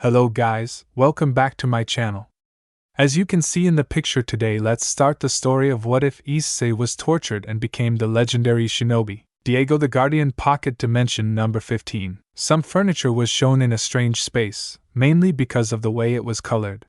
Hello guys, welcome back to my channel. As you can see in the picture today, let's start the story of what if Issei was tortured and became the legendary Shinobi. Diego the Guardian Pocket Dimension number 15. Some furniture was shown in a strange space, mainly because of the way it was colored.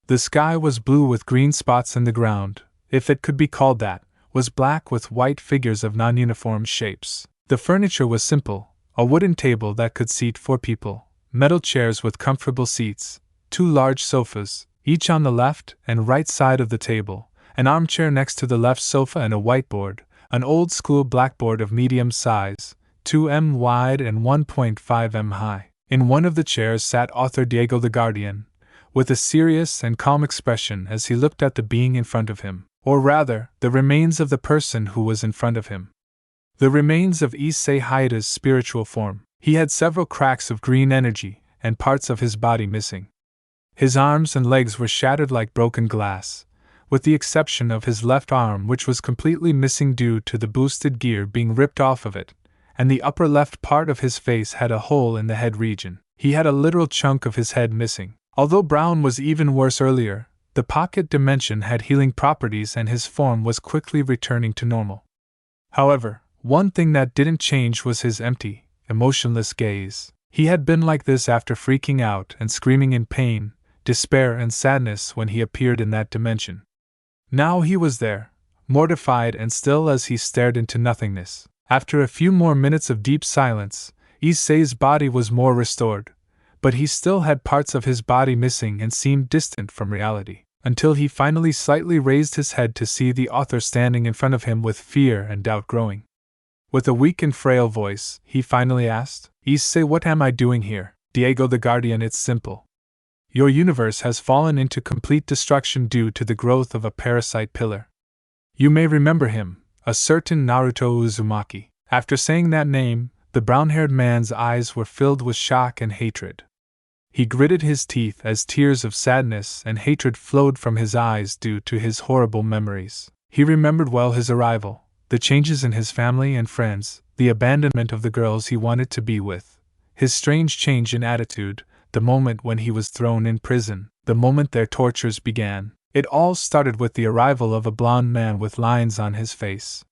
The sky was blue with green spots and the ground, if it could be called that, was black with white figures of non-uniform shapes. The furniture was simple, a wooden table that could seat 4 people, metal chairs with comfortable seats, 2 large sofas, each on the left and right side of the table, an armchair next to the left sofa and a whiteboard, an old-school blackboard of medium size, 2 m wide and 1.5 m high. In one of the chairs sat author Diego the Guardian, with a serious and calm expression as he looked at the being in front of him, or rather, the remains of the person who was in front of him. The remains of Issei Hyoudo's spiritual form. He had several cracks of green energy, and parts of his body missing. His arms and legs were shattered like broken glass, with the exception of his left arm, which was completely missing due to the boosted gear being ripped off of it, and the upper left part of his face had a hole in the head region. He had a literal chunk of his head missing. Although Brown was even worse earlier, the pocket dimension had healing properties and his form was quickly returning to normal. However, one thing that didn't change was his empty, emotionless gaze. He had been like this after freaking out and screaming in pain, despair and sadness when he appeared in that dimension. Now he was there, mortified and still as he stared into nothingness. After a few more minutes of deep silence, Issei's body was more restored, but he still had parts of his body missing and seemed distant from reality, until he finally slightly raised his head to see the author standing in front of him with fear and doubt growing. With a weak and frail voice, he finally asked, "Issei, what am I doing here?" Diego the Guardian, it's simple. Your universe has fallen into complete destruction due to the growth of a parasite pillar. You may remember him, a certain Naruto Uzumaki. After saying that name, the brown-haired man's eyes were filled with shock and hatred. He gritted his teeth as tears of sadness and hatred flowed from his eyes due to his horrible memories. He remembered well his arrival, the changes in his family and friends, the abandonment of the girls he wanted to be with, his strange change in attitude, the moment when he was thrown in prison, the moment their tortures began. It all started with the arrival of a blonde man with lines on his face.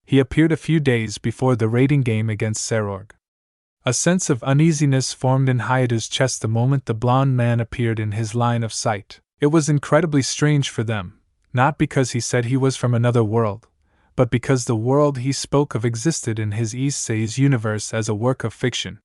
He appeared a few days before the raiding game against Serorg. A sense of uneasiness formed in Hyoudo's chest the moment the blonde man appeared in his line of sight. It was incredibly strange for them, not because he said he was from another world, but because the world he spoke of existed in his Issei's universe as a work of fiction.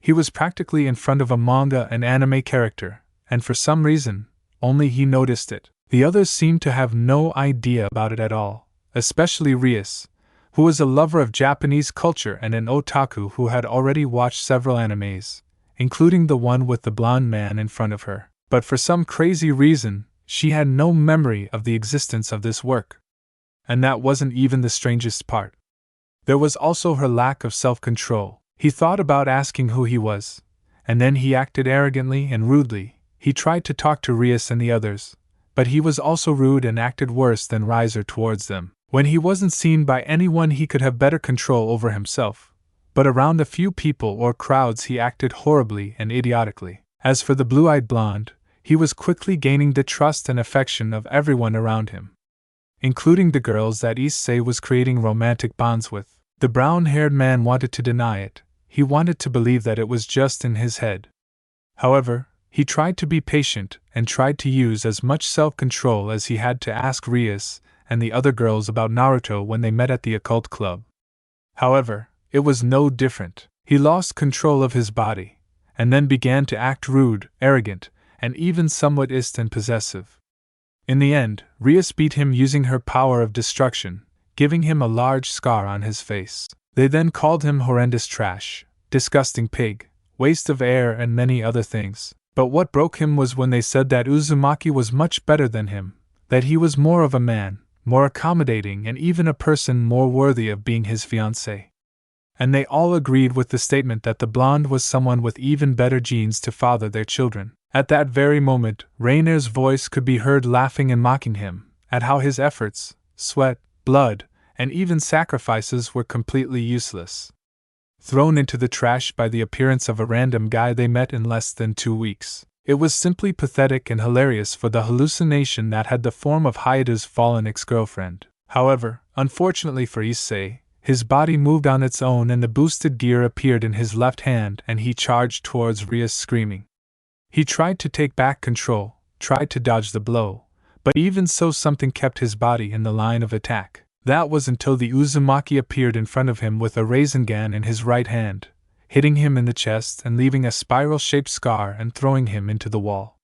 He was practically in front of a manga and anime character, and for some reason, only he noticed it. The others seemed to have no idea about it at all, especially Rias, who was a lover of Japanese culture and an otaku who had already watched several animes, including the one with the blonde man in front of her. But for some crazy reason, she had no memory of the existence of this work. And that wasn't even the strangest part. There was also her lack of self-control. He thought about asking who he was, and then he acted arrogantly and rudely. He tried to talk to Rias and the others, but he was also rude and acted worse than Riser towards them. When he wasn't seen by anyone, he could have better control over himself, but around a few people or crowds he acted horribly and idiotically. As for the blue-eyed blonde, he was quickly gaining the trust and affection of everyone around him, including the girls that Issei was creating romantic bonds with. The brown-haired man wanted to deny it. He wanted to believe that it was just in his head. However, he tried to be patient and tried to use as much self-control as he had to ask Rias and the other girls about Naruto when they met at the occult club. However, it was no different. He lost control of his body, and then began to act rude, arrogant, and even somewhat and possessive. In the end, Rias beat him using her power of destruction, giving him a large scar on his face. They then called him horrendous trash, disgusting pig, waste of air and many other things. But what broke him was when they said that Uzumaki was much better than him, that he was more of a man, more accommodating and even a person more worthy of being his fiancée. And they all agreed with the statement that the blonde was someone with even better genes to father their children. At that very moment, Rainer's voice could be heard laughing and mocking him, at how his efforts, sweat, blood, and even sacrifices were completely useless. thrown into the trash by the appearance of a random guy they met in less than 2 weeks. It was simply pathetic and hilarious for the hallucination that had the form of Hyoudou's fallen ex-girlfriend. However, unfortunately for Issei, his body moved on its own and the boosted gear appeared in his left hand and he charged towards Rias screaming. He tried to take back control, tried to dodge the blow, but even so something kept his body in the line of attack. That was until the Uzumaki appeared in front of him with a Rasengan in his right hand, hitting him in the chest and leaving a spiral-shaped scar and throwing him into the wall.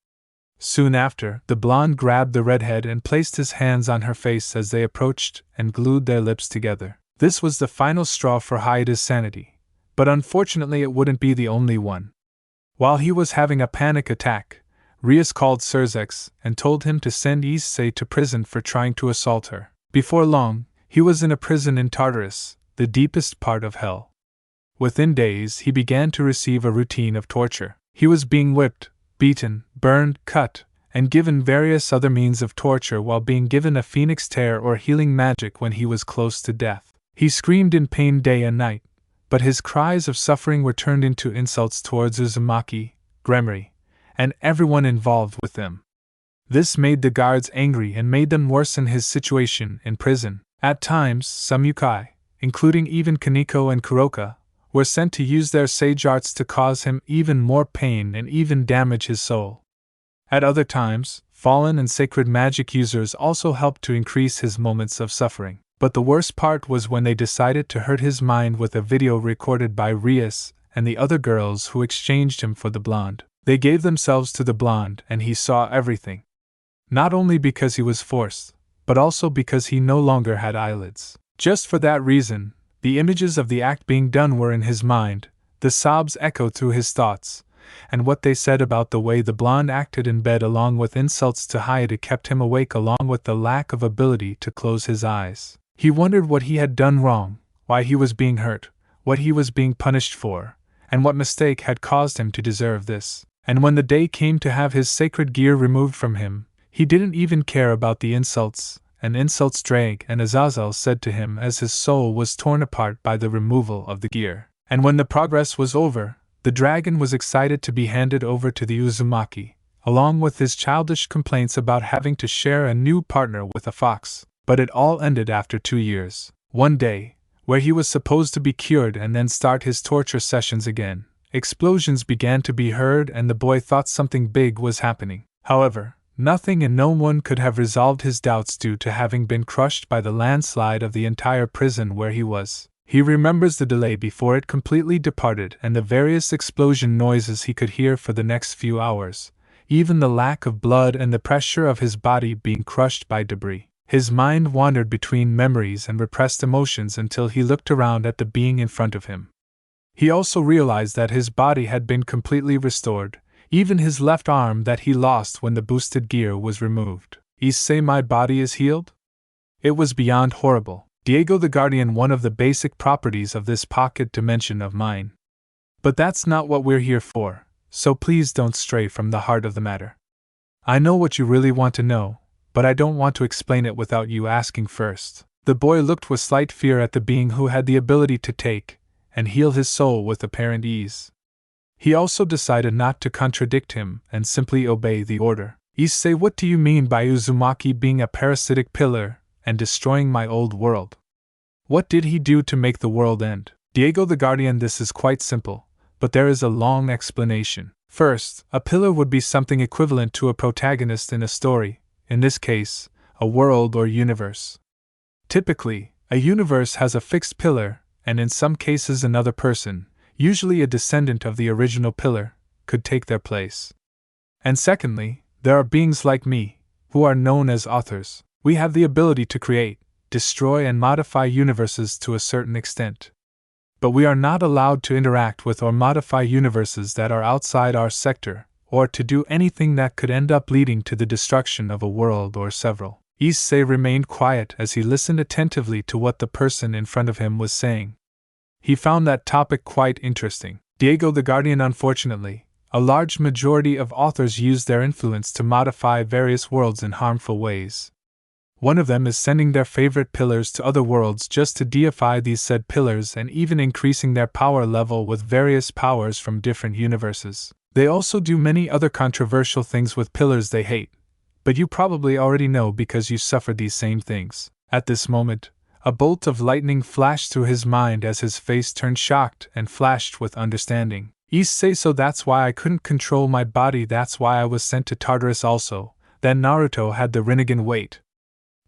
Soon after, the blonde grabbed the redhead and placed his hands on her face as they approached and glued their lips together. This was the final straw for Hyoudou's sanity, but unfortunately it wouldn't be the only one. While he was having a panic attack, Rias called Surzex and told him to send Issei to prison for trying to assault her. Before long, he was in a prison in Tartarus, the deepest part of hell. Within days, he began to receive a routine of torture. He was being whipped, beaten, burned, cut, and given various other means of torture while being given a phoenix tear or healing magic when he was close to death. He screamed in pain day and night, but his cries of suffering were turned into insults towards Uzumaki, Gremory, and everyone involved with them. This made the guards angry and made them worsen his situation in prison. At times, some yokai, including even Kaneko and Kuroka, were sent to use their sage arts to cause him even more pain and even damage his soul. At other times, fallen and sacred magic users also helped to increase his moments of suffering. But the worst part was when they decided to hurt his mind with a video recorded by Rias and the other girls who exchanged him for the blonde. They gave themselves to the blonde and he saw everything. Not only because he was forced, but also because he no longer had eyelids. Just for that reason, the images of the act being done were in his mind, the sobs echoed through his thoughts, and what they said about the way the blonde acted in bed along with insults to Hyoudou kept him awake along with the lack of ability to close his eyes. He wondered what he had done wrong, why he was being hurt, what he was being punished for, and what mistake had caused him to deserve this. And when the day came to have his sacred gear removed from him, he didn't even care about the insults, and insults Drake and Azazel said to him as his soul was torn apart by the removal of the gear. And when the progress was over, the dragon was excited to be handed over to the Uzumaki, along with his childish complaints about having to share a new partner with a fox. But it all ended after 2 years. One day, where he was supposed to be cured and then start his torture sessions again, explosions began to be heard and the boy thought something big was happening. However, nothing and no one could have resolved his doubts due to having been crushed by the landslide of the entire prison where he was. He remembers the delay before it completely departed and the various explosion noises he could hear for the next few hours, even the lack of blood and the pressure of his body being crushed by debris. His mind wandered between memories and repressed emotions until he looked around at the being in front of him. He also realized that his body had been completely restored, even his left arm that he lost when the boosted gear was removed. Issei, my body is healed? It was beyond horrible. Diego the Guardian, one of the basic properties of this pocket dimension of mine. But that's not what we're here for, so please don't stray from the heart of the matter. I know what you really want to know, but I don't want to explain it without you asking first. The boy looked with slight fear at the being who had the ability to take and heal his soul with apparent ease. He also decided not to contradict him and simply obey the order. Issei, what do you mean by Uzumaki being a parasitic pillar and destroying my old world? What did he do to make the world end? Diego the Guardian, this is quite simple, but there is a long explanation. First, a pillar would be something equivalent to a protagonist in a story, in this case, a world or universe. Typically, a universe has a fixed pillar, and in some cases another person, usually a descendant of the original pillar, could take their place. And secondly, there are beings like me, who are known as authors. We have the ability to create, destroy and modify universes to a certain extent. But we are not allowed to interact with or modify universes that are outside our sector, or to do anything that could end up leading to the destruction of a world or several. Issei remained quiet as he listened attentively to what the person in front of him was saying. He found that topic quite interesting. Diego the Guardian, unfortunately, a large majority of authors use their influence to modify various worlds in harmful ways. One of them is sending their favorite pillars to other worlds just to deify these said pillars and even increasing their power level with various powers from different universes. They also do many other controversial things with pillars they hate, but you probably already know because you suffered these same things. At this moment, a bolt of lightning flashed through his mind as his face turned shocked and flashed with understanding. Issei, so that's why I couldn't control my body, that's why I was sent to Tartarus also, then Naruto had the Rinnegan weight.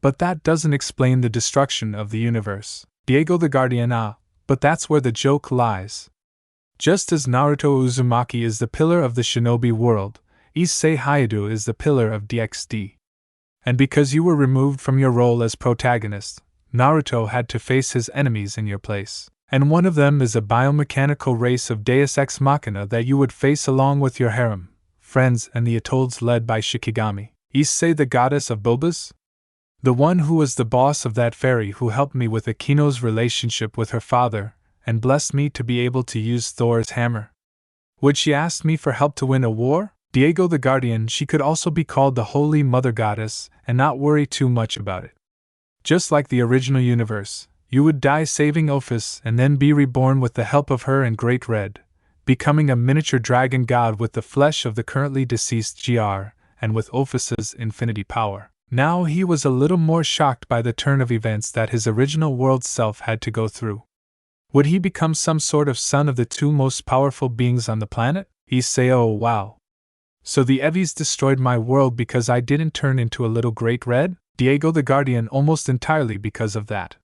But that doesn't explain the destruction of the universe. Diego the Guardian, but that's where the joke lies. Just as Naruto Uzumaki is the pillar of the Shinobi world, Issei Hyoudou is the pillar of DxD. And because you were removed from your role as protagonist, Naruto had to face his enemies in your place. And one of them is a biomechanical race of Deus Ex Machina that you would face along with your harem, friends, and the atolls led by Shikigami. Issei, the goddess of Bobas? The one who was the boss of that fairy who helped me with Akino's relationship with her father, and blessed me to be able to use Thor's hammer. Would she ask me for help to win a war? Diego the Guardian, she could also be called the Holy Mother Goddess, and not worry too much about it. Just like the original universe, you would die saving Ophis and then be reborn with the help of her and Great Red, becoming a miniature dragon god with the flesh of the currently deceased GR, and with Ophis's infinity power. Now he was a little more shocked by the turn of events that his original world self had to go through. Would he become some sort of son of the two most powerful beings on the planet? Issei, oh wow. So the Evis destroyed my world because I didn't turn into a little Great Red? Diego the Guardian, almost entirely because of that.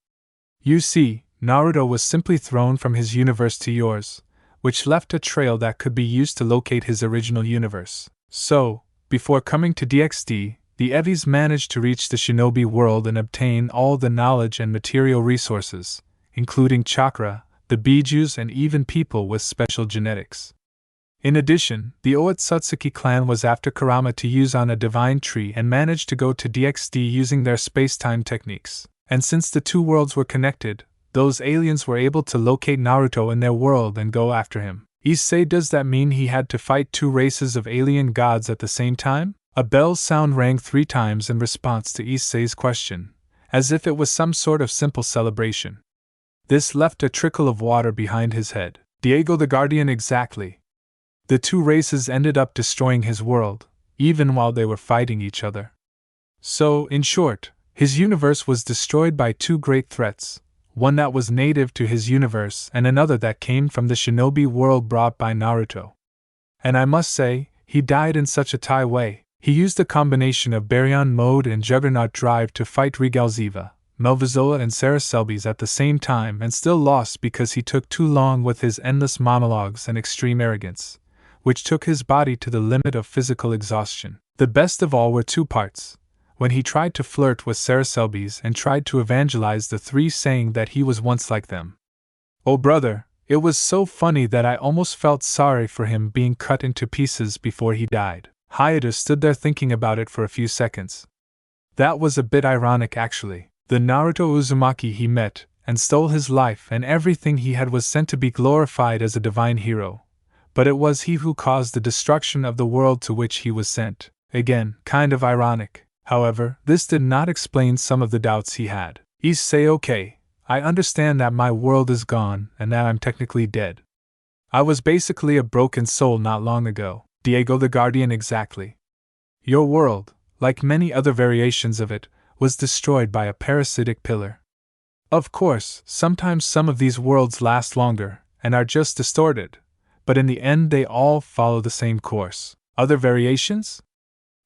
You see, Naruto was simply thrown from his universe to yours, which left a trail that could be used to locate his original universe. So, before coming to DxD, the Evis managed to reach the Shinobi world and obtain all the knowledge and material resources, including chakra, the bijus, and even people with special genetics. In addition, the Otsutsuki clan was after Kurama to use on a divine tree and managed to go to DxD using their space-time techniques. And since the two worlds were connected, those aliens were able to locate Naruto in their world and go after him. Issei, does that mean he had to fight two races of alien gods at the same time? A bell's sound rang 3 times in response to Issei's question, as if it was some sort of simple celebration. This left a trickle of water behind his head. Diego the Guardian, exactly. The two races ended up destroying his world, even while they were fighting each other. So, in short, his universe was destroyed by two great threats, one that was native to his universe and another that came from the Shinobi world brought by Naruto. And I must say, he died in such a tie way. He used a combination of Baryon mode and Juggernaut drive to fight Regala Melzoa and Saraselbis at the same time and still lost because he took too long with his endless monologues and extreme arrogance, which took his body to the limit of physical exhaustion. The best of all were 2 parts, when he tried to flirt with Saraselbis and tried to evangelize the 3 saying that he was once like them. Oh brother, it was so funny that I almost felt sorry for him being cut into pieces before he died. Hyoudou stood there thinking about it for a few seconds. That was a bit ironic actually. The Naruto Uzumaki he met and stole his life and everything he had was sent to be glorified as a divine hero. But it was he who caused the destruction of the world to which he was sent. Again, kind of ironic. However, this did not explain some of the doubts he had. Issei, okay, I understand that my world is gone and that I'm technically dead. I was basically a broken soul not long ago. Diego the Guardian, exactly. Your world, like many other variations of it, was destroyed by a parasitic pillar. Of course, sometimes some of these worlds last longer and are just distorted, but in the end they all follow the same course. Other variations?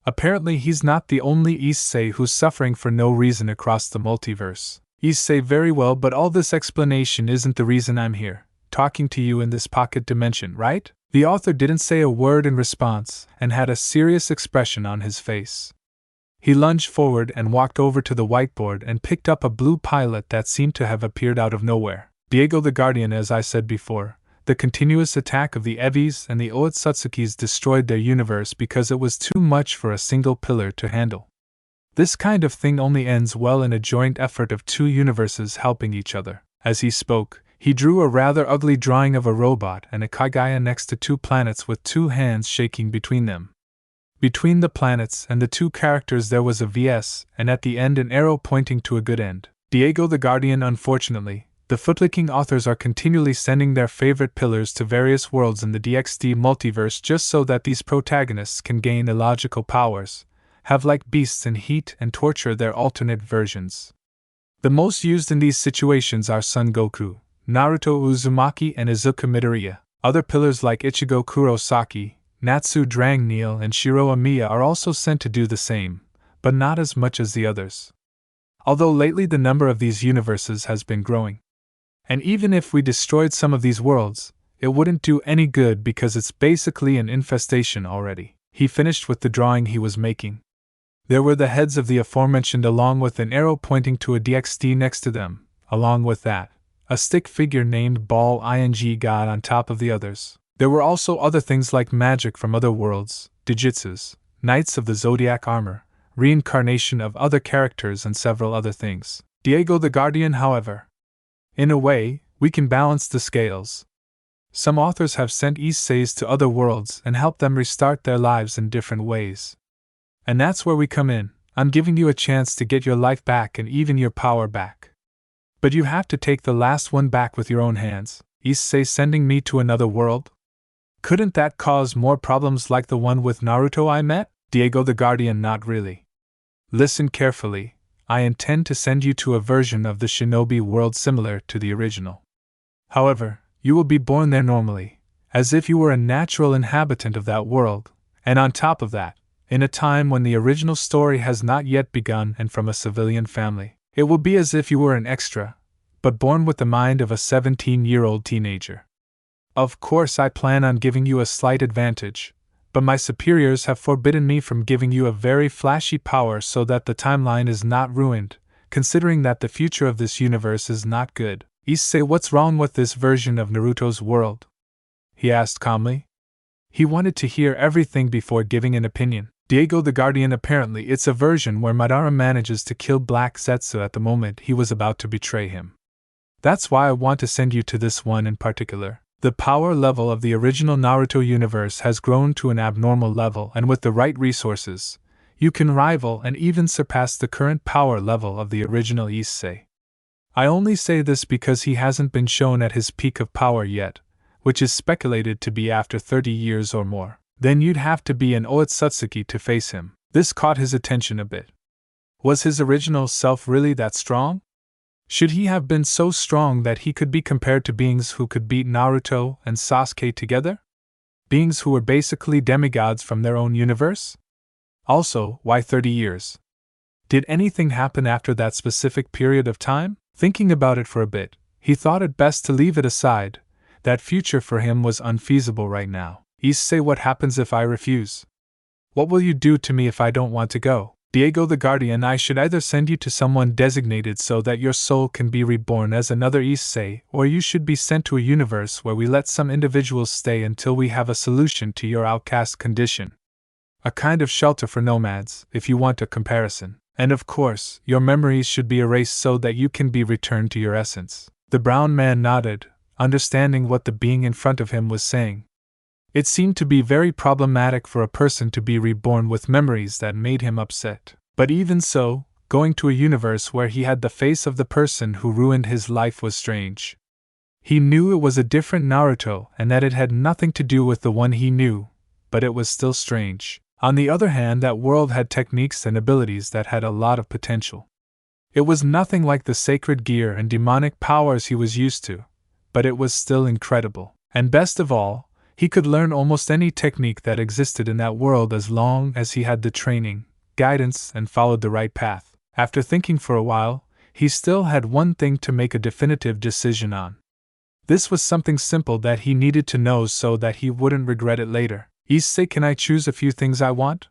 Apparently he's not the only Issei who's suffering for no reason across the multiverse. Issei, very well, but all this explanation isn't the reason I'm here, talking to you in this pocket dimension, right? The author didn't say a word in response and had a serious expression on his face. He lunged forward and walked over to the whiteboard and picked up a blue pilot that seemed to have appeared out of nowhere. Diego the Guardian, as I said before, the continuous attack of the Evis and the Otsutsukis destroyed their universe because it was too much for a single pillar to handle. This kind of thing only ends well in a joint effort of 2 universes helping each other. As he spoke, he drew a rather ugly drawing of a robot and a Kagaya next to 2 planets with 2 hands shaking between them. Between the planets and the two characters there was a VS, and at the end an arrow pointing to a good end. Diego the Guardian. Unfortunately, the footlicking authors are continually sending their favorite pillars to various worlds in the DxD multiverse just so that these protagonists can gain illogical powers, have like beasts in heat, and torture their alternate versions. The most used in these situations are Son Goku, Naruto Uzumaki, and Izuku Midoriya. Other pillars like Ichigo Kurosaki, Natsu Drangnil, and Shiro Amiya are also sent to do the same, but not as much as the others. Although lately the number of these universes has been growing. And even if we destroyed some of these worlds, it wouldn't do any good because it's basically an infestation already. He finished with the drawing he was making. There were the heads of the aforementioned along with an arrow pointing to a DxD next to them. Along with that, a stick figure named Ball ing God on top of the others. There were also other things like magic from other worlds, Dijitsus, Knights of the Zodiac armor, reincarnation of other characters, and several other things. Diego the Guardian, however. In a way, we can balance the scales. Some authors have sent Isseis to other worlds and helped them restart their lives in different ways. And that's where we come in. I'm giving you a chance to get your life back and even your power back. But you have to take the last one back with your own hands. Issei sending me to another world? Couldn't that cause more problems like the one with Naruto I met? Diego the Guardian. Not really. Listen carefully. I intend to send you to a version of the Shinobi world similar to the original. However, you will be born there normally, as if you were a natural inhabitant of that world, and on top of that, in a time when the original story has not yet begun and from a civilian family. It will be as if you were an extra, but born with the mind of a 17-year-old teenager. Of course, I plan on giving you a slight advantage, but my superiors have forbidden me from giving you a very flashy power so that the timeline is not ruined, considering that the future of this universe is not good. Issei, what's wrong with this version of Naruto's world? He asked calmly. He wanted to hear everything before giving an opinion. Diego the Guardian. Apparently it's a version where Madara manages to kill Black Zetsu at the moment he was about to betray him. That's why I want to send you to this one in particular. The power level of the original Naruto universe has grown to an abnormal level, and with the right resources, you can rival and even surpass the current power level of the original Issei. I only say this because he hasn't been shown at his peak of power yet, which is speculated to be after 30 years or more. Then you'd have to be an Otsutsuki to face him. This caught his attention a bit. Was his original self really that strong? Should he have been so strong that he could be compared to beings who could beat Naruto and Sasuke together? Beings who were basically demigods from their own universe? Also, why 30 years? Did anything happen after that specific period of time? Thinking about it for a bit, he thought it best to leave it aside. That future for him was unfeasible right now. Issei, what happens if I refuse? What will you do to me if I don't want to go? Diego the Guardian, I should either send you to someone designated so that your soul can be reborn as another Issei, or you should be sent to a universe where we let some individuals stay until we have a solution to your outcast condition. A kind of shelter for nomads, if you want a comparison. And of course, your memories should be erased so that you can be returned to your essence. The brown man nodded, understanding what the being in front of him was saying. It seemed to be very problematic for a person to be reborn with memories that made him upset. But even so, going to a universe where he had the face of the person who ruined his life was strange. He knew it was a different Naruto and that it had nothing to do with the one he knew, but it was still strange. On the other hand, that world had techniques and abilities that had a lot of potential. It was nothing like the sacred gear and demonic powers he was used to, but it was still incredible. And best of all, he could learn almost any technique that existed in that world as long as he had the training, guidance, and followed the right path. After thinking for a while, he still had one thing to make a definitive decision on. This was something simple that he needed to know so that he wouldn't regret it later. Issei, can I choose a few things I want?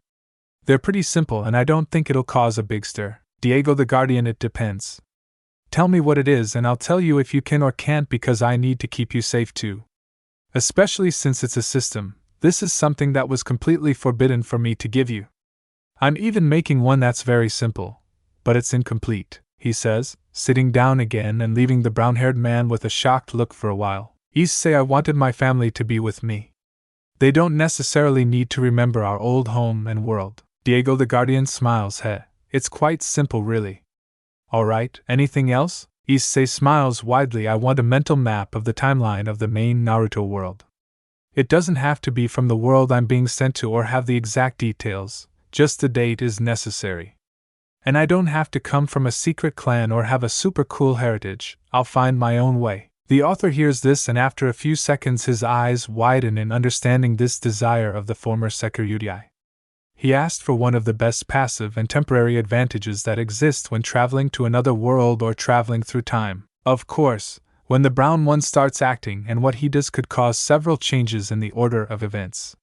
They're pretty simple and I don't think it'll cause a big stir. Diego the Guardian, it depends. Tell me what it is and I'll tell you if you can or can't, because I need to keep you safe too. Especially since it's a system, this is something that was completely forbidden for me to give you. I'm even making one that's very simple, but it's incomplete, he says, sitting down again and leaving the brown-haired man with a shocked look for a while. Issei, I wanted my family to be with me. They don't necessarily need to remember our old home and world. Diego the Guardian smiles. It's quite simple really. Alright, anything else? Issei smiles widely. I want a mental map of the timeline of the main Naruto world. It doesn't have to be from the world I'm being sent to or have the exact details, just the date is necessary. And I don't have to come from a secret clan or have a super cool heritage, I'll find my own way. The author hears this, and after a few seconds his eyes widen in understanding this desire of the former Sekiryu. He asked for one of the best passive and temporary advantages that exist when traveling to another world or traveling through time. Of course, when the brown one starts acting, and what he does could cause several changes in the order of events.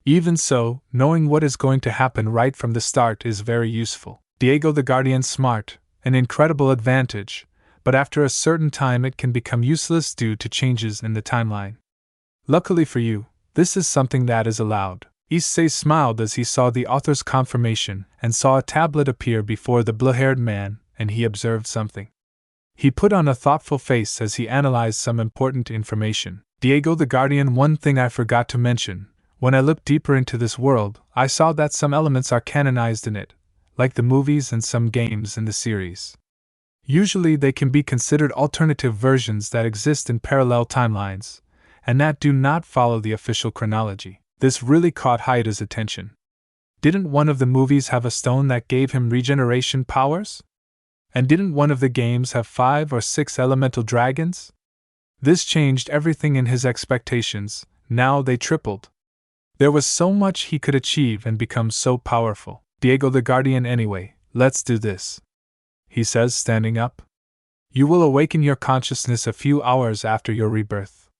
Even so, knowing what is going to happen right from the start is very useful. Diego the Guardian smart, an incredible advantage, but after a certain time it can become useless due to changes in the timeline. Luckily for you, this is something that is allowed. Issei smiled as he saw the author's confirmation and saw a tablet appear before the blue-haired man, and he observed something. He put on a thoughtful face as he analyzed some important information. Diego the Guardian, one thing I forgot to mention. When I looked deeper into this world, I saw that some elements are canonized in it, like the movies and some games in the series. Usually they can be considered alternative versions that exist in parallel timelines, and that do not follow the official chronology. This really caught Hyoudou's attention. Didn't one of the movies have a stone that gave him regeneration powers? And didn't one of the games have 5 or 6 elemental dragons? This changed everything in his expectations. Now they tripled. There was so much he could achieve and become so powerful. Diego the Guardian, anyway, let's do this, he says, standing up. You will awaken your consciousness a few hours after your rebirth.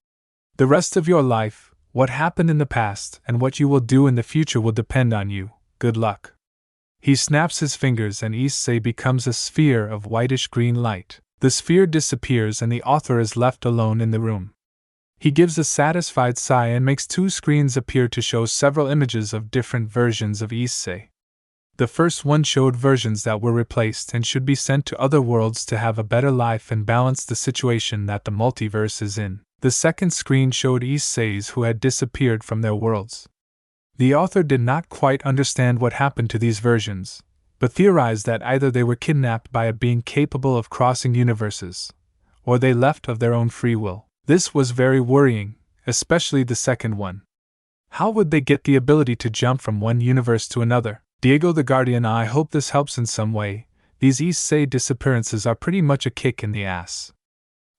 The rest of your life, what happened in the past and what you will do in the future will depend on you. Good luck. He snaps his fingers and Issei becomes a sphere of whitish-green light. The sphere disappears and the author is left alone in the room. He gives a satisfied sigh and makes 2 screens appear to show several images of different versions of Issei. The first one showed versions that were replaced and should be sent to other worlds to have a better life and balance the situation that the multiverse is in. The second screen showed Isseis who had disappeared from their worlds. The author did not quite understand what happened to these versions, but theorized that either they were kidnapped by a being capable of crossing universes, or they left of their own free will. This was very worrying, especially the second one. How would they get the ability to jump from one universe to another? Diego the Guardian, I hope this helps in some way. These Issei disappearances are pretty much a kick in the ass.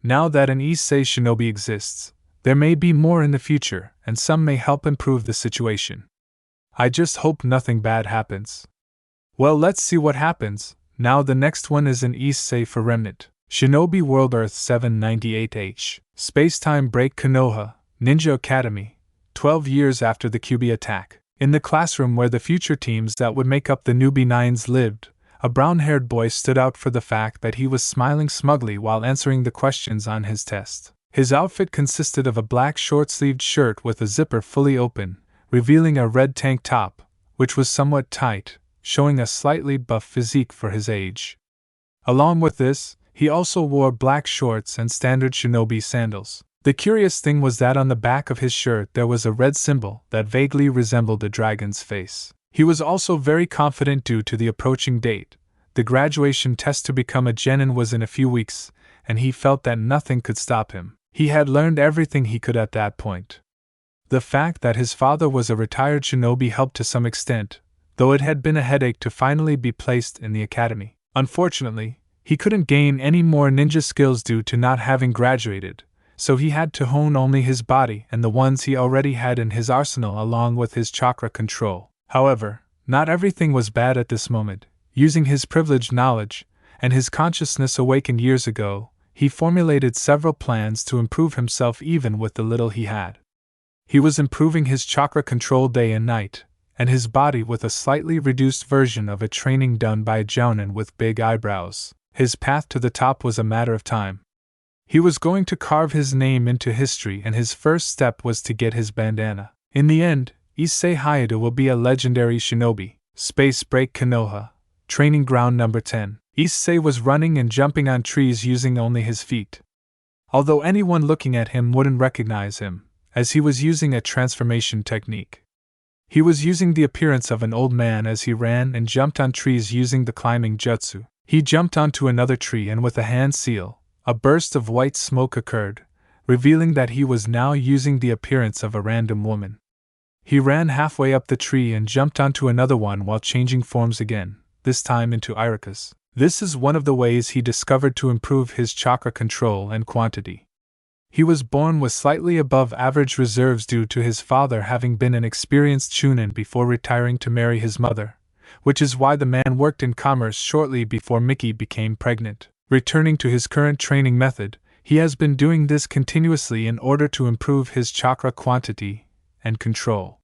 Now that an Issei Shinobi exists, there may be more in the future, and some may help improve the situation. I just hope nothing bad happens. Well, let's see what happens. Now the next one is an Issei for Remnant. Shinobi World Earth 798H. Space-time break. Konoha, Ninja Academy, 12 years after the Kyuubi attack. In the classroom where the future teams that would make up the newbie nines lived, a brown-haired boy stood out for the fact that he was smiling smugly while answering the questions on his test. His outfit consisted of a black short-sleeved shirt with a zipper fully open, revealing a red tank top, which was somewhat tight, showing a slightly buff physique for his age. Along with this, he also wore black shorts and standard shinobi sandals. The curious thing was that on the back of his shirt there was a red symbol that vaguely resembled a dragon's face. He was also very confident due to the approaching date. The graduation test to become a genin was in a few weeks, and he felt that nothing could stop him. He had learned everything he could at that point. The fact that his father was a retired shinobi helped to some extent, though it had been a headache to finally be placed in the academy. Unfortunately, he couldn't gain any more ninja skills due to not having graduated, so he had to hone only his body and the ones he already had in his arsenal along with his chakra control. However, not everything was bad at this moment. Using his privileged knowledge, and his consciousness awakened years ago, he formulated several plans to improve himself even with the little he had. He was improving his chakra control day and night, and his body with a slightly reduced version of a training done by a jounin with big eyebrows. His path to the top was a matter of time. He was going to carve his name into history, and his first step was to get his bandana. In the end, Issei Hyoudou will be a legendary shinobi. Space break. Konoha, training ground number 10. Issei was running and jumping on trees using only his feet. Although anyone looking at him wouldn't recognize him, as he was using a transformation technique. He was using the appearance of an old man as he ran and jumped on trees using the climbing jutsu. He jumped onto another tree and with a hand seal, a burst of white smoke occurred, revealing that he was now using the appearance of a random woman. He ran halfway up the tree and jumped onto another one while changing forms again, this time into Irika's. This is one of the ways he discovered to improve his chakra control and quantity. He was born with slightly above average reserves due to his father having been an experienced chunin before retiring to marry his mother, which is why the man worked in commerce shortly before Miki became pregnant. Returning to his current training method, he has been doing this continuously in order to improve his chakra quantity and control.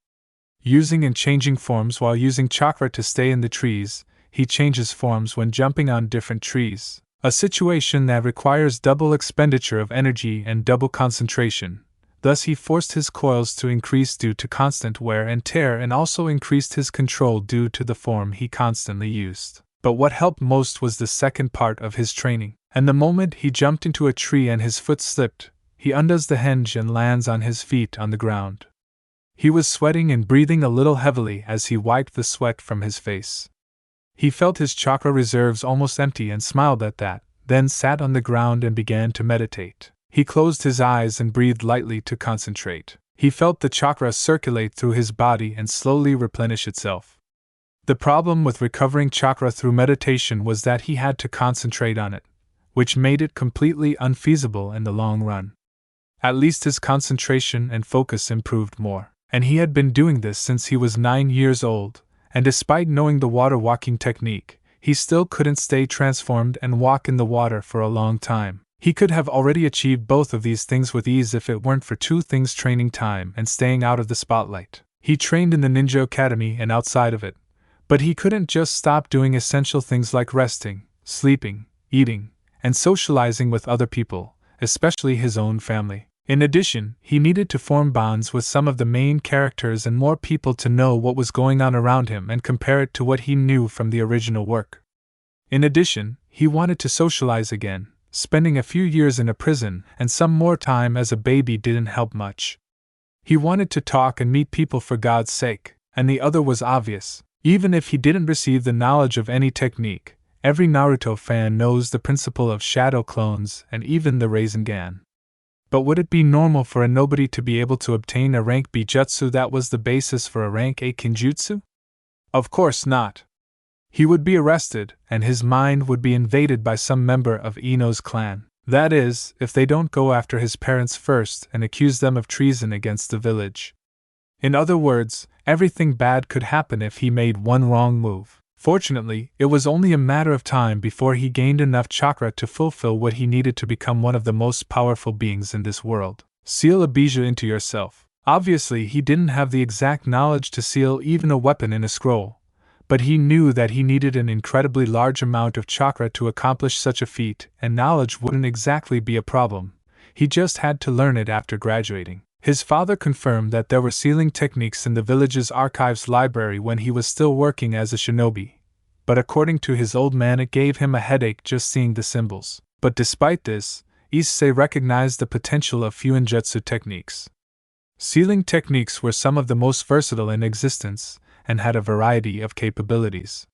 Using and changing forms while using chakra to stay in the trees, he changes forms when jumping on different trees, a situation that requires double expenditure of energy and double concentration. Thus he forced his coils to increase due to constant wear and tear and also increased his control due to the form he constantly used. But what helped most was the second part of his training, and the moment he jumped into a tree and his foot slipped, he undoes the hinge and lands on his feet on the ground. He was sweating and breathing a little heavily as he wiped the sweat from his face. He felt his chakra reserves almost empty and smiled at that, then sat on the ground and began to meditate. He closed his eyes and breathed lightly to concentrate. He felt the chakra circulate through his body and slowly replenish itself. The problem with recovering chakra through meditation was that he had to concentrate on it, which made it completely unfeasible in the long run. At least his concentration and focus improved more, and he had been doing this since he was 9 years old. And despite knowing the water walking technique, he still couldn't stay transformed and walk in the water for a long time. He could have already achieved both of these things with ease if it weren't for two things: training time and staying out of the spotlight. He trained in the ninja academy and outside of it, but he couldn't just stop doing essential things like resting, sleeping, eating, and socializing with other people, especially his own family. In addition, he needed to form bonds with some of the main characters and more people to know what was going on around him and compare it to what he knew from the original work. In addition, he wanted to socialize again. Spending a few years in a prison and some more time as a baby didn't help much. He wanted to talk and meet people for God's sake, and the other was obvious. Even if he didn't receive the knowledge of any technique, every Naruto fan knows the principle of shadow clones and even the Rasengan. But would it be normal for a nobody to be able to obtain a rank B jutsu that was the basis for a rank A kinjutsu? Of course not. He would be arrested, and his mind would be invaded by some member of Ino's clan. That is, if they don't go after his parents first and accuse them of treason against the village. In other words, everything bad could happen if he made one wrong move. Fortunately, it was only a matter of time before he gained enough chakra to fulfill what he needed to become one of the most powerful beings in this world. Seal a bijou into yourself. Obviously, he didn't have the exact knowledge to seal even a weapon in a scroll, but he knew that he needed an incredibly large amount of chakra to accomplish such a feat, and knowledge wouldn't exactly be a problem. He just had to learn it after graduating. His father confirmed that there were sealing techniques in the village's archives library when he was still working as a shinobi, but according to his old man it gave him a headache just seeing the symbols. But despite this, Issei recognized the potential of few ninjutsu techniques. Sealing techniques were some of the most versatile in existence, and had a variety of capabilities.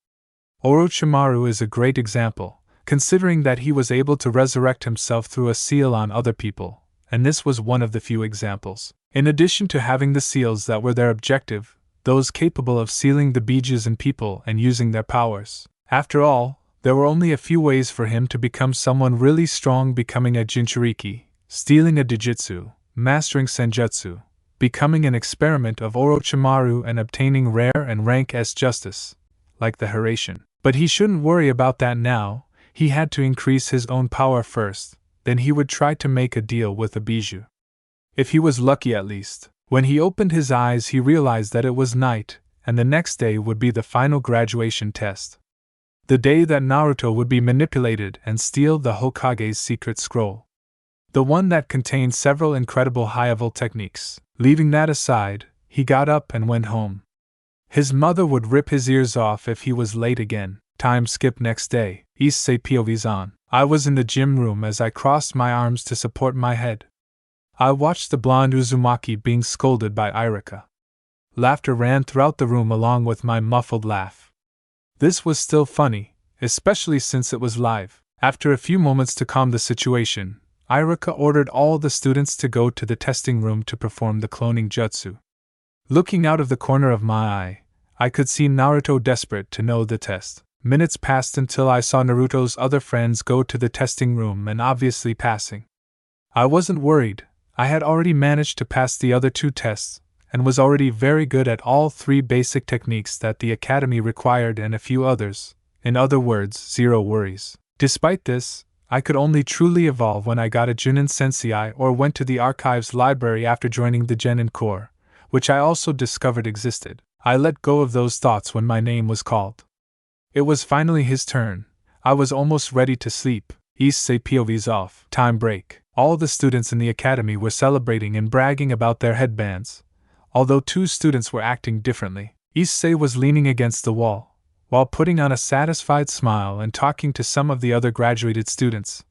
Orochimaru is a great example, considering that he was able to resurrect himself through a seal on other people, and this was one of the few examples. In addition to having the seals that were their objective, those capable of sealing the bijus in people and using their powers. After all, there were only a few ways for him to become someone really strong: becoming a Jinchuriki, stealing a Dijitsu, mastering Senjutsu, becoming an experiment of Orochimaru, and obtaining rare and rank S justice, like the Hiraishin. But he shouldn't worry about that now. He had to increase his own power first, then he would try to make a deal with a bijou. If he was lucky at least. When he opened his eyes he realized that it was night, and the next day would be the final graduation test. The day that Naruto would be manipulated and steal the Hokage's secret scroll. The one that contained several incredible high-level techniques. Leaving that aside, he got up and went home. His mother would rip his ears off if he was late again. Time skip next day. Issei POVs on. I was in the gym room as I crossed my arms to support my head. I watched the blonde Uzumaki being scolded by Irika. Laughter ran throughout the room along with my muffled laugh. This was still funny, especially since it was live. After a few moments to calm the situation, Irika ordered all the students to go to the testing room to perform the cloning jutsu. Looking out of the corner of my eye, I could see Naruto desperate to know the test. Minutes passed until I saw Naruto's other friends go to the testing room and obviously passing. I wasn't worried. I had already managed to pass the other 2 tests, and was already very good at all 3 basic techniques that the academy required and a few others. In other words, 0 worries. Despite this, I could only truly evolve when I got a Junin Sensei or went to the archives library after joining the Genin Corps, which I also discovered existed. I let go of those thoughts when my name was called. It was finally his turn. I was almost ready to sleep. Issei POVs off. Time break. All the students in the academy were celebrating and bragging about their headbands. Although 2 students were acting differently. Issei was leaning against the wall, while putting on a satisfied smile and talking to some of the other graduated students.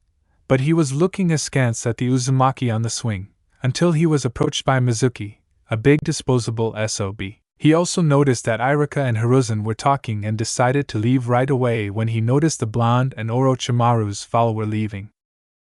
But he was looking askance at the Uzumaki on the swing, until he was approached by Mizuki, a big disposable SOB. He also noticed that Irika and Hiruzen were talking and decided to leave right away when he noticed the blonde and Orochimaru's follower leaving.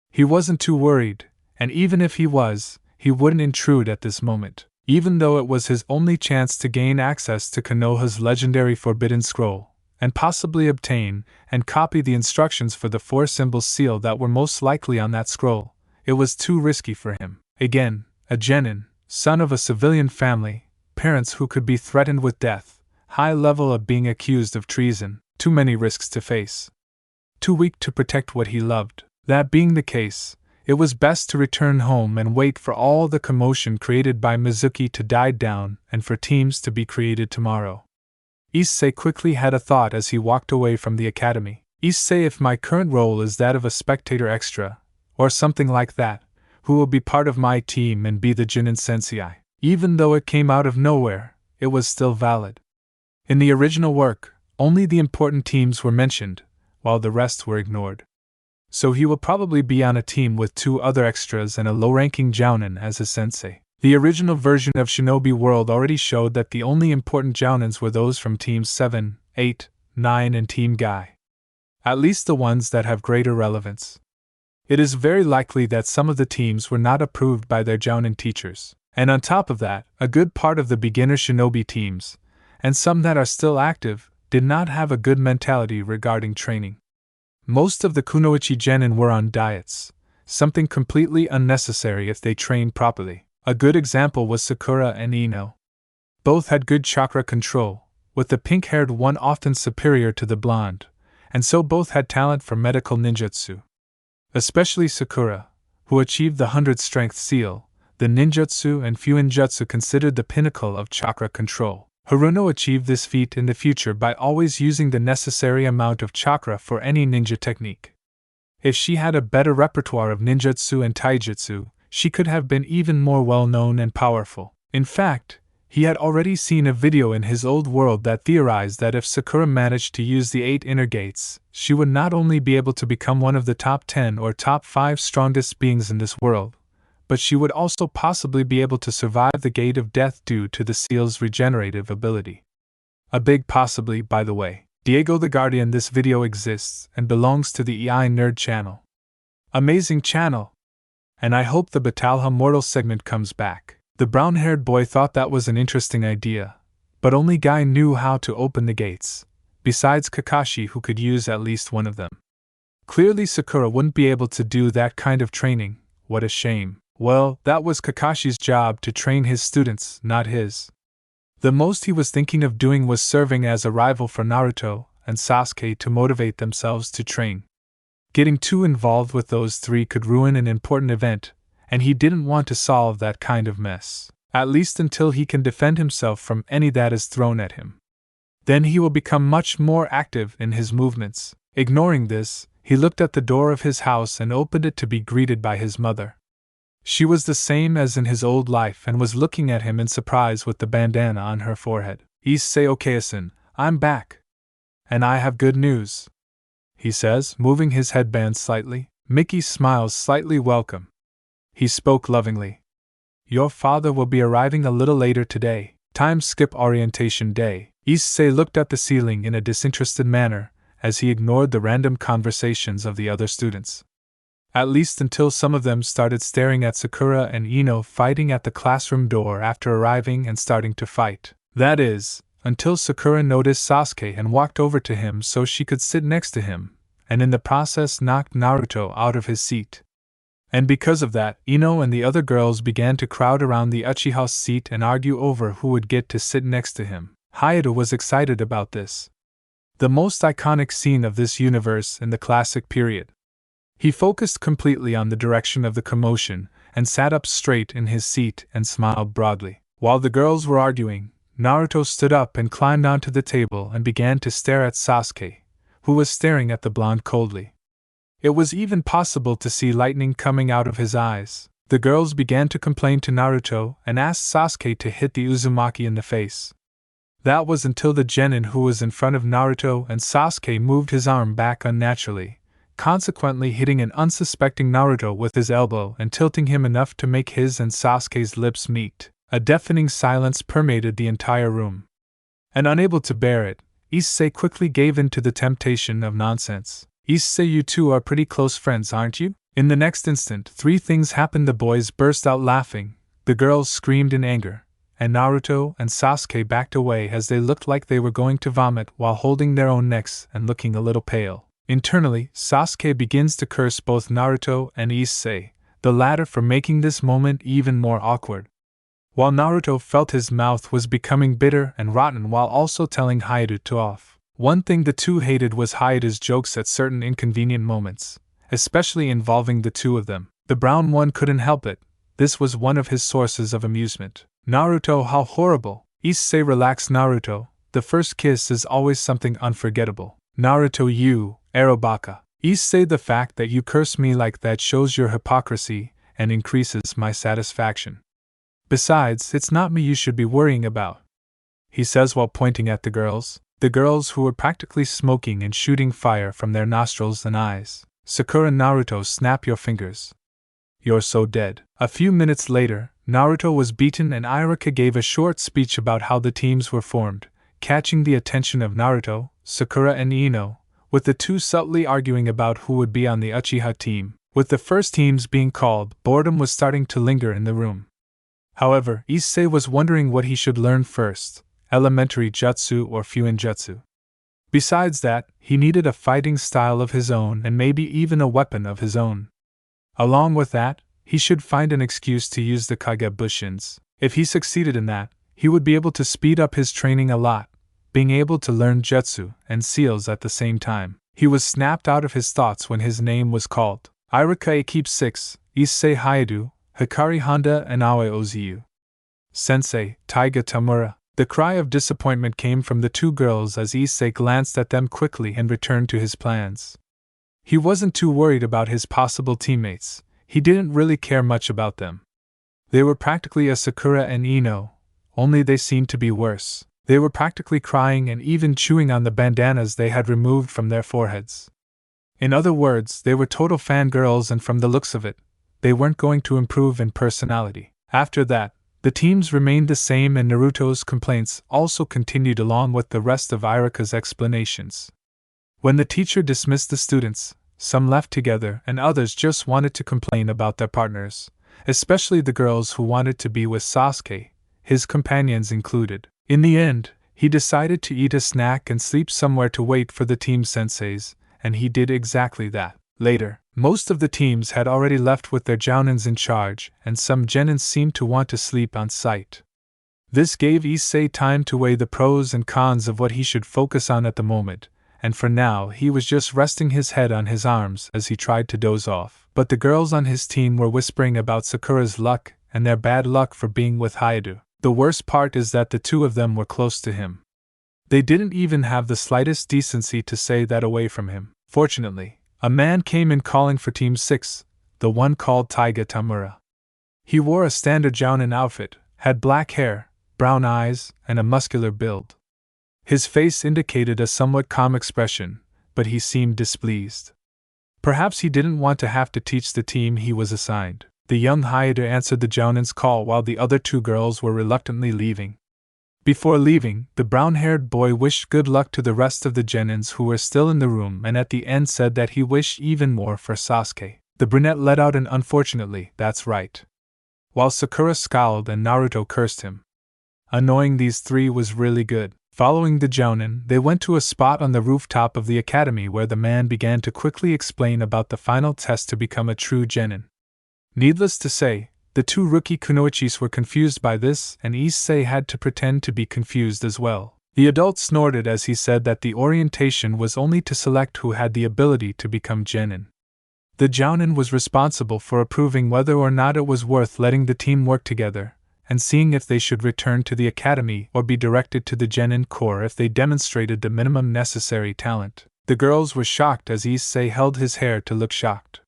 He wasn't too worried, and even if he was, he wouldn't intrude at this moment, even though it was his only chance to gain access to Konoha's legendary Forbidden Scroll, and possibly obtain and copy the instructions for the 4 symbols seal that were most likely on that scroll. It was too risky for him. Again, a genin, son of a civilian family, parents who could be threatened with death, high level of being accused of treason, too many risks to face. Too weak to protect what he loved. That being the case, it was best to return home and wait for all the commotion created by Mizuki to die down and for teams to be created tomorrow. Issei quickly had a thought as he walked away from the academy. Issei, if my current role is that of a spectator extra, or something like that, who will be part of my team and be the Junin Sensei? Even though it came out of nowhere, it was still valid. In the original work, only the important teams were mentioned, while the rest were ignored. So he will probably be on a team with 2 other extras and a low-ranking jounin as his sensei. The original version of Shinobi World already showed that the only important jounins were those from Teams 7, 8, 9 and Team Guy. At least the ones that have greater relevance. It is very likely that some of the teams were not approved by their jounin teachers. And on top of that, a good part of the beginner shinobi teams, and some that are still active, did not have a good mentality regarding training. Most of the kunoichi genin were on diets, something completely unnecessary if they trained properly. A good example was Sakura and Ino. Both had good chakra control, with the pink-haired one often superior to the blonde, and so both had talent for medical ninjutsu. Especially Sakura, who achieved the 100 strength seal, the ninjutsu and fuinjutsu considered the pinnacle of chakra control. Haruno achieved this feat in the future by always using the necessary amount of chakra for any ninja technique. If she had a better repertoire of ninjutsu and taijutsu, she could have been even more well-known and powerful. In fact, he had already seen a video in his old world that theorized that if Sakura managed to use the 8 inner gates, she would not only be able to become one of the top 10 or top 5 strongest beings in this world, but she would also possibly be able to survive the Gate of Death due to the seal's regenerative ability. A big possibly, by the way. Diego the Guardian. This video exists and belongs to the EI Nerd channel. Amazing channel! And I hope the Batalha Mortal segment comes back. The brown-haired boy thought that was an interesting idea, but only Guy knew how to open the gates, besides Kakashi who could use at least one of them. Clearly Sakura wouldn't be able to do that kind of training. What a shame. Well, that was Kakashi's job to train his students, not his. The most he was thinking of doing was serving as a rival for Naruto and Sasuke to motivate themselves to train. Getting too involved with those 3 could ruin an important event, and he didn't want to solve that kind of mess, at least until he can defend himself from any that is thrown at him. Then he will become much more active in his movements. Ignoring this, he looked at the door of his house and opened it to be greeted by his mother. She was the same as in his old life and was looking at him in surprise with the bandana on her forehead. Issei Okayasan, I'm back. And I have good news, he says, moving his headband slightly. Mickey smiles slightly welcome. He spoke lovingly. your father will be arriving a little later today. Time skip orientation day. Issei looked at the ceiling in a disinterested manner as he ignored the random conversations of the other students. At least until some of them started staring at Sakura and Ino fighting at the classroom door after arriving and starting to fight. That is, until Sakura noticed Sasuke and walked over to him so she could sit next to him, and in the process knocked Naruto out of his seat. And because of that, Ino and the other girls began to crowd around the Uchiha's seat and argue over who would get to sit next to him. Hyoudou was excited about this. The most iconic scene of this universe in the classic period. He focused completely on the direction of the commotion and sat up straight in his seat and smiled broadly. While the girls were arguing, Naruto stood up and climbed onto the table and began to stare at Sasuke, who was staring at the blonde coldly. It was even possible to see lightning coming out of his eyes. The girls began to complain to Naruto and asked Sasuke to hit the Uzumaki in the face. That was until the genin who was in front of Naruto and Sasuke moved his arm back unnaturally, consequently hitting an unsuspecting Naruto with his elbow and tilting him enough to make his and Sasuke's lips meet. A deafening silence permeated the entire room. And unable to bear it, Issei quickly gave in to the temptation of nonsense. Issei, you two are pretty close friends, aren't you? In the next instant, three things happened. The boys burst out laughing, the girls screamed in anger, and Naruto and Sasuke backed away as they looked like they were going to vomit while holding their own necks and looking a little pale. Internally, Sasuke begins to curse both Naruto and Issei, the latter for making this moment even more awkward. While Naruto felt his mouth was becoming bitter and rotten while also telling Hyoudou to off. One thing the two hated was Hyoudou's jokes at certain inconvenient moments, especially involving the two of them. The brown one couldn't help it. This was one of his sources of amusement. Naruto, how horrible! Issei, relax Naruto, the first kiss is always something unforgettable. Naruto, you, Arobaka. Issei, the fact that you curse me like that shows your hypocrisy and increases my satisfaction. Besides, it's not me you should be worrying about, he says while pointing at the girls who were practically smoking and shooting fire from their nostrils and eyes. Sakura, Naruto, snap your fingers. You're so dead. A few minutes later, Naruto was beaten and Iruka gave a short speech about how the teams were formed, catching the attention of Naruto, Sakura and Ino, with the two subtly arguing about who would be on the Uchiha team. With the first teams being called, boredom was starting to linger in the room. However, Issei was wondering what he should learn first, elementary jutsu or fuinjutsu. Besides that, he needed a fighting style of his own and maybe even a weapon of his own. Along with that, he should find an excuse to use the Kagebushins. If he succeeded in that, he would be able to speed up his training a lot, being able to learn jutsu and seals at the same time. He was snapped out of his thoughts when his name was called. Iruka keep 6, Issei Hyoudou, Hikari Honda and Aoi Oziu. Sensei, Taiga Tamura. The cry of disappointment came from the two girls as Issei glanced at them quickly and returned to his plans. He wasn't too worried about his possible teammates, he didn't really care much about them. They were practically a Sakura and Ino, only they seemed to be worse. They were practically crying and even chewing on the bandanas they had removed from their foreheads. In other words, they were total fangirls, and from the looks of it, they weren't going to improve in personality. After that, the teams remained the same and Naruto's complaints also continued along with the rest of Iruka's explanations. When the teacher dismissed the students, some left together and others just wanted to complain about their partners, especially the girls who wanted to be with Sasuke, his companions included. In the end, he decided to eat a snack and sleep somewhere to wait for the team senseis, and he did exactly that. Later, most of the teams had already left with their jounins in charge, and some genins seemed to want to sleep on site. This gave Issei time to weigh the pros and cons of what he should focus on at the moment, and for now he was just resting his head on his arms as he tried to doze off. But the girls on his team were whispering about Sakura's luck and their bad luck for being with Hyoudou. The worst part is that the two of them were close to him. They didn't even have the slightest decency to say that away from him. Fortunately, a man came in calling for Team 6, the one called Taiga Tamura. He wore a standard jounin outfit, had black hair, brown eyes, and a muscular build. His face indicated a somewhat calm expression, but he seemed displeased. Perhaps he didn't want to have to teach the team he was assigned. The young Hyoudou answered the Jounin's call while the other two girls were reluctantly leaving. Before leaving, the brown-haired boy wished good luck to the rest of the genins who were still in the room and at the end said that he wished even more for Sasuke. The brunette let out an unfortunately, that's right, while Sakura scowled and Naruto cursed him. Annoying these three was really good. Following the Jounin, they went to a spot on the rooftop of the academy where the man began to quickly explain about the final test to become a true genin. Needless to say, the two rookie kunoichis were confused by this, and Issei had to pretend to be confused as well. The adult snorted as he said that the orientation was only to select who had the ability to become genin. The Jounin was responsible for approving whether or not it was worth letting the team work together, and seeing if they should return to the academy or be directed to the genin corps if they demonstrated the minimum necessary talent. The girls were shocked as Issei held his hair to look shocked.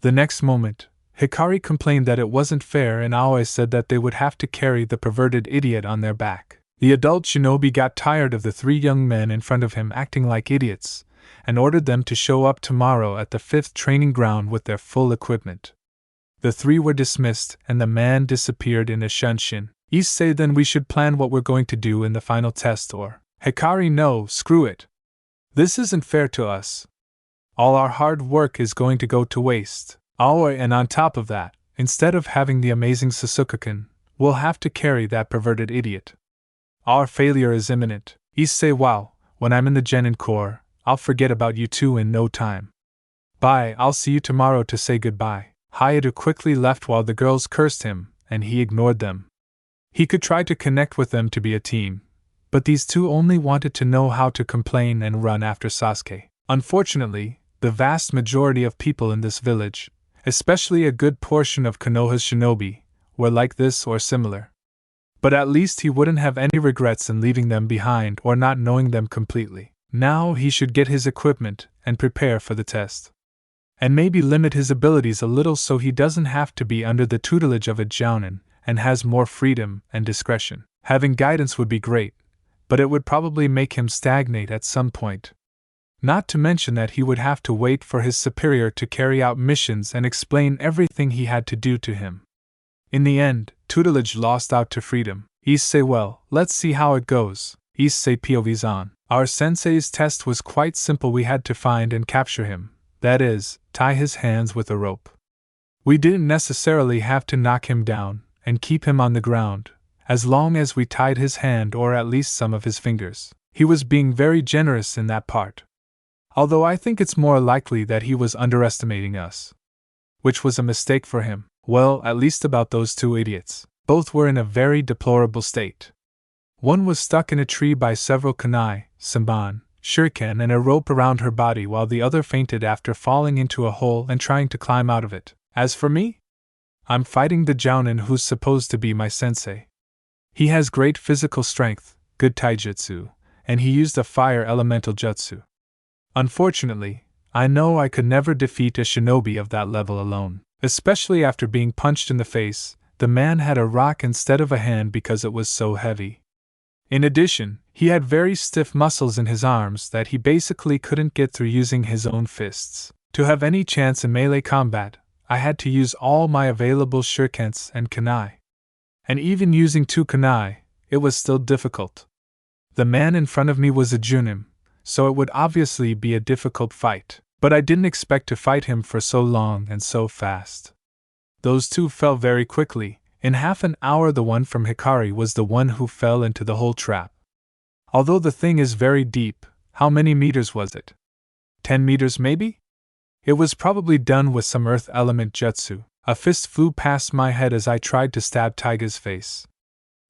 The next moment, Hikari complained that it wasn't fair and Aoi said that they would have to carry the perverted idiot on their back. The adult shinobi got tired of the three young men in front of him acting like idiots, and ordered them to show up tomorrow at the 5th training ground with their full equipment. The three were dismissed and the man disappeared in a shunshin. Issei, then we should plan what we're going to do in the final test or… Hikari, no, screw it. This isn't fair to us. All our hard work is going to go to waste. Aoi, and on top of that, instead of having the amazing Sasuke-kun, we'll have to carry that perverted idiot. Our failure is imminent. Issei, wow, when I'm in the genin corps, I'll forget about you two in no time. Bye, I'll see you tomorrow to say goodbye. Hyoudou quickly left while the girls cursed him, and he ignored them. He could try to connect with them to be a team, but these two only wanted to know how to complain and run after Sasuke. Unfortunately, the vast majority of people in this village, especially a good portion of Konoha's shinobi, were like this or similar. But at least he wouldn't have any regrets in leaving them behind or not knowing them completely. Now he should get his equipment and prepare for the test. And maybe limit his abilities a little so he doesn't have to be under the tutelage of a jounin and has more freedom and discretion. Having guidance would be great, but it would probably make him stagnate at some point. Not to mention that he would have to wait for his superior to carry out missions and explain everything he had to do to him. In the end, tutelage lost out to freedom. Issei, well, let's see how it goes. Issei POVs on. Our sensei's test was quite simple. We had to find and capture him, that is, tie his hands with a rope. We didn't necessarily have to knock him down and keep him on the ground, as long as we tied his hand or at least some of his fingers. He was being very generous in that part. Although I think it's more likely that he was underestimating us. Which was a mistake for him. Well, at least about those two idiots. Both were in a very deplorable state. One was stuck in a tree by several kunai, senbon, shuriken and a rope around her body while the other fainted after falling into a hole and trying to climb out of it. As for me, I'm fighting the jounin who's supposed to be my sensei. He has great physical strength, good taijutsu, and he used a fire elemental jutsu. Unfortunately, I know I could never defeat a shinobi of that level alone, especially after being punched in the face. The man had a rock instead of a hand because it was so heavy. In addition, he had very stiff muscles in his arms that he basically couldn't get through using his own fists. To have any chance in melee combat, I had to use all my available shurikens and kunai. And even using 2 kunai, it was still difficult. The man in front of me was a junin, so it would obviously be a difficult fight, but I didn't expect to fight him for so long and so fast. Those two fell very quickly. In half an hour the one from Hikari was the one who fell into the hole trap. Although the thing is very deep, how many meters was it? 10 meters maybe? It was probably done with some earth element jutsu. A fist flew past my head as I tried to stab Taiga's face.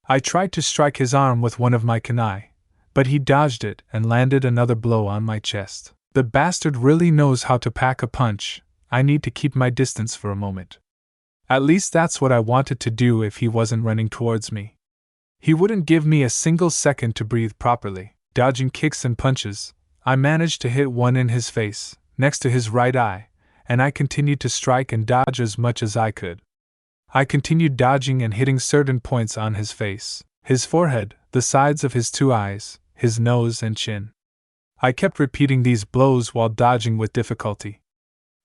I tried to strike his arm with one of my kunai, but he dodged it and landed another blow on my chest. The bastard really knows how to pack a punch. I need to keep my distance for a moment. At least that's what I wanted to do if he wasn't running towards me. He wouldn't give me a single second to breathe properly. Dodging kicks and punches, I managed to hit one in his face, next to his right eye, and I continued to strike and dodge as much as I could. I continued dodging and hitting certain points on his face, his forehead, the sides of his 2 eyes, his nose and chin. I kept repeating these blows while dodging with difficulty.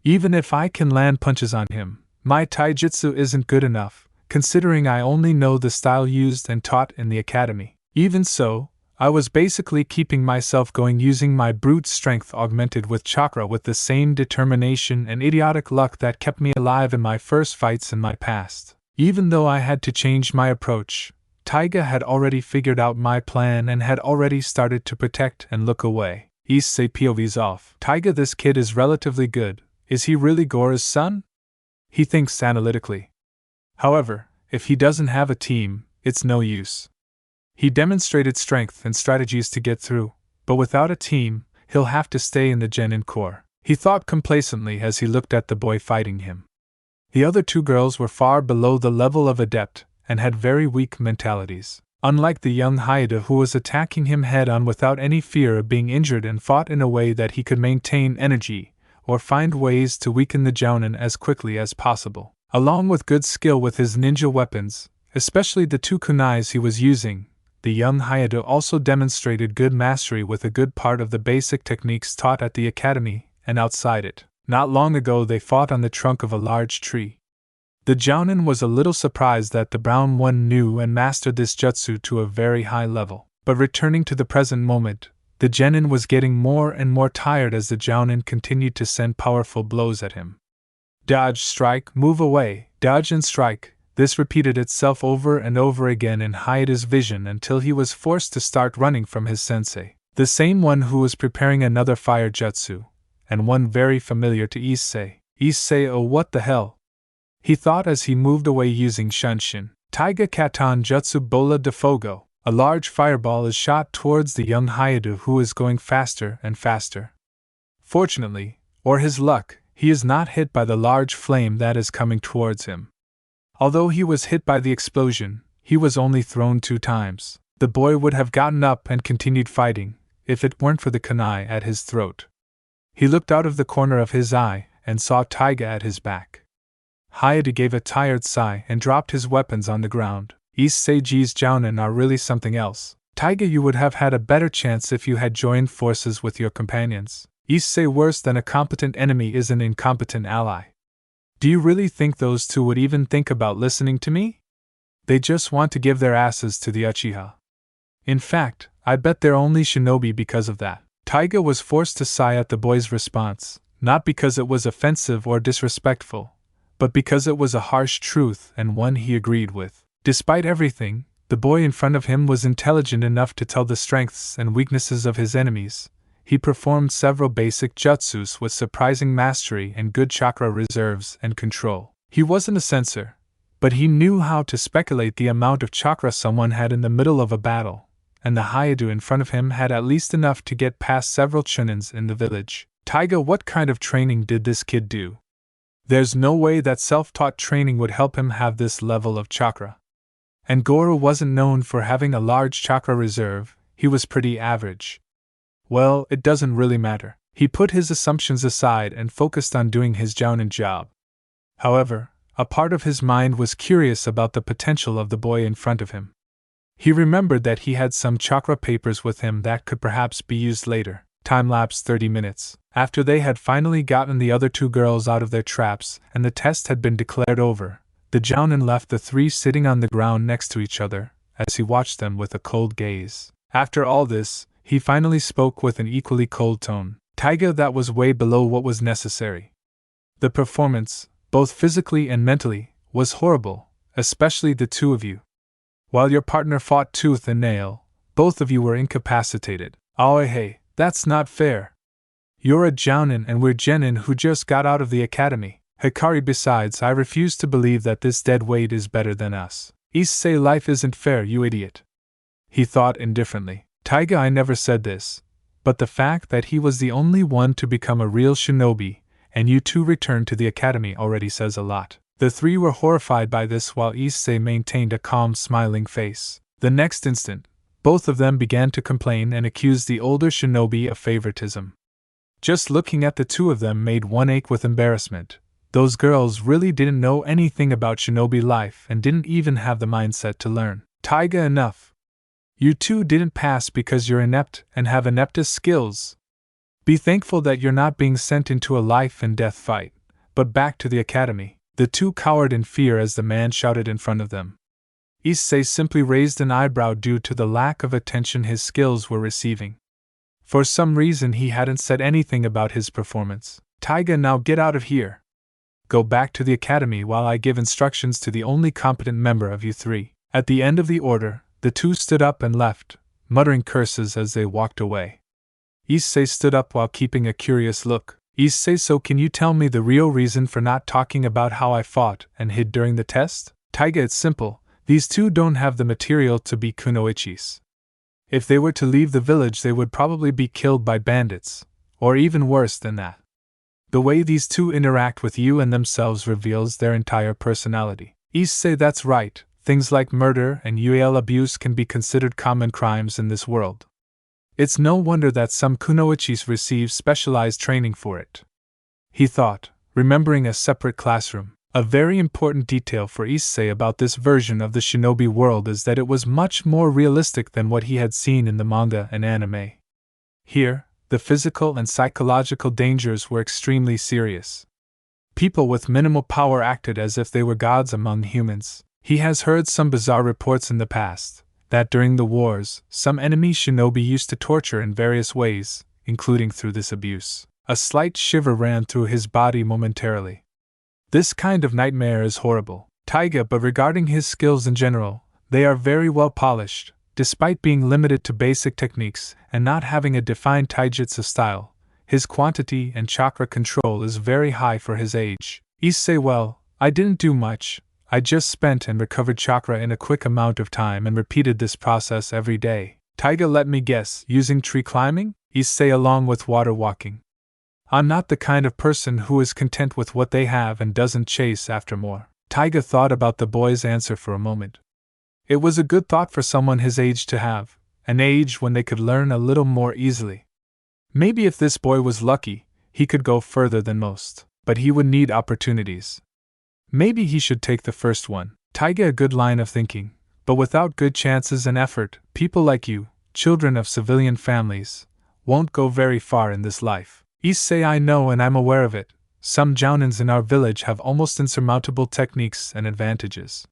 Even if I can land punches on him, My taijutsu isn't good enough, considering I only know the style used and taught in the academy. Even so, I was basically keeping myself going using my brute strength augmented with chakra with the same determination and idiotic luck that kept me alive in my first fights in my past. Even though I had to change my approach, Taiga had already figured out my plan and had already started to protect and look away. Issei POVs off. Taiga, this kid is relatively good. Is he really Gora's son? He thinks analytically. However, if he doesn't have a team, it's no use. He demonstrated strength and strategies to get through, but without a team, he'll have to stay in the genin core, he thought complacently as he looked at the boy fighting him. The other two girls were far below the level of adept and had very weak mentalities. Unlike the young Hyoudou, who was attacking him head-on without any fear of being injured and fought in a way that he could maintain energy or find ways to weaken the jounin as quickly as possible, along with good skill with his ninja weapons, especially the two kunais he was using. The young Hyoudou also demonstrated good mastery with a good part of the basic techniques taught at the academy and outside it. Not long ago they fought on the trunk of a large tree. The jounin was a little surprised that the brown one knew and mastered this jutsu to a very high level. But returning to the present moment, the genin was getting more and more tired as the jounin continued to send powerful blows at him. Dodge, strike, move away, dodge and strike. This repeated itself over and over again in Hyoudu's vision until he was forced to start running from his sensei, the same one who was preparing another fire jutsu, and one very familiar to Issei. Issei, oh what the hell? He thought as he moved away using Shunshin. Taiga Katan Jutsu Bola de Fogo. A large fireball is shot towards the young Hyoudou, who is going faster and faster. Fortunately, or his luck, he is not hit by the large flame that is coming towards him. Although he was hit by the explosion, he was only thrown 2 times. The boy would have gotten up and continued fighting, if it weren't for the kunai at his throat. He looked out of the corner of his eye and saw Taiga at his back. Hyoudou gave a tired sigh and dropped his weapons on the ground. Issei's jounin are really something else. Taiga, you would have had a better chance if you had joined forces with your companions. Issei, worse than a competent enemy is an incompetent ally. Do you really think those two would even think about listening to me? They just want to give their asses to the Uchiha. In fact, I bet they're only shinobi because of that. Taiga was forced to sigh at the boy's response, not because it was offensive or disrespectful, but because it was a harsh truth and one he agreed with. Despite everything, the boy in front of him was intelligent enough to tell the strengths and weaknesses of his enemies. He performed several basic jutsus with surprising mastery and good chakra reserves and control. He wasn't a censor, but he knew how to speculate the amount of chakra someone had in the middle of a battle, and the Hyoudou in front of him had at least enough to get past several chunins in the village. Taiga, what kind of training did this kid do? There's no way that self-taught training would help him have this level of chakra. And Goro wasn't known for having a large chakra reserve, he was pretty average. Well, it doesn't really matter. He put his assumptions aside and focused on doing his jounin job. However, a part of his mind was curious about the potential of the boy in front of him. He remembered that he had some chakra papers with him that could perhaps be used later. Time-lapse 30 minutes. After they had finally gotten the other 2 girls out of their traps and the test had been declared over, the jounin left the 3 sitting on the ground next to each other, as he watched them with a cold gaze. After all this, he finally spoke with an equally cold tone. Taiga, that was way below what was necessary. The performance, both physically and mentally, was horrible, especially the 2 of you. While your partner fought tooth and nail, both of you were incapacitated. Oh hey, that's not fair. You're a jounin and we're genin who just got out of the academy. Hikari, besides, I refuse to believe that this dead weight is better than us. Issei, life isn't fair, you idiot. He thought indifferently. Taiga, I never said this, but the fact that he was the only one to become a real shinobi, and you 2 returned to the academy already says a lot. The 3 were horrified by this while Issei maintained a calm, smiling face. The next instant, both of them began to complain and accuse the older shinobi of favoritism. Just looking at the 2 of them made one ache with embarrassment. Those girls really didn't know anything about shinobi life and didn't even have the mindset to learn. Taiga, enough. You 2 didn't pass because you're inept and have ineptest skills. Be thankful that you're not being sent into a life and death fight, but back to the academy. The two cowered in fear as the man shouted in front of them. Issei simply raised an eyebrow due to the lack of attention his skills were receiving. For some reason he hadn't said anything about his performance. Taiga, now get out of here. Go back to the academy while I give instructions to the only competent member of you three. At the end of the order, the two stood up and left, muttering curses as they walked away. Issei stood up while keeping a curious look. Issei, so can you tell me the real reason for not talking about how I fought and hid during the test? Taiga, it's simple. These two don't have the material to be kunoichis. If they were to leave the village, they would probably be killed by bandits, or even worse than that. The way these two interact with you and themselves reveals their entire personality. Issei, that's right. Things like murder and UAL abuse can be considered common crimes in this world. It's no wonder that some kunoichis receive specialized training for it. He thought, remembering a separate classroom. A very important detail for Issei about this version of the shinobi world is that it was much more realistic than what he had seen in the manga and anime. Here, the physical and psychological dangers were extremely serious. People with minimal power acted as if they were gods among humans. He has heard some bizarre reports in the past, that during the wars, some enemy shinobi used to torture in various ways, including through this abuse. A slight shiver ran through his body momentarily. This kind of nightmare is horrible. Taiga, but regarding his skills in general, they are very well polished, despite being limited to basic techniques and not having a defined taijutsu style. His quantity and chakra control is very high for his age. Issei, well, I didn't do much. I just spent and recovered chakra in a quick amount of time and repeated this process every day. Taiga, let me guess, using tree climbing? Issei, along with water walking. I'm not the kind of person who is content with what they have and doesn't chase after more. Taiga thought about the boy's answer for a moment. It was a good thought for someone his age to have, an age when they could learn a little more easily. Maybe if this boy was lucky, he could go further than most, but he would need opportunities. Maybe he should take the first one. Taiga, a good line of thinking, but without good chances and effort, people like you, children of civilian families, won't go very far in this life. Issei, I know and I'm aware of it. Some jounins in our village have almost insurmountable techniques and advantages.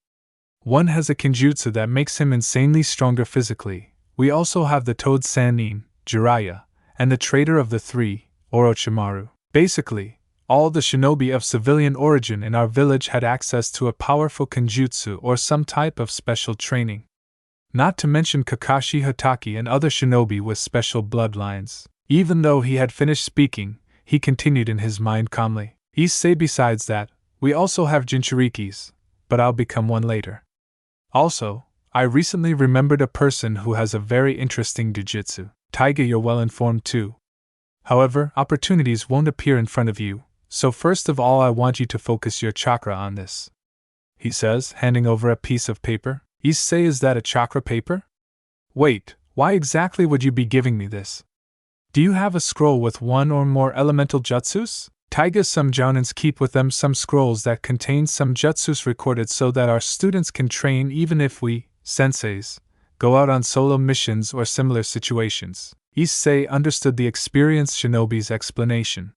One has a kinjutsu that makes him insanely stronger physically. We also have the Toad Sannin, Jiraiya, and the traitor of the three, Orochimaru. Basically, all the shinobi of civilian origin in our village had access to a powerful kinjutsu or some type of special training. Not to mention Kakashi Hatake and other shinobi with special bloodlines. Even though he had finished speaking, he continued in his mind calmly. Issei, besides that, we also have Jinchurikis, but I'll become one later. Also, I recently remembered a person who has a very interesting jujitsu. Taiga, you're well informed too. However, opportunities won't appear in front of you, so first of all I want you to focus your chakra on this. He says, handing over a piece of paper. Issei, is that a chakra paper? Wait, why exactly would you be giving me this? Do you have a scroll with one or more elemental jutsus? Taiga, some jounins keep with them some scrolls that contain some jutsus recorded so that our students can train even if we, senseis, go out on solo missions or similar situations. Issei understood the experienced shinobi's explanation.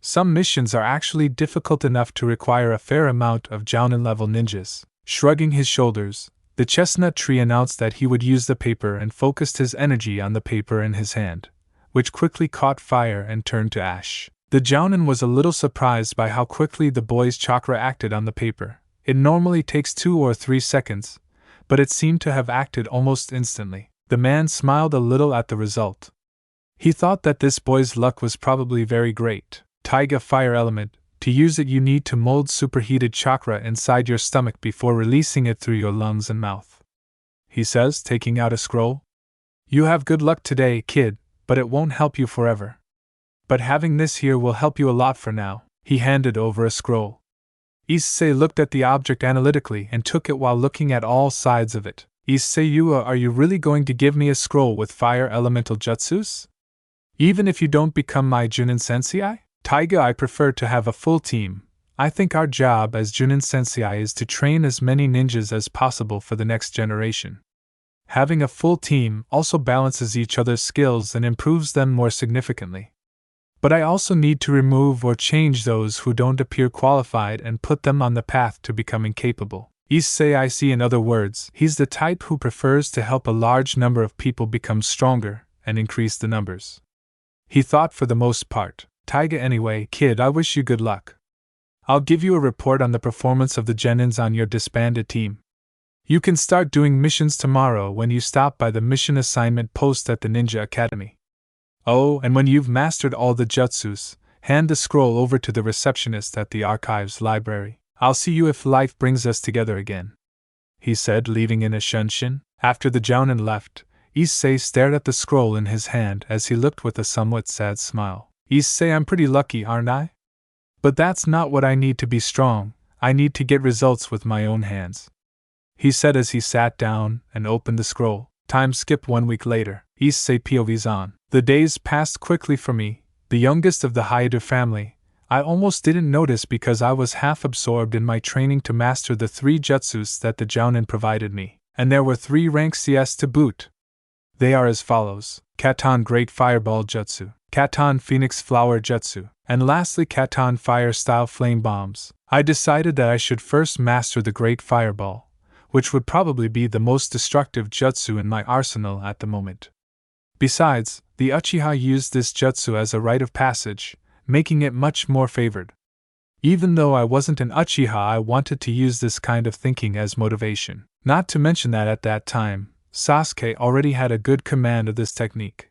Some missions are actually difficult enough to require a fair amount of jounin-level ninjas. Shrugging his shoulders, the chestnut tree announced that he would use the paper and focused his energy on the paper in his hand, which quickly caught fire and turned to ash. The jounin was a little surprised by how quickly the boy's chakra acted on the paper. It normally takes 2 or 3 seconds, but it seemed to have acted almost instantly. The man smiled a little at the result. He thought that this boy's luck was probably very great. Taiga, fire element. To use it you need to mold superheated chakra inside your stomach before releasing it through your lungs and mouth. He says, taking out a scroll. You have good luck today, kid, but it won't help you forever. But having this here will help you a lot for now. He handed over a scroll. Issei looked at the object analytically and took it while looking at all sides of it. Issei, are you really going to give me a scroll with fire elemental jutsus? Even if you don't become my Junin sensei? Taiga, I prefer to have a full team. I think our job as Junin sensei is to train as many ninjas as possible for the next generation. Having a full team also balances each other's skills and improves them more significantly. But I also need to remove or change those who don't appear qualified and put them on the path to becoming capable. Issei, I see, in other words, he's the type who prefers to help a large number of people become stronger and increase the numbers. He thought for the most part. Taiga, anyway, kid, I wish you good luck. I'll give you a report on the performance of the genins on your disbanded team. You can start doing missions tomorrow when you stop by the mission assignment post at the Ninja Academy. Oh, and when you've mastered all the jutsus, hand the scroll over to the receptionist at the archives library. I'll see you if life brings us together again, he said, leaving in a shunshin. After the jounin left, Issei stared at the scroll in his hand as he looked with a somewhat sad smile. Issei, I'm pretty lucky, aren't I? But that's not what I need to be strong. I need to get results with my own hands, he said as he sat down and opened the scroll. Time skipped 1 week later. Issei POVs on. The days passed quickly for me, the youngest of the Hyoudou family. I almost didn't notice because I was half absorbed in my training to master the 3 jutsus that the jounin provided me, and there were 3 rank CS to boot. They are as follows: Katon Great Fireball Jutsu, Katon Phoenix Flower Jutsu, and lastly Katon Fire Style Flame Bombs. I decided that I should first master the Great Fireball, which would probably be the most destructive jutsu in my arsenal at the moment. Besides, the Uchiha used this jutsu as a rite of passage, making it much more favored. Even though I wasn't an Uchiha, I wanted to use this kind of thinking as motivation. Not to mention that at that time, Sasuke already had a good command of this technique.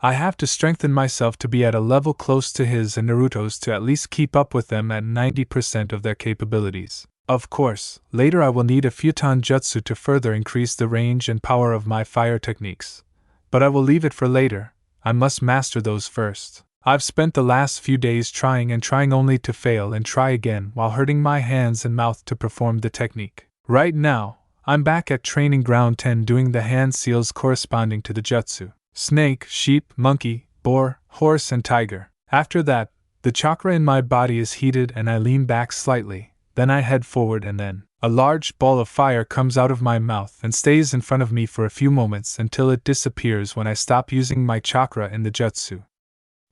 I have to strengthen myself to be at a level close to his and Naruto's to at least keep up with them at 90% of their capabilities. Of course, later I will need a futon jutsu to further increase the range and power of my fire techniques. But I will leave it for later. I must master those first. I've spent the last few days trying only to fail and try again while hurting my hands and mouth to perform the technique. Right now, I'm back at Training Ground 10 doing the hand seals corresponding to the jutsu: snake, sheep, monkey, boar, horse, and tiger. After that, the chakra in my body is heated and I lean back slightly, then I head forward and then a large ball of fire comes out of my mouth and stays in front of me for a few moments until it disappears when I stop using my chakra in the jutsu.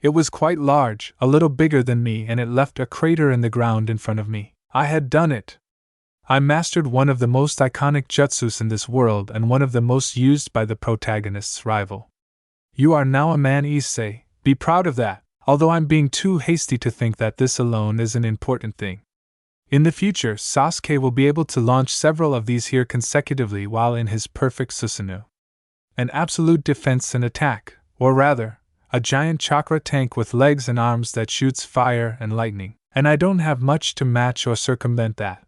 It was quite large, a little bigger than me, and it left a crater in the ground in front of me. I had done it! I mastered one of the most iconic jutsus in this world and one of the most used by the protagonist's rival. You are now a man, Issei. Be proud of that, although I'm being too hasty to think that this alone is an important thing. In the future, Sasuke will be able to launch several of these here consecutively while in his perfect Susanoo. An absolute defense and attack, or rather, a giant chakra tank with legs and arms that shoots fire and lightning, and I don't have much to match or circumvent that.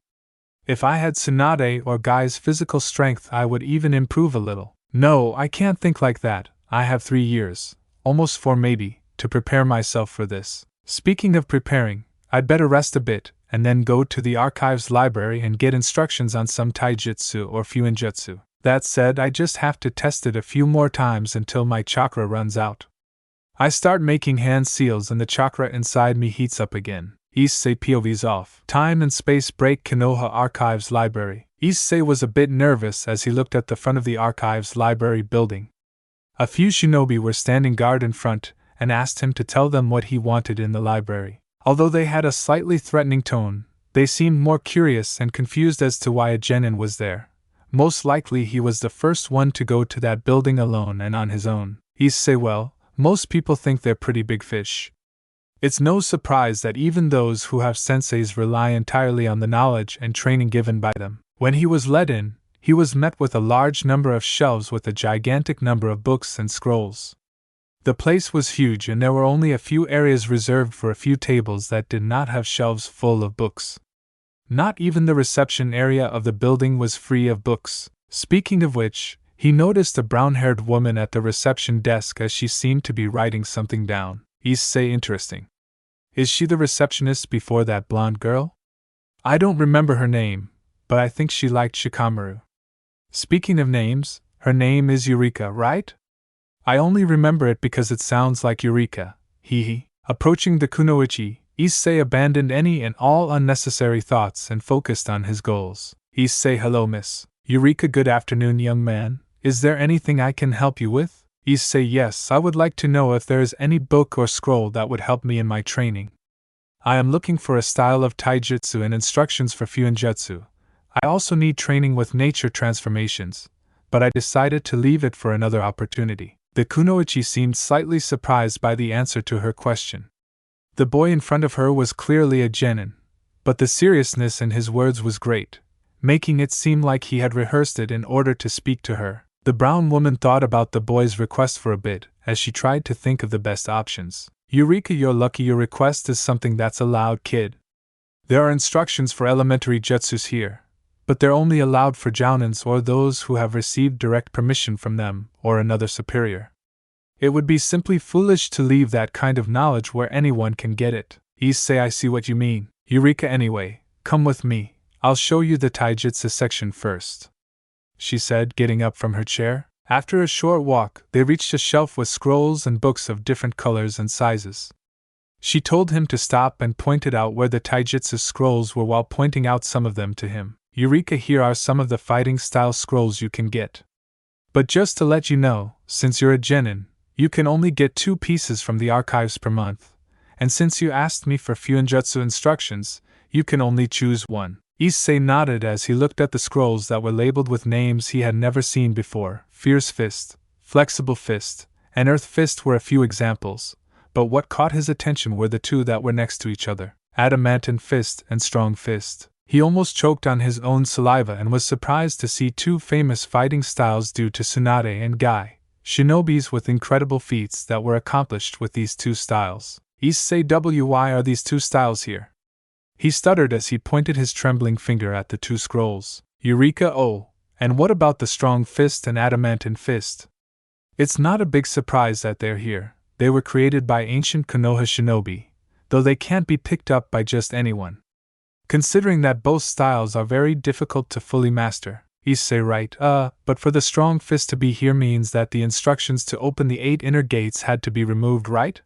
If I had Tsunade or Guy's physical strength, I would even improve a little. No, I can't think like that. I have 3 years, almost 4 maybe, to prepare myself for this. Speaking of preparing, I'd better rest a bit, and then go to the archives library and get instructions on some taijutsu or fuinjutsu. That said, I just have to test it a few more times until my chakra runs out. I start making hand seals and the chakra inside me heats up again. Issei POVs off. Time and space break. Konoha Archives Library. Issei was a bit nervous as he looked at the front of the archives library building. A few shinobi were standing guard in front and asked him to tell them what he wanted in the library. Although they had a slightly threatening tone, they seemed more curious and confused as to why a genin was there. Most likely he was the first one to go to that building alone and on his own. Issei, well, most people think they're pretty big fish. It's no surprise that even those who have senseis rely entirely on the knowledge and training given by them. When he was let in, he was met with a large number of shelves with a gigantic number of books and scrolls. The place was huge and there were only a few areas reserved for a few tables that did not have shelves full of books. Not even the reception area of the building was free of books. Speaking of which, he noticed a brown-haired woman at the reception desk as she seemed to be writing something down. Issei, interesting. Is she the receptionist before that blonde girl? I don't remember her name, but I think she liked Shikamaru. Speaking of names, her name is Eureka, right? I only remember it because it sounds like Eureka, hee. Approaching the kunoichi, Issei abandoned any and all unnecessary thoughts and focused on his goals. Issei, hello Miss Eureka, good afternoon young man, is there anything I can help you with? Issei, yes, I would like to know if there is any book or scroll that would help me in my training. I am looking for a style of taijutsu and instructions for fuinjutsu. I also need training with nature transformations, but I decided to leave it for another opportunity. The kunoichi seemed slightly surprised by the answer to her question. The boy in front of her was clearly a genin, but the seriousness in his words was great, making it seem like he had rehearsed it in order to speak to her. The brown woman thought about the boy's request for a bit, as she tried to think of the best options. Eureka, you're lucky your request is something that's allowed, kid. There are instructions for elementary jutsus here, but they're only allowed for jounins or those who have received direct permission from them or another superior. It would be simply foolish to leave that kind of knowledge where anyone can get it. Issei, I see what you mean. Eureka, anyway, come with me. I'll show you the taijutsu section first, she said, getting up from her chair. After a short walk, they reached a shelf with scrolls and books of different colors and sizes. She told him to stop and pointed out where the taijutsu scrolls were while pointing out some of them to him. Eureka, here are some of the fighting style scrolls you can get. But just to let you know, since you're a genin, you can only get 2 pieces from the archives per month, and since you asked me for fuinjutsu instructions, you can only choose one. Issei nodded as he looked at the scrolls that were labeled with names he had never seen before. Fierce Fist, Flexible Fist, and Earth Fist were a few examples, but what caught his attention were the 2 that were next to each other, Adamantine Fist and Strong Fist. He almost choked on his own saliva and was surprised to see 2 famous fighting styles due to Tsunade and Guy, shinobis with incredible feats that were accomplished with these 2 styles. Issei, why are these 2 styles here? He stuttered as he pointed his trembling finger at the 2 scrolls. Eureka, oh, and what about the Strong Fist and Adamantine Fist? It's not a big surprise that they're here. They were created by ancient Konoha shinobi, though they can't be picked up by just anyone. Considering that both styles are very difficult to fully master. Issei, right, but for the Strong Fist to be here means that the instructions to open the 8 inner gates had to be removed, right?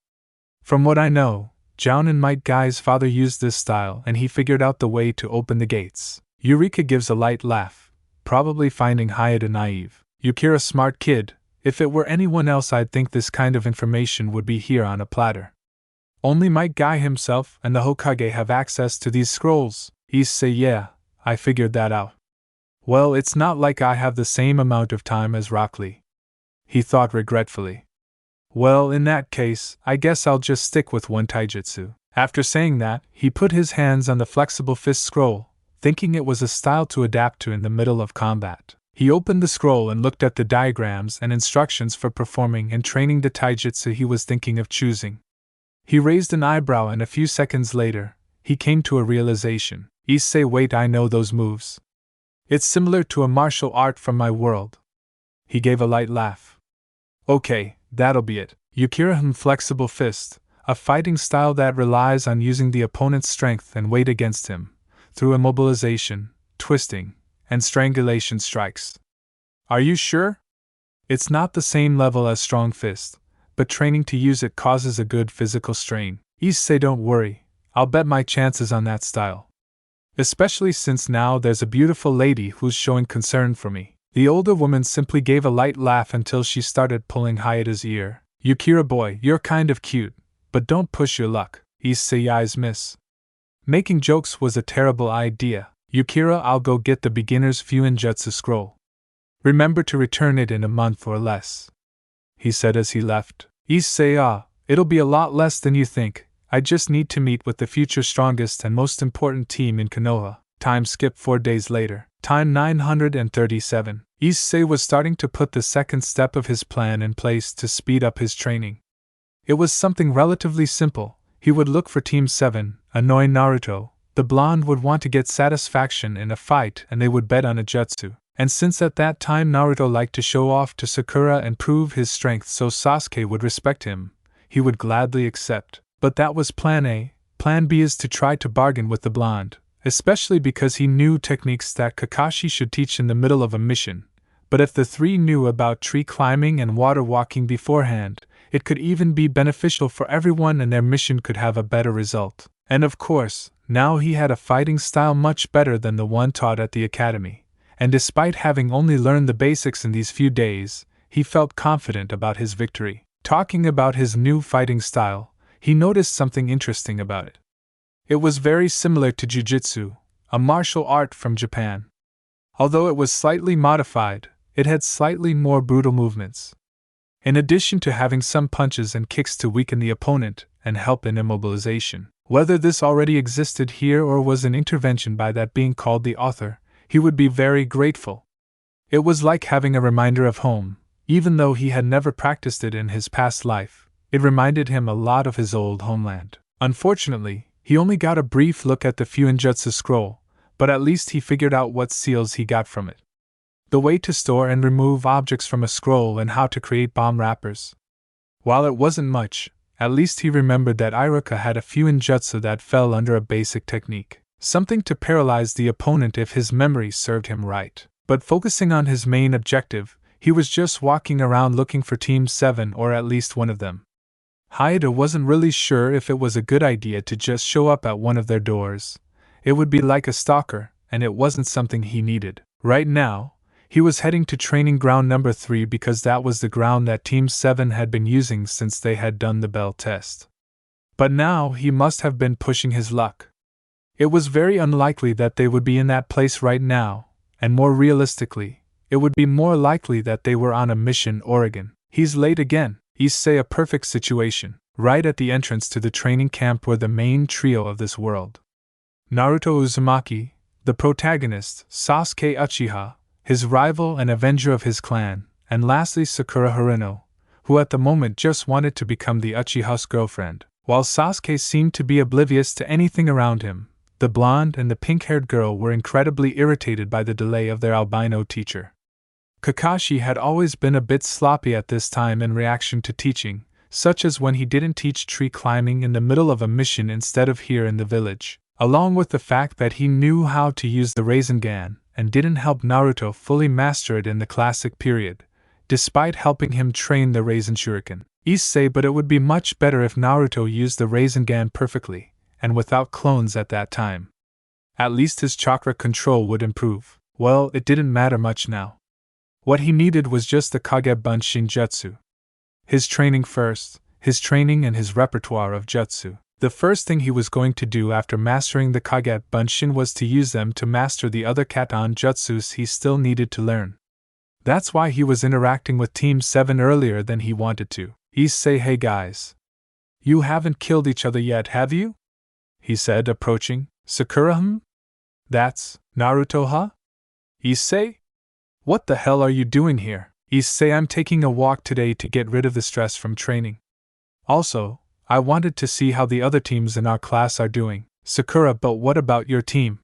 From what I know, Jounin Might Guy's father used this style and he figured out the way to open the gates. Eureka gives a light laugh, probably finding Hyoudou naive. Yukira, smart kid, if it were anyone else I'd think this kind of information would be here on a platter. Only Might Guy himself and the Hokage have access to these scrolls. Issei, yeah, I figured that out. Well, it's not like I have the same amount of time as Rock Lee, he thought regretfully. Well, in that case, I guess I'll just stick with one taijutsu. After saying that, he put his hands on the Flexible Fist scroll, thinking it was a style to adapt to in the middle of combat. He opened the scroll and looked at the diagrams and instructions for performing and training the taijutsu he was thinking of choosing. He raised an eyebrow and a few seconds later, he came to a realization. Issei, wait, I know those moves. It's similar to a martial art from my world. He gave a light laugh. Okay, that'll be it. Yukira, Flexible Fist, a fighting style that relies on using the opponent's strength and weight against him, through immobilization, twisting, and strangulation strikes. Are you sure? It's not the same level as Strong Fist, but training to use it causes a good physical strain. Issei, don't worry, I'll bet my chances on that style. Especially since now there's a beautiful lady who's showing concern for me. The older woman simply gave a light laugh until she started pulling Hyoudu's ear. Yukira boy, you're kind of cute, but don't push your luck. Issei, eyes miss. Making jokes was a terrible idea. Yukira, I'll go get the beginner's fuinjutsu scroll. Remember to return it in a month or less, he said as he left. Issei, it'll be a lot less than you think. I just need to meet with the future strongest and most important team in Konoha. Time skip 4 days later. Time 937. Issei was starting to put the second step of his plan in place to speed up his training. It was something relatively simple. He would look for Team 7, annoy Naruto. The blonde would want to get satisfaction in a fight and they would bet on a jutsu. And since at that time Naruto liked to show off to Sakura and prove his strength so Sasuke would respect him, he would gladly accept. But that was Plan A. Plan B is to try to bargain with the blonde, especially because he knew techniques that Kakashi should teach in the middle of a mission. But if the 3 knew about tree climbing and water walking beforehand, it could even be beneficial for everyone and their mission could have a better result. And of course, now he had a fighting style much better than the one taught at the academy. And despite having only learned the basics in these few days, he felt confident about his victory. Talking about his new fighting style, he noticed something interesting about it. It was very similar to jujitsu, a martial art from Japan. Although it was slightly modified, it had slightly more brutal movements. In addition to having some punches and kicks to weaken the opponent and help in immobilization. Whether this already existed here or was an intervention by that being called the author, he would be very grateful. It was like having a reminder of home. Even though he had never practiced it in his past life, it reminded him a lot of his old homeland. Unfortunately, he only got a brief look at the Fuinjutsu scroll, but at least he figured out what seals he got from it. The way to store and remove objects from a scroll and how to create bomb wrappers. While it wasn't much, at least he remembered that Iruka had a Fuinjutsu that fell under a basic technique. Something to paralyze the opponent if his memory served him right. But focusing on his main objective, he was just walking around looking for Team 7 or at least one of them. Hyoudou wasn't really sure if it was a good idea to just show up at one of their doors. It would be like a stalker, and it wasn't something he needed. Right now, he was heading to training ground number 3 because that was the ground that Team 7 had been using since they had done the bell test. But now he must have been pushing his luck. It was very unlikely that they would be in that place right now, and more realistically, it would be more likely that they were on a mission Oregon. He's late again. Issei, a perfect situation, right at the entrance to the training camp were the main trio of this world. Naruto Uzumaki, the protagonist, Sasuke Uchiha, his rival and avenger of his clan, and lastly Sakura Haruno, who at the moment just wanted to become the Uchiha's girlfriend. While Sasuke seemed to be oblivious to anything around him, the blonde and the pink-haired girl were incredibly irritated by the delay of their albino teacher. Kakashi had always been a bit sloppy at this time in reaction to teaching, such as when he didn't teach tree climbing in the middle of a mission instead of here in the village, along with the fact that he knew how to use the Rasengan and didn't help Naruto fully master it in the classic period, despite helping him train the Rasen Shuriken. Issei, but it would be much better if Naruto used the Rasengan perfectly, and without clones at that time. At least his chakra control would improve. Well, it didn't matter much now. What he needed was just the Kage Bunshin Jutsu. His training first, his training and his repertoire of jutsu. The first thing he was going to do after mastering the Kage Bunshin was to use them to master the other Katon Jutsus he still needed to learn. That's why he was interacting with Team 7 earlier than he wanted to. Issei, hey guys. You haven't killed each other yet, have you? He said, approaching. Sakura, That's Naruto, huh? Issei? What the hell are you doing here? Issei, I'm taking a walk today to get rid of the stress from training. Also, I wanted to see how the other teams in our class are doing. Sakura, but what about your team?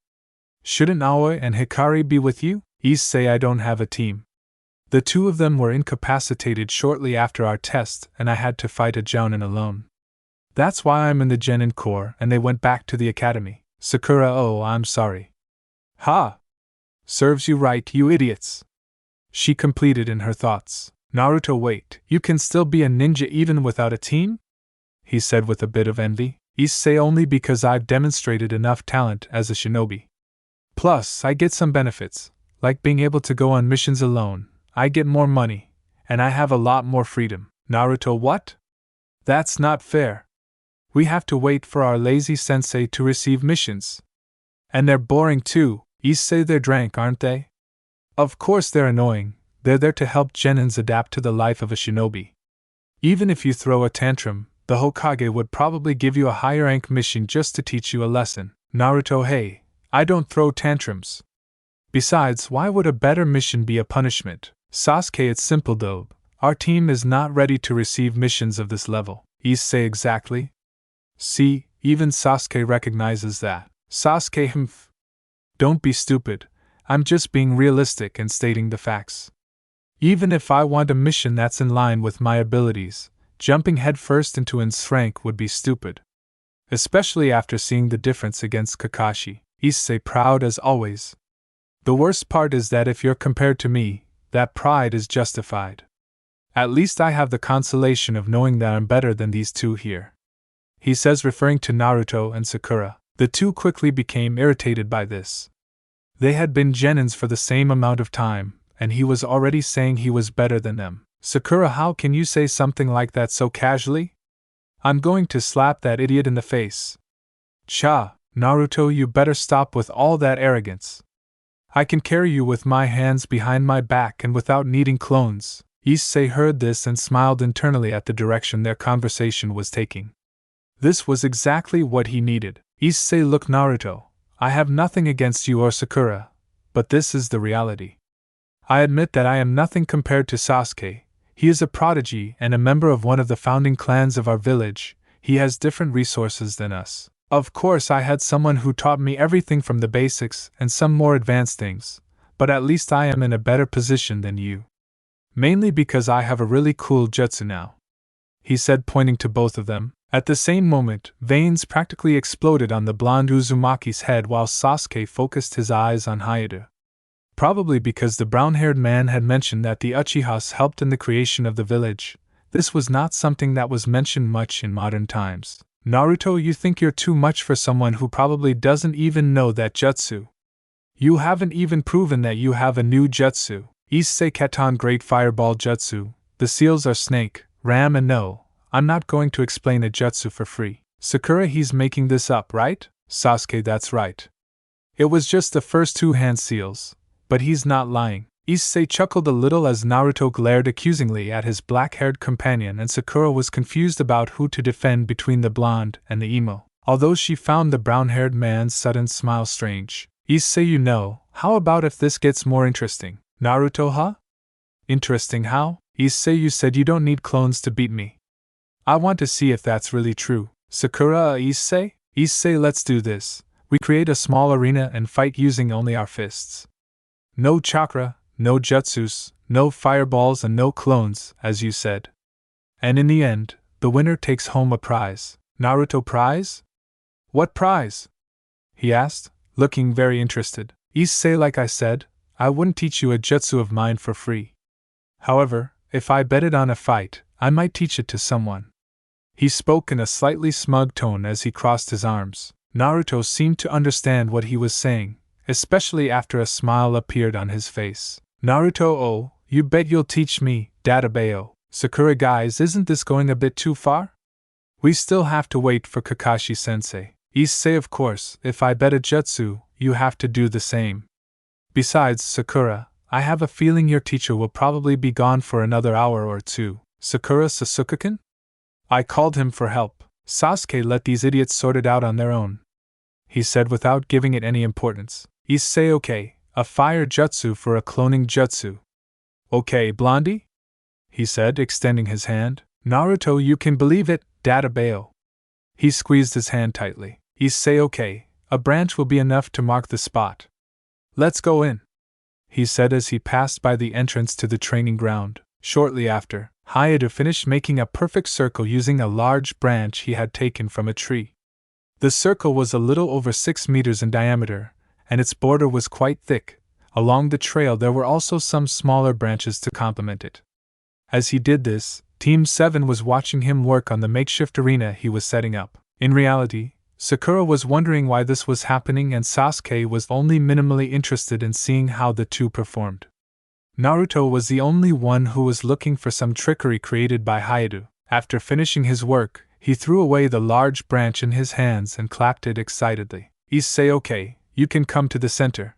Shouldn't Aoi and Hikari be with you? Issei, I don't have a team. The two of them were incapacitated shortly after our test and I had to fight a Jounin alone. That's why I'm in the Genin Corps and they went back to the academy. Sakura, oh, I'm sorry. Ha! Serves you right, you idiots. She completed in her thoughts. Naruto, wait, you can still be a ninja even without a team? He said with a bit of envy. Issei, only because I've demonstrated enough talent as a shinobi. Plus, I get some benefits, like being able to go on missions alone. I get more money, and I have a lot more freedom. Naruto, what? That's not fair. We have to wait for our lazy sensei to receive missions. And they're boring too. Issei, they're drank, aren't they? Of course they're annoying, they're there to help genins adapt to the life of a shinobi. Even if you throw a tantrum, the Hokage would probably give you a higher rank mission just to teach you a lesson. Naruto, hey, I don't throw tantrums. Besides, why would a better mission be a punishment? Sasuke, it's simple though, our team is not ready to receive missions of this level. Issei, exactly? See, even Sasuke recognizes that. Sasuke, Don't be stupid. I'm just being realistic and stating the facts. Even if I want a mission that's in line with my abilities, jumping headfirst into its rank would be stupid. Especially after seeing the difference against Kakashi. Issei, proud as always. The worst part is that if you're compared to me, that pride is justified. At least I have the consolation of knowing that I'm better than these two here. He says, referring to Naruto and Sakura. The two quickly became irritated by this. They had been genins for the same amount of time, and he was already saying he was better than them. Sakura, how can you say something like that so casually? I'm going to slap that idiot in the face. Cha, Naruto, you better stop with all that arrogance. I can carry you with my hands behind my back and without needing clones. Issei heard this and smiled internally at the direction their conversation was taking. This was exactly what he needed. Issei, look, Naruto, I have nothing against you or Sakura, but this is the reality. I admit that I am nothing compared to Sasuke. He is a prodigy and a member of one of the founding clans of our village. He has different resources than us. Of course, I had someone who taught me everything from the basics and some more advanced things, but at least I am in a better position than you. Mainly because I have a really cool jutsu now, he said, pointing to both of them. At the same moment, veins practically exploded on the blonde Uzumaki's head while Sasuke focused his eyes on Hyoudou. Probably because the brown-haired man had mentioned that the Uchihas helped in the creation of the village. This was not something that was mentioned much in modern times. Naruto, you think you're too much for someone who probably doesn't even know that jutsu. You haven't even proven that you have a new jutsu. Issei Katon Great Fireball Jutsu. The seals are snake, ram, and no. I'm not going to explain a jutsu for free. Sakura, he's making this up, right? Sasuke, that's right. It was just the first two hand seals. But he's not lying. Issei chuckled a little as Naruto glared accusingly at his black-haired companion, and Sakura was confused about who to defend between the blonde and the emo, although she found the brown-haired man's sudden smile strange. Issei, you know, how about if this gets more interesting? Naruto, huh? Interesting how? Issei, you said you don't need clones to beat me. I want to see if that's really true. Sakura, Issei? Issei, let's do this. We create a small arena and fight using only our fists. No chakra, no jutsus, no fireballs, and no clones, as you said. And in the end, the winner takes home a prize. Naruto, prize? What prize? He asked, looking very interested. Issei, like I said, I wouldn't teach you a jutsu of mine for free. However, if I bet it on a fight, I might teach it to someone. He spoke in a slightly smug tone as he crossed his arms. Naruto seemed to understand what he was saying, especially after a smile appeared on his face. Naruto, oh, you bet you'll teach me, Databeo. Sakura, guys, isn't this going a bit too far? We still have to wait for Kakashi-sensei. Issei, of course, if I bet a jutsu, you have to do the same. Besides, Sakura, I have a feeling your teacher will probably be gone for another hour or two. Sakura, Sasuke-kun? I called him for help. Sasuke, let these idiots sort it out on their own, he said without giving it any importance. Issei, okay, a fire jutsu for a cloning jutsu. Okay, Blondie? He said, extending his hand. Naruto, you can believe it, Databeo. He squeezed his hand tightly. Issei, okay, a branch will be enough to mark the spot. Let's go in, he said as he passed by the entrance to the training ground. Shortly after, Hyoudou finished making a perfect circle using a large branch he had taken from a tree. The circle was a little over 6 meters in diameter, and its border was quite thick. Along the trail there were also some smaller branches to complement it. As he did this, Team 7 was watching him work on the makeshift arena he was setting up. In reality, Sakura was wondering why this was happening, and Sasuke was only minimally interested in seeing how the two performed. Naruto was the only one who was looking for some trickery created by Hyoudou. After finishing his work, he threw away the large branch in his hands and clapped it excitedly. Issei, okay, you can come to the center,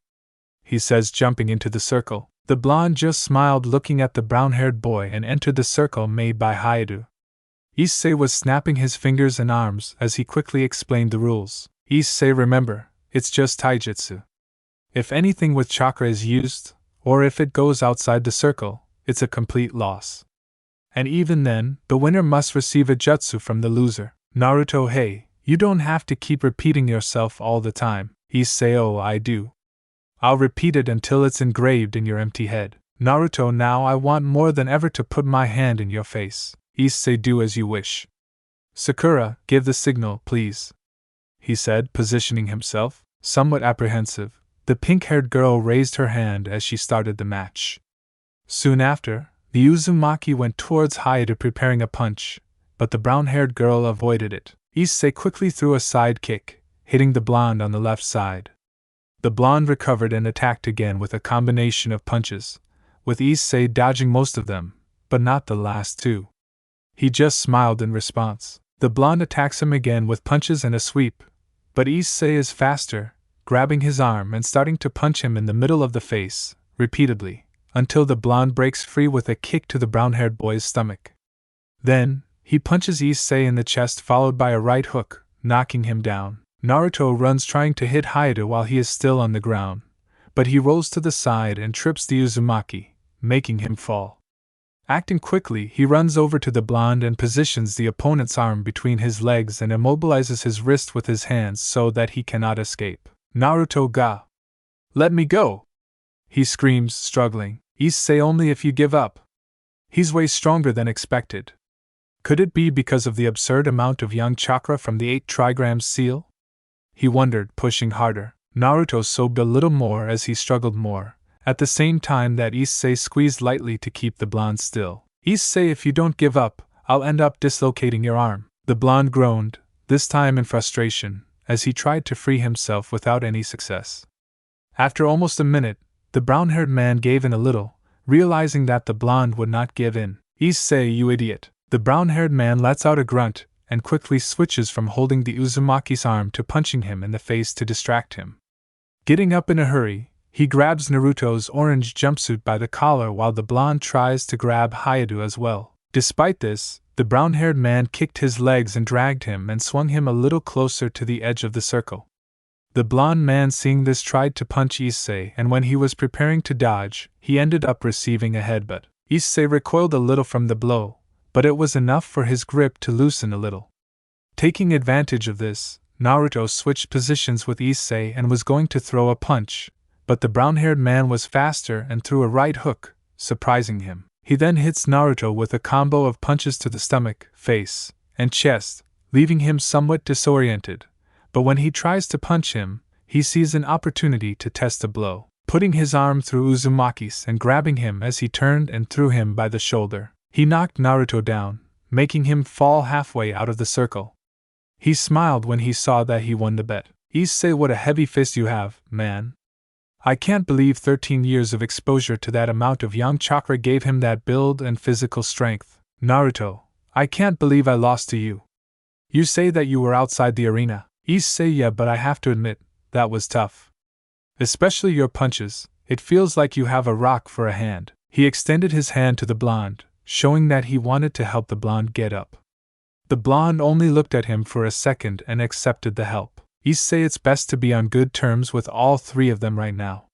he says, jumping into the circle. The blonde just smiled, looking at the brown-haired boy, and entered the circle made by Hyoudou. Issei was snapping his fingers and arms as he quickly explained the rules. Issei, remember, it's just taijutsu. If anything with chakra is used, or if it goes outside the circle, it's a complete loss. And even then, the winner must receive a jutsu from the loser. Naruto, hey, you don't have to keep repeating yourself all the time. Issei, oh, I do. I'll repeat it until it's engraved in your empty head. Naruto, now I want more than ever to put my hand in your face. Issei, do as you wish. Sakura, give the signal, please, he said, positioning himself. Somewhat apprehensive, the pink-haired girl raised her hand as she started the match. Soon after, the Uzumaki went towards Hyoudou preparing a punch, but the brown-haired girl avoided it. Issei quickly threw a side kick, hitting the blonde on the left side. The blonde recovered and attacked again with a combination of punches, with Issei dodging most of them, but not the last two. He just smiled in response. The blonde attacks him again with punches and a sweep, but Issei is faster, grabbing his arm and starting to punch him in the middle of the face, repeatedly, until the blonde breaks free with a kick to the brown-haired boy's stomach. Then, he punches Issei in the chest followed by a right hook, knocking him down. Naruto runs trying to hit Hyoudou while he is still on the ground, but he rolls to the side and trips the Uzumaki, making him fall. Acting quickly, he runs over to the blonde and positions the opponent's arm between his legs and immobilizes his wrist with his hands so that he cannot escape. Naruto ga! Let me go! He screams, struggling. Issei, only if you give up. He's way stronger than expected. Could it be because of the absurd amount of young chakra from the 8 trigrams seal? He wondered, pushing harder. Naruto sobbed a little more as he struggled more, at the same time that Issei squeezed lightly to keep the blonde still. Issei, if you don't give up, I'll end up dislocating your arm. The blonde groaned, this time in frustration, as he tried to free himself without any success. After almost a minute, the brown-haired man gave in a little, realizing that the blonde would not give in. Issei, you idiot! The brown-haired man lets out a grunt and quickly switches from holding the Uzumaki's arm to punching him in the face to distract him. Getting up in a hurry, he grabs Naruto's orange jumpsuit by the collar while the blonde tries to grab Hyoudou as well. Despite this, the brown-haired man kicked his legs and dragged him and swung him a little closer to the edge of the circle. The blonde man, seeing this, tried to punch Issei, and when he was preparing to dodge, he ended up receiving a headbutt. Issei recoiled a little from the blow, but it was enough for his grip to loosen a little. Taking advantage of this, Naruto switched positions with Issei and was going to throw a punch, but the brown-haired man was faster and threw a right hook, surprising him. He then hits Naruto with a combo of punches to the stomach, face, and chest, leaving him somewhat disoriented, but when he tries to punch him, he sees an opportunity to test a blow, putting his arm through Uzumaki's and grabbing him as he turned and threw him by the shoulder. He knocked Naruto down, making him fall halfway out of the circle. He smiled when he saw that he won the bet. Issei, what a heavy fist you have, man. I can't believe 13 years of exposure to that amount of young chakra gave him that build and physical strength. Naruto, I can't believe I lost to you. You say that you were outside the arena. Issei, yeah, but I have to admit, that was tough. Especially your punches, it feels like you have a rock for a hand. He extended his hand to the blonde, showing that he wanted to help the blonde get up. The blonde only looked at him for a second and accepted the help. Issei, it's best to be on good terms with all three of them right now.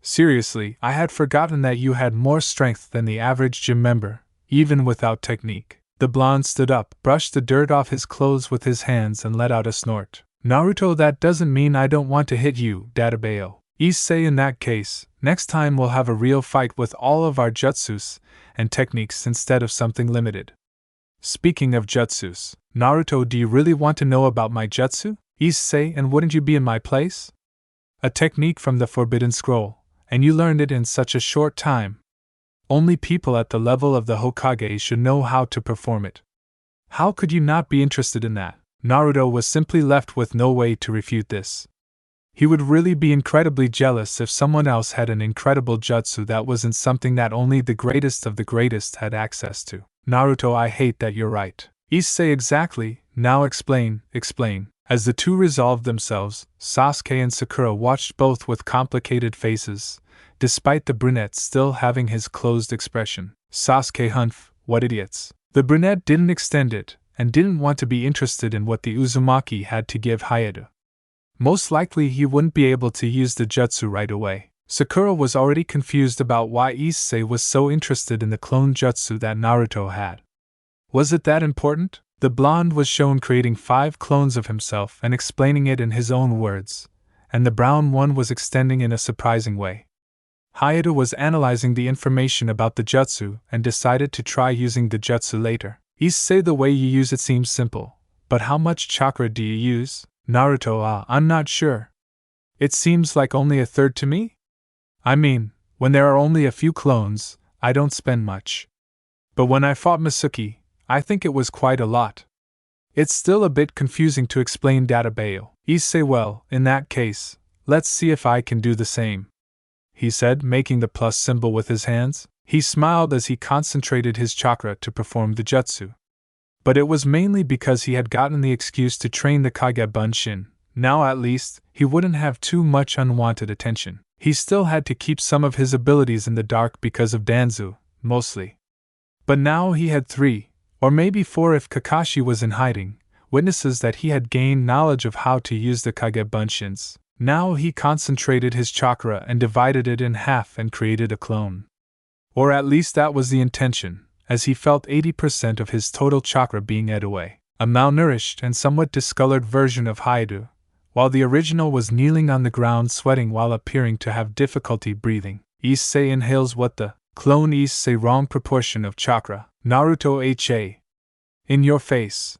Seriously, I had forgotten that you had more strength than the average gym member, even without technique. The blonde stood up, brushed the dirt off his clothes with his hands and let out a snort. Naruto, that doesn't mean I don't want to hit you, Databeo. Issei, in that case, next time we'll have a real fight with all of our jutsus and techniques instead of something limited. Speaking of jutsus, Naruto, do you really want to know about my jutsu? Issei, and wouldn't you be in my place? A technique from the Forbidden Scroll, and you learned it in such a short time. Only people at the level of the Hokage should know how to perform it. How could you not be interested in that? Naruto was simply left with no way to refute this. He would really be incredibly jealous if someone else had an incredible jutsu that wasn't something that only the greatest of the greatest had access to. Naruto, I hate that you're right. Issei, exactly, now explain. As the two resolved themselves, Sasuke and Sakura watched both with complicated faces, despite the brunette still having his closed expression. Sasuke, humph, what idiots. The brunette didn't extend it, and didn't want to be interested in what the Uzumaki had to give Hyoudou. Most likely he wouldn't be able to use the jutsu right away. Sakura was already confused about why Issei was so interested in the clone jutsu that Naruto had. Was it that important? The blonde was shown creating 5 clones of himself and explaining it in his own words, and the brown one was extending in a surprising way. Hyoudou was analyzing the information about the jutsu and decided to try using the jutsu later. Issei, the way you use it seems simple, but how much chakra do you use? Naruto, I'm not sure. It seems like only a third to me? I mean, when there are only a few clones, I don't spend much. But when I fought Masuki, I think it was quite a lot. It's still a bit confusing to explain, Databeo. Issei, well, in that case, let's see if I can do the same. He said, making the plus symbol with his hands. He smiled as he concentrated his chakra to perform the jutsu. But it was mainly because he had gotten the excuse to train the Kage Bunshin. Now at least, he wouldn't have too much unwanted attention. He still had to keep some of his abilities in the dark because of Danzu, mostly. But now he had 3, or maybe 4 if Kakashi was in hiding, witnesses that he had gained knowledge of how to use the Kage Bunshins. Now he concentrated his chakra and divided it in half and created a clone. Or at least that was the intention, as he felt 80% of his total chakra being ate away. A malnourished and somewhat discolored version of Hyoudou, while the original was kneeling on the ground sweating while appearing to have difficulty breathing. Issei inhales what the clone Issei wrong proportion of chakra. Naruto HA. In your face.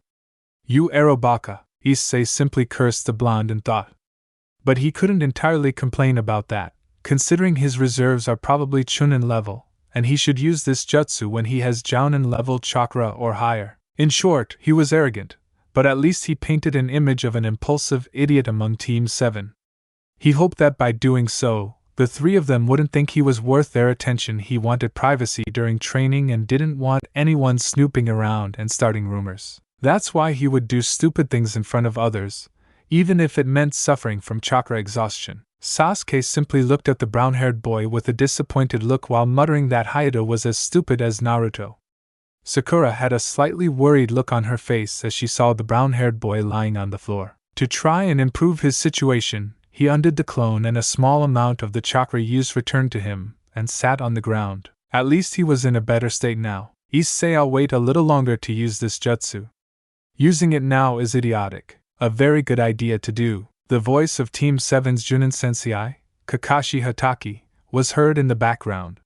You Arobaka, Issei simply cursed the blonde in thought. But he couldn't entirely complain about that, considering his reserves are probably Chunin level, and he should use this jutsu when he has Jounin level chakra or higher. In short, he was arrogant, but at least he painted an image of an impulsive idiot among Team 7. He hoped that by doing so, the 3 of them wouldn't think he was worth their attention. He wanted privacy during training and didn't want anyone snooping around and starting rumors. That's why he would do stupid things in front of others, even if it meant suffering from chakra exhaustion. Sasuke simply looked at the brown-haired boy with a disappointed look while muttering that Hyoudou was as stupid as Naruto. Sakura had a slightly worried look on her face as she saw the brown-haired boy lying on the floor. To try and improve his situation, he undid the clone and a small amount of the chakra used returned to him, and sat on the ground. At least he was in a better state now. Issei, I'll wait a little longer to use this jutsu. Using it now is idiotic. A very good idea to do. The voice of Team 7's Junin Sensei, Kakashi Hatake, was heard in the background.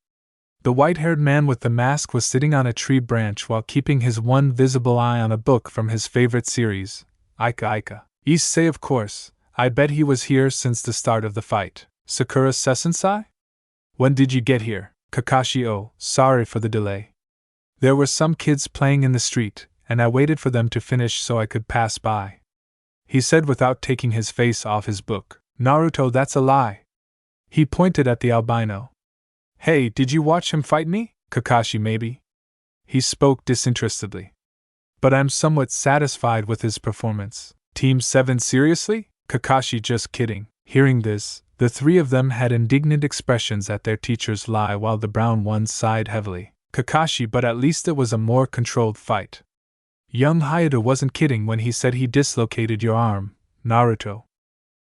The white-haired man with the mask was sitting on a tree branch while keeping his one visible eye on a book from his favorite series, Ika Ika. Issei, of course. I bet he was here since the start of the fight. Sakura Sensei? When did you get here? Kakashi, oh, sorry for the delay. There were some kids playing in the street, and I waited for them to finish so I could pass by. He said without taking his face off his book. Naruto, that's a lie. He pointed at the albino. Hey, did you watch him fight me? Kakashi, maybe. He spoke disinterestedly. But I'm somewhat satisfied with his performance. Team 7, seriously? Kakashi, just kidding. Hearing this, the 3 of them had indignant expressions at their teacher's lie while the brown one sighed heavily. Kakashi, but at least it was a more controlled fight. Young Hyoudou wasn't kidding when he said he dislocated your arm, Naruto.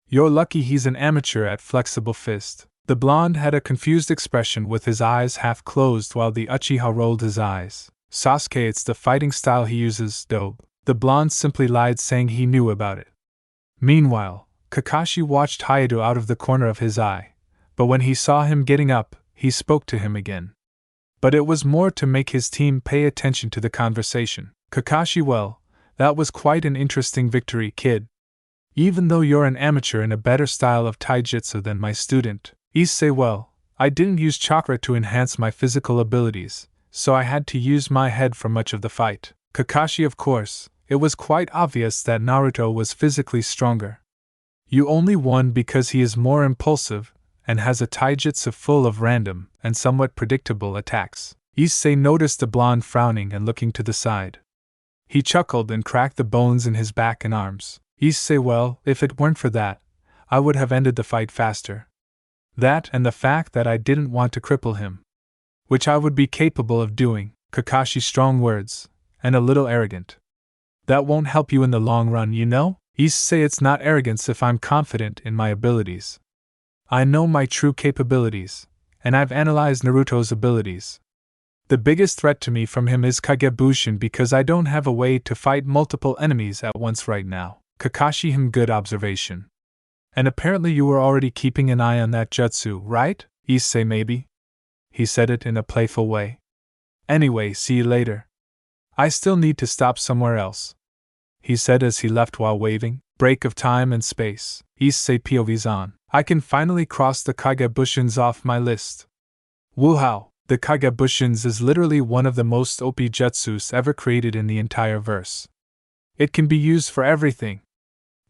You're lucky he's an amateur at flexible fist. The blonde had a confused expression with his eyes half closed while the Uchiha rolled his eyes. Sasuke, it's the fighting style he uses, though. The blonde simply lied saying he knew about it. Meanwhile, Kakashi watched Hyoudou out of the corner of his eye, but when he saw him getting up, he spoke to him again. But it was more to make his team pay attention to the conversation. Kakashi, well, that was quite an interesting victory, kid. Even though you're an amateur in a better style of taijutsu than my student. Issei, well, I didn't use chakra to enhance my physical abilities, so I had to use my head for much of the fight. Kakashi, of course, it was quite obvious that Naruto was physically stronger. You only won because he is more impulsive, and has a taijutsu full of random and somewhat predictable attacks. Issei noticed the blonde frowning and looking to the side. He chuckled and cracked the bones in his back and arms. Issei, well, if it weren't for that, I would have ended the fight faster. That and the fact that I didn't want to cripple him. Which I would be capable of doing. Kakashi, strong words, and a little arrogant. That won't help you in the long run, you know? Issei, it's not arrogance if I'm confident in my abilities. I know my true capabilities, and I've analyzed Naruto's abilities. The biggest threat to me from him is Kagebushin because I don't have a way to fight multiple enemies at once right now. Kakashi, good observation. And apparently you were already keeping an eye on that jutsu, right? Issei, maybe? He said it in a playful way. Anyway, see you later. I still need to stop somewhere else. He said as he left while waving. Break of time and space. Issei POVs on. I can finally cross the Kagebushins off my list. Woohoo! The Kagebushins is literally one of the most OP jutsus ever created in the entire verse. It can be used for everything.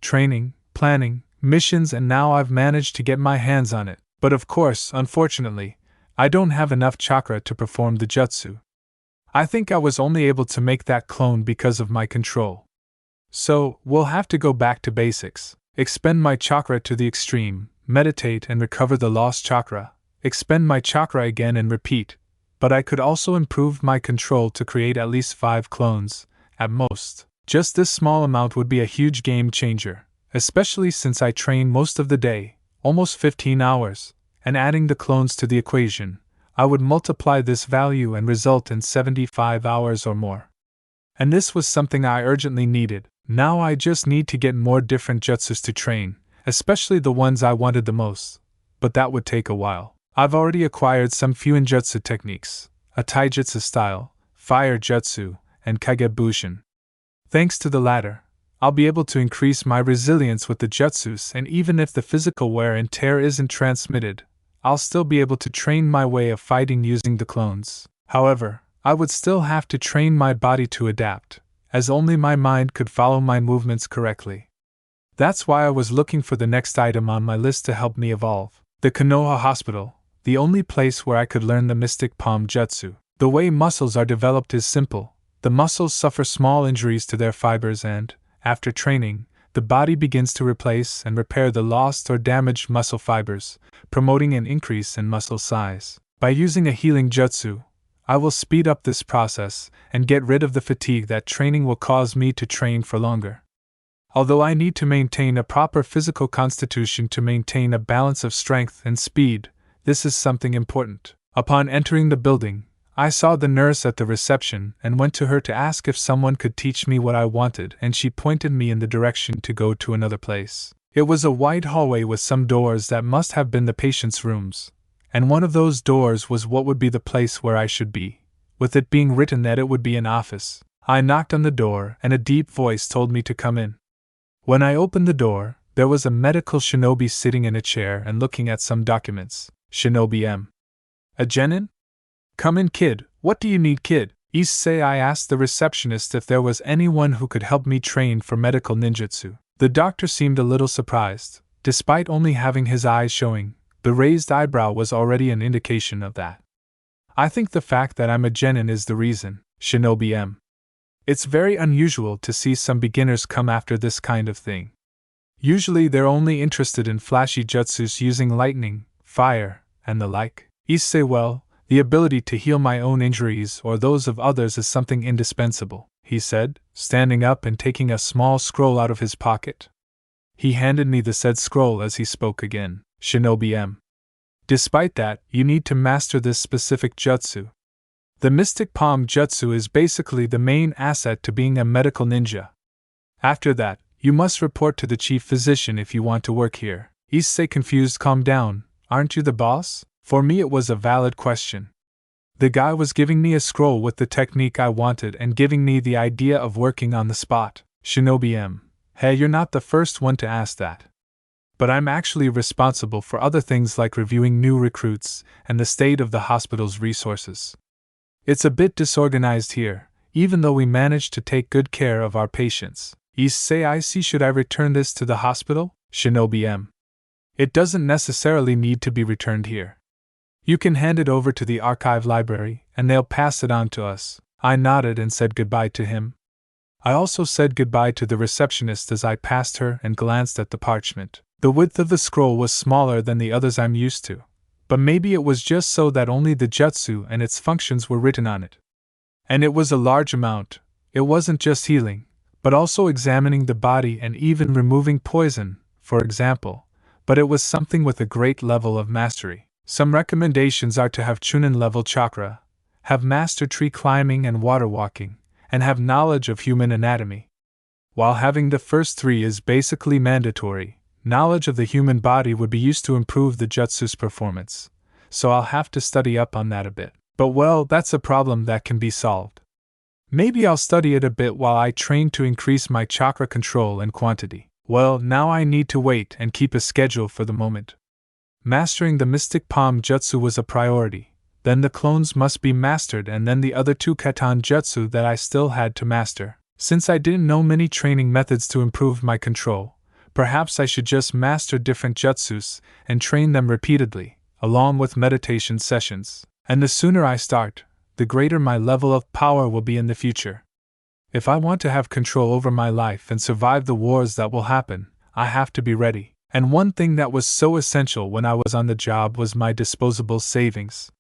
Training, planning, missions, and now I've managed to get my hands on it. But of course, unfortunately, I don't have enough chakra to perform the jutsu. I think I was only able to make that clone because of my control. So, we'll have to go back to basics. Expend my chakra to the extreme, meditate and recover the lost chakra, expend my chakra again and repeat. But I could also improve my control to create at least 5 clones, at most. Just this small amount would be a huge game changer, especially since I train most of the day, almost 15 hours, and adding the clones to the equation, I would multiply this value and result in 75 hours or more. And this was something I urgently needed. Now I just need to get more different jutsus to train, especially the ones I wanted the most. But that would take a while. I've already acquired some few ninjutsu techniques, a taijutsu style, fire jutsu, and kagebushin. Thanks to the latter, I'll be able to increase my resilience with the jutsus, and even if the physical wear and tear isn't transmitted, I'll still be able to train my way of fighting using the clones. However, I would still have to train my body to adapt, as only my mind could follow my movements correctly. That's why I was looking for the next item on my list to help me evolve. The Konoha Hospital, the only place where I could learn the mystic palm jutsu. The way muscles are developed is simple. The muscles suffer small injuries to their fibers and, after training, the body begins to replace and repair the lost or damaged muscle fibers, promoting an increase in muscle size. By using a healing jutsu, I will speed up this process and get rid of the fatigue that training will cause me to train for longer. Although I need to maintain a proper physical constitution to maintain a balance of strength and speed, this is something important. Upon entering the building, I saw the nurse at the reception and went to her to ask if someone could teach me what I wanted, and she pointed me in the direction to go to another place. It was a wide hallway with some doors that must have been the patients' rooms, and one of those doors was what would be the place where I should be, with it being written that it would be an office. I knocked on the door and a deep voice told me to come in. When I opened the door, there was a medical shinobi sitting in a chair and looking at some documents. Shinobi M. A genin? Come in, kid. What do you need, kid? Issei, I asked the receptionist if there was anyone who could help me train for medical ninjutsu. The doctor seemed a little surprised. Despite only having his eyes showing, the raised eyebrow was already an indication of that. I think the fact that I'm a genin is the reason, Shinobi M. It's very unusual to see some beginners come after this kind of thing. Usually they're only interested in flashy jutsus using lightning, fire, and the like. Issei, well, the ability to heal my own injuries or those of others is something indispensable, he said, standing up and taking a small scroll out of his pocket. He handed me the said scroll as he spoke again. Shinobi M. Despite that, you need to master this specific jutsu. The Mystic Palm Jutsu is basically the main asset to being a medical ninja. After that, you must report to the chief physician if you want to work here. Issei, confused, calm down, aren't you the boss? For me it was a valid question. The guy was giving me a scroll with the technique I wanted and giving me the idea of working on the spot. Shinobi M. Hey, you're not the first one to ask that. But I'm actually responsible for other things like reviewing new recruits and the state of the hospital's resources. It's a bit disorganized here, even though we manage to take good care of our patients. Issei, I see. Should I return this to the hospital? Shinobi M. It doesn't necessarily need to be returned here. You can hand it over to the archive library, and they'll pass it on to us. I nodded and said goodbye to him. I also said goodbye to the receptionist as I passed her and glanced at the parchment. The width of the scroll was smaller than the others I'm used to, but maybe it was just so that only the jutsu and its functions were written on it. And it was a large amount. It wasn't just healing, but also examining the body and even removing poison, for example, but it was something with a great level of mastery. Some recommendations are to have Chunin level chakra, have mastered tree climbing and water walking, and have knowledge of human anatomy. While having the first 3 is basically mandatory, knowledge of the human body would be used to improve the jutsu's performance, so I'll have to study up on that a bit. But well, that's a problem that can be solved. Maybe I'll study it a bit while I train to increase my chakra control and quantity. Well, now I need to wait and keep a schedule for the moment. Mastering the Mystic Palm Jutsu was a priority, then the clones must be mastered, and then the other 2 Katan Jutsu that I still had to master. Since I didn't know many training methods to improve my control, perhaps I should just master different jutsus and train them repeatedly. along with meditation sessions, and the sooner I start, the greater my level of power will be in the future. If I want to have control over my life and survive the wars that will happen, I have to be ready. And one thing that was so essential when I was on the job was my disposable savings.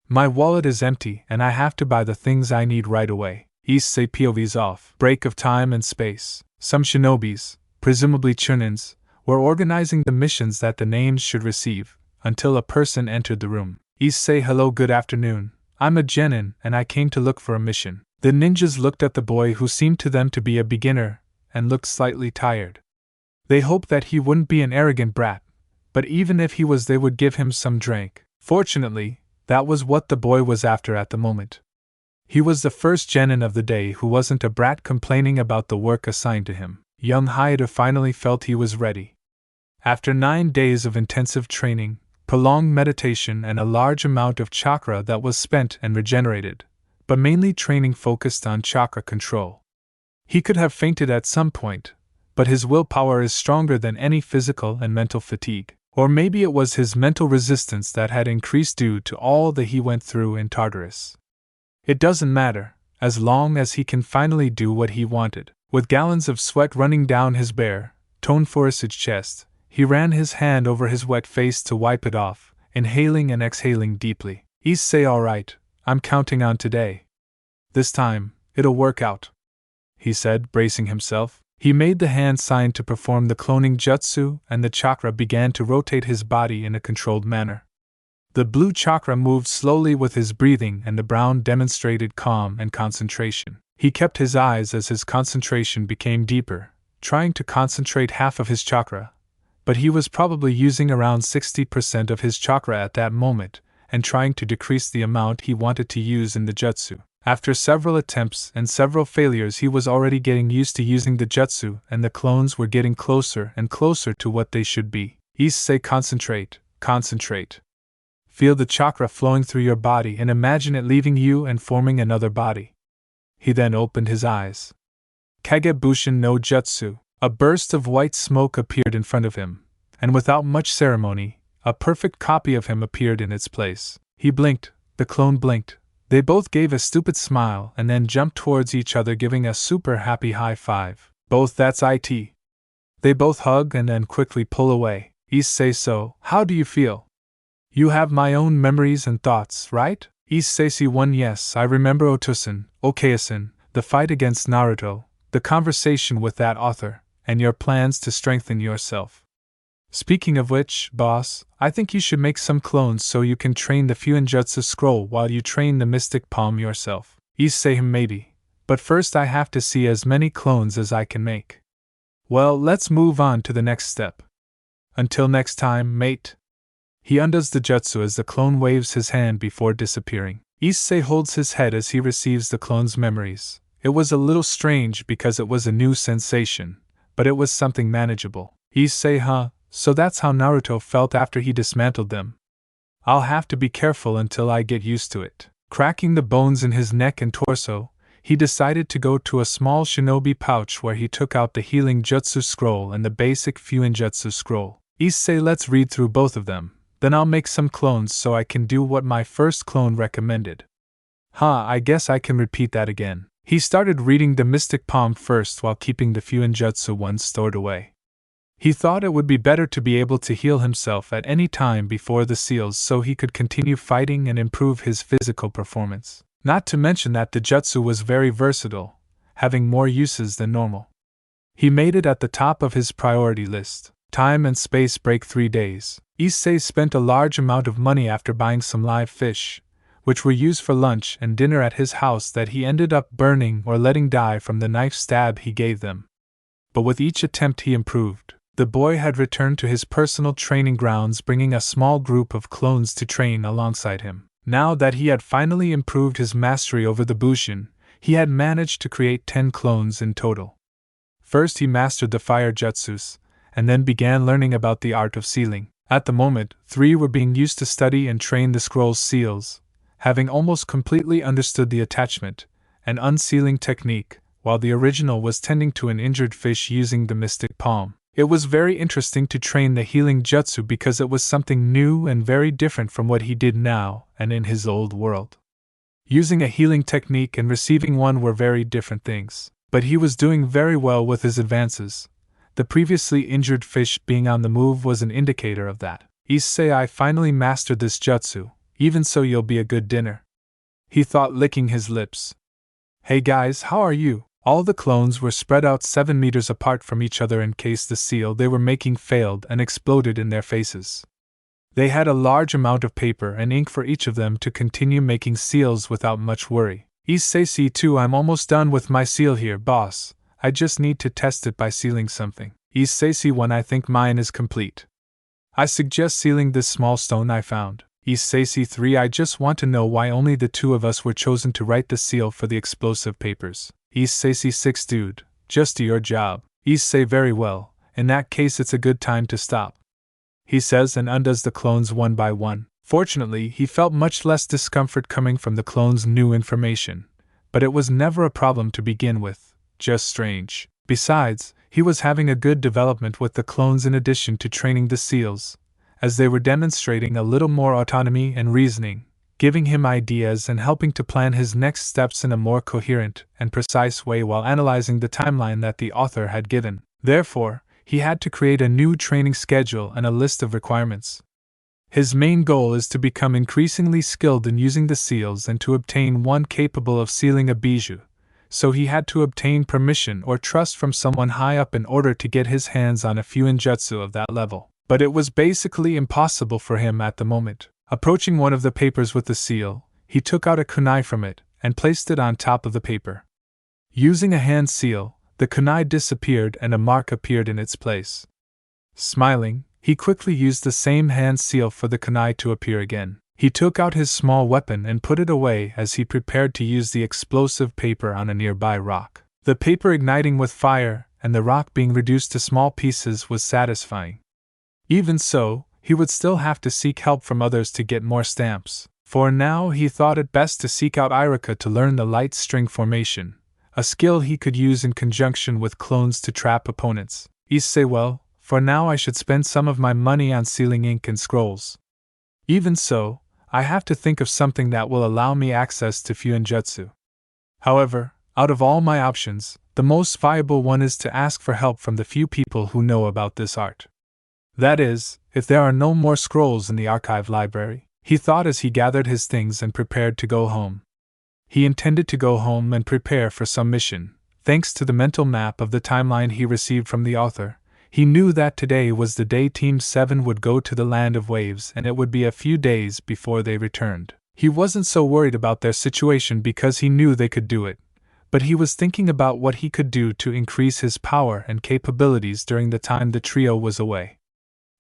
My wallet is empty and I have to buy the things I need right away. Issei POVs off. Break of time and space. Some shinobis, presumably chunins, were organizing the missions that the names should receive, until a person entered the room. Issei, hello, good afternoon. I'm a genin and I came to look for a mission. The ninjas looked at the boy who seemed to them to be a beginner, and looked slightly tired. They hoped that he wouldn't be an arrogant brat, but even if he was they would give him some drink. Fortunately, that was what the boy was after at the moment. He was the first genin of the day who wasn't a brat complaining about the work assigned to him. Young Hyoudou finally felt he was ready. After 9 days of intensive training, prolonged meditation and a large amount of chakra that was spent and regenerated, but mainly training focused on chakra control. He could have fainted at some point, but his willpower is stronger than any physical and mental fatigue. Or maybe it was his mental resistance that had increased due to all that he went through in Tartarus. It doesn't matter, as long as he can finally do what he wanted. With gallons of sweat running down his bare, toned forested chest, he ran his hand over his wet face to wipe it off, inhaling and exhaling deeply. Issei, alright, I'm counting on today. This time, it'll work out, he said, bracing himself. He made the hand sign to perform the cloning jutsu, and the chakra began to rotate his body in a controlled manner. The blue chakra moved slowly with his breathing, and the brown demonstrated calm and concentration. He kept his eyes as his concentration became deeper, trying to concentrate half of his chakra, but he was probably using around 60% of his chakra at that moment, and trying to decrease the amount he wanted to use in the jutsu. After several attempts and several failures, he was already getting used to using the jutsu, and the clones were getting closer and closer to what they should be. Issei, concentrate, concentrate. Feel the chakra flowing through your body and imagine it leaving you and forming another body. He then opened his eyes. Kagebushin no Jutsu. A burst of white smoke appeared in front of him, and without much ceremony, a perfect copy of him appeared in its place. He blinked, the clone blinked. They both gave a stupid smile and then jumped towards each other, giving a super happy high five. Both, that's it. They both hug and then quickly pull away. Issei, so, how do you feel? You have my own memories and thoughts, right? Issei, one, yes, I remember Otosan, Okayasan, the fight against Naruto, the conversation with that author, and your plans to strengthen yourself. Speaking of which, boss, I think you should make some clones so you can train the Fuinjutsu scroll while you train the mystic palm yourself. Issei, maybe, but first I have to see as many clones as I can make. Well, let's move on to the next step. Until next time, mate. He undoes the jutsu as the clone waves his hand before disappearing. Issei holds his head as he receives the clone's memories. It was a little strange because it was a new sensation, but it was something manageable. Issei, huh? So that's how Naruto felt after he dismantled them. I'll have to be careful until I get used to it. Cracking the bones in his neck and torso, he decided to go to a small shinobi pouch where he took out the healing jutsu scroll and the basic Fuinjutsu scroll. Issei, let's read through both of them, then I'll make some clones so I can do what my first clone recommended. I guess I can repeat that again. He started reading the mystic palm first while keeping the Fuinjutsu ones stored away. He thought it would be better to be able to heal himself at any time before the seals so he could continue fighting and improve his physical performance. Not to mention that the jutsu was very versatile, having more uses than normal. He made it at the top of his priority list. Time and space break 3 days. Issei spent a large amount of money after buying some live fish, which were used for lunch and dinner at his house that he ended up burning or letting die from the knife stab he gave them. But with each attempt he improved. The boy had returned to his personal training grounds, bringing a small group of clones to train alongside him. Now that he had finally improved his mastery over the Bushin, he had managed to create 10 clones in total. First he mastered the fire jutsus, and then began learning about the art of sealing. At the moment, 3 were being used to study and train the scroll's seals, having almost completely understood the attachment and unsealing technique, while the original was tending to an injured fish using the mystic palm. It was very interesting to train the healing jutsu because it was something new and very different from what he did now and in his old world. Using a healing technique and receiving one were very different things, but he was doing very well with his advances. The previously injured fish being on the move was an indicator of that. Issei, I finally mastered this jutsu, even so you'll be a good dinner, he thought, licking his lips. Hey guys, how are you? All the clones were spread out 7 meters apart from each other in case the seal they were making failed and exploded in their faces. They had a large amount of paper and ink for each of them to continue making seals without much worry. Issei too, I'm almost done with my seal here, boss. I just need to test it by sealing something. Issei 1, I think mine is complete. I suggest sealing this small stone I found. Issei 3, I just want to know why only the 2 of us were chosen to write the seal for the explosive papers. Issei 6, dude, just do your job. Issei, very well, in that case it's a good time to stop, he says and undoes the clones one by one. Fortunately, he felt much less discomfort coming from the clones' new information, but it was never a problem to begin with, just strange. Besides, he was having a good development with the clones in addition to training the seals, as they were demonstrating a little more autonomy and reasoning, giving him ideas and helping to plan his next steps in a more coherent and precise way while analyzing the timeline that the author had given. Therefore, he had to create a new training schedule and a list of requirements. His main goal is to become increasingly skilled in using the seals and to obtain one capable of sealing a bijou, so he had to obtain permission or trust from someone high up in order to get his hands on a few ninjutsu of that level. But it was basically impossible for him at the moment. Approaching one of the papers with the seal, he took out a kunai from it and placed it on top of the paper. Using a hand seal, the kunai disappeared and a mark appeared in its place. Smiling, he quickly used the same hand seal for the kunai to appear again. He took out his small weapon and put it away as he prepared to use the explosive paper on a nearby rock. The paper igniting with fire and the rock being reduced to small pieces was satisfying. Even so, he would still have to seek help from others to get more stamps. For now he thought it best to seek out Irika to learn the light string formation, a skill he could use in conjunction with clones to trap opponents. Issei, well, for now I should spend some of my money on sealing ink and scrolls. Even so, I have to think of something that will allow me access to Fuinjutsu. However, out of all my options, the most viable one is to ask for help from the few people who know about this art. That is, if there are no more scrolls in the archive library, he thought as he gathered his things and prepared to go home. He intended to go home and prepare for some mission. Thanks to the mental map of the timeline he received from the author, he knew that today was the day Team 7 would go to the Land of Waves and it would be a few days before they returned. He wasn't so worried about their situation because he knew they could do it, but he was thinking about what he could do to increase his power and capabilities during the time the trio was away.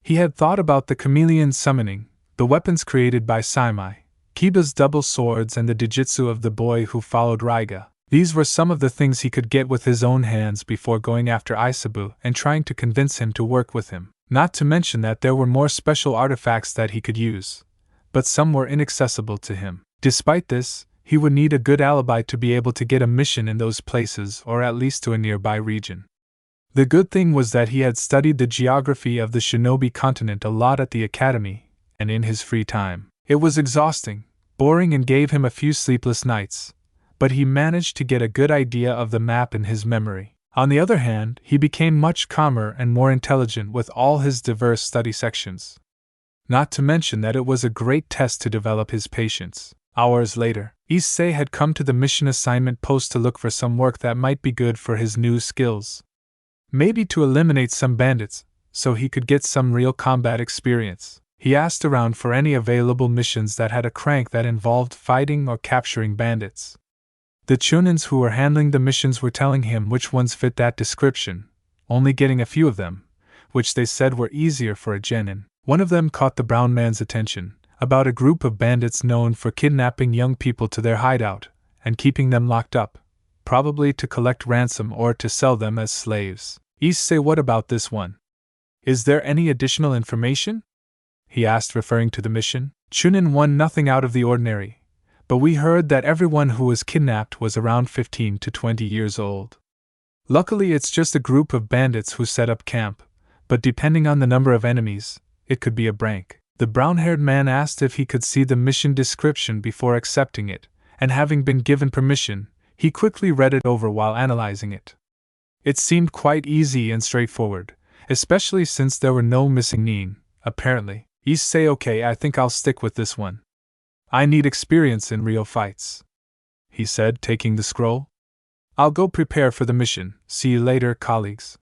He had thought about the chameleon summoning, the weapons created by Saimai, Kiba's double swords and the Dijitsu of the boy who followed Raiga. These were some of the things he could get with his own hands before going after Isabu and trying to convince him to work with him. Not to mention that there were more special artifacts that he could use, but some were inaccessible to him. Despite this, he would need a good alibi to be able to get a mission in those places or at least to a nearby region. The good thing was that he had studied the geography of the Shinobi continent a lot at the academy, and in his free time. It was exhausting, boring and gave him a few sleepless nights, but he managed to get a good idea of the map in his memory. On the other hand, he became much calmer and more intelligent with all his diverse study sections. Not to mention that it was a great test to develop his patience. Hours later, Issei had come to the mission assignment post to look for some work that might be good for his new skills. Maybe to eliminate some bandits, so he could get some real combat experience. He asked around for any available missions that had a crank that involved fighting or capturing bandits. The chunins who were handling the missions were telling him which ones fit that description, only getting a few of them, which they said were easier for a genin. One of them caught the brown man's attention, about a group of bandits known for kidnapping young people to their hideout and keeping them locked up, probably to collect ransom or to sell them as slaves. Issei, what about this one? Is there any additional information? He asked, referring to the mission. Chunin 1, nothing out of the ordinary, but we heard that everyone who was kidnapped was around 15 to 20 years old. Luckily it's just a group of bandits who set up camp, but depending on the number of enemies, it could be a blank. The brown-haired man asked if he could see the mission description before accepting it, and having been given permission, he quickly read it over while analyzing it. It seemed quite easy and straightforward, especially since there were no missing nin, apparently. Issei, okay, I think I'll stick with this one. I need experience in real fights, he said, taking the scroll. I'll go prepare for the mission. See you later, colleagues.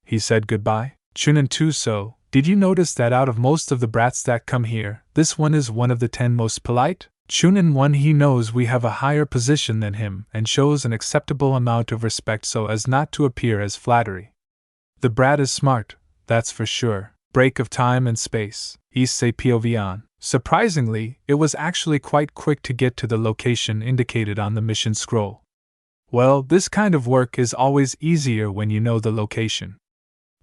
He said goodbye. Chunin too. So, did you notice that out of most of the brats that come here, this one is one of the 10 most polite? Chunin 1, he knows we have a higher position than him and shows an acceptable amount of respect so as not to appear as flattery. The brat is smart, that's for sure. Break of time and space. Issei POV on. Surprisingly, it was actually quite quick to get to the location indicated on the mission scroll. Well, this kind of work is always easier when you know the location.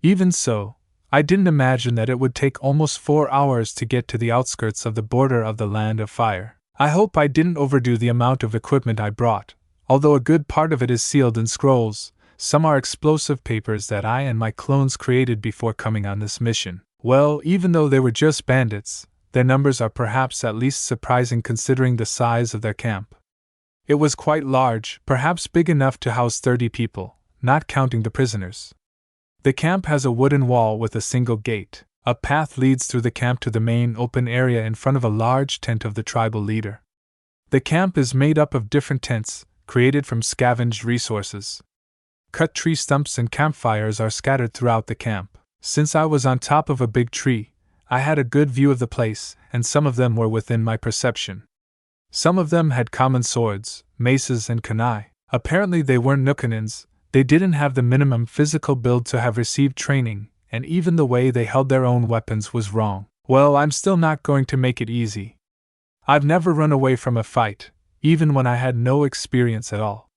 Even so, I didn't imagine that it would take almost 4 hours to get to the outskirts of the border of the Land of Fire. I hope I didn't overdo the amount of equipment I brought, although a good part of it is sealed in scrolls. Some are explosive papers that I and my clones created before coming on this mission. Well, even though they were just bandits, their numbers are perhaps at least surprising considering the size of their camp. It was quite large, perhaps big enough to house 30 people, not counting the prisoners. The camp has a wooden wall with a single gate. A path leads through the camp to the main open area in front of a large tent of the tribal leader. The camp is made up of different tents, created from scavenged resources. Cut tree stumps and campfires are scattered throughout the camp. Since I was on top of a big tree, I had a good view of the place, and some of them were within my perception. Some of them had common swords, maces, and kunai. Apparently they weren't Nukanins, they didn't have the minimum physical build to have received training, and even the way they held their own weapons was wrong. Well, I'm still not going to make it easy. I've never run away from a fight, even when I had no experience at all.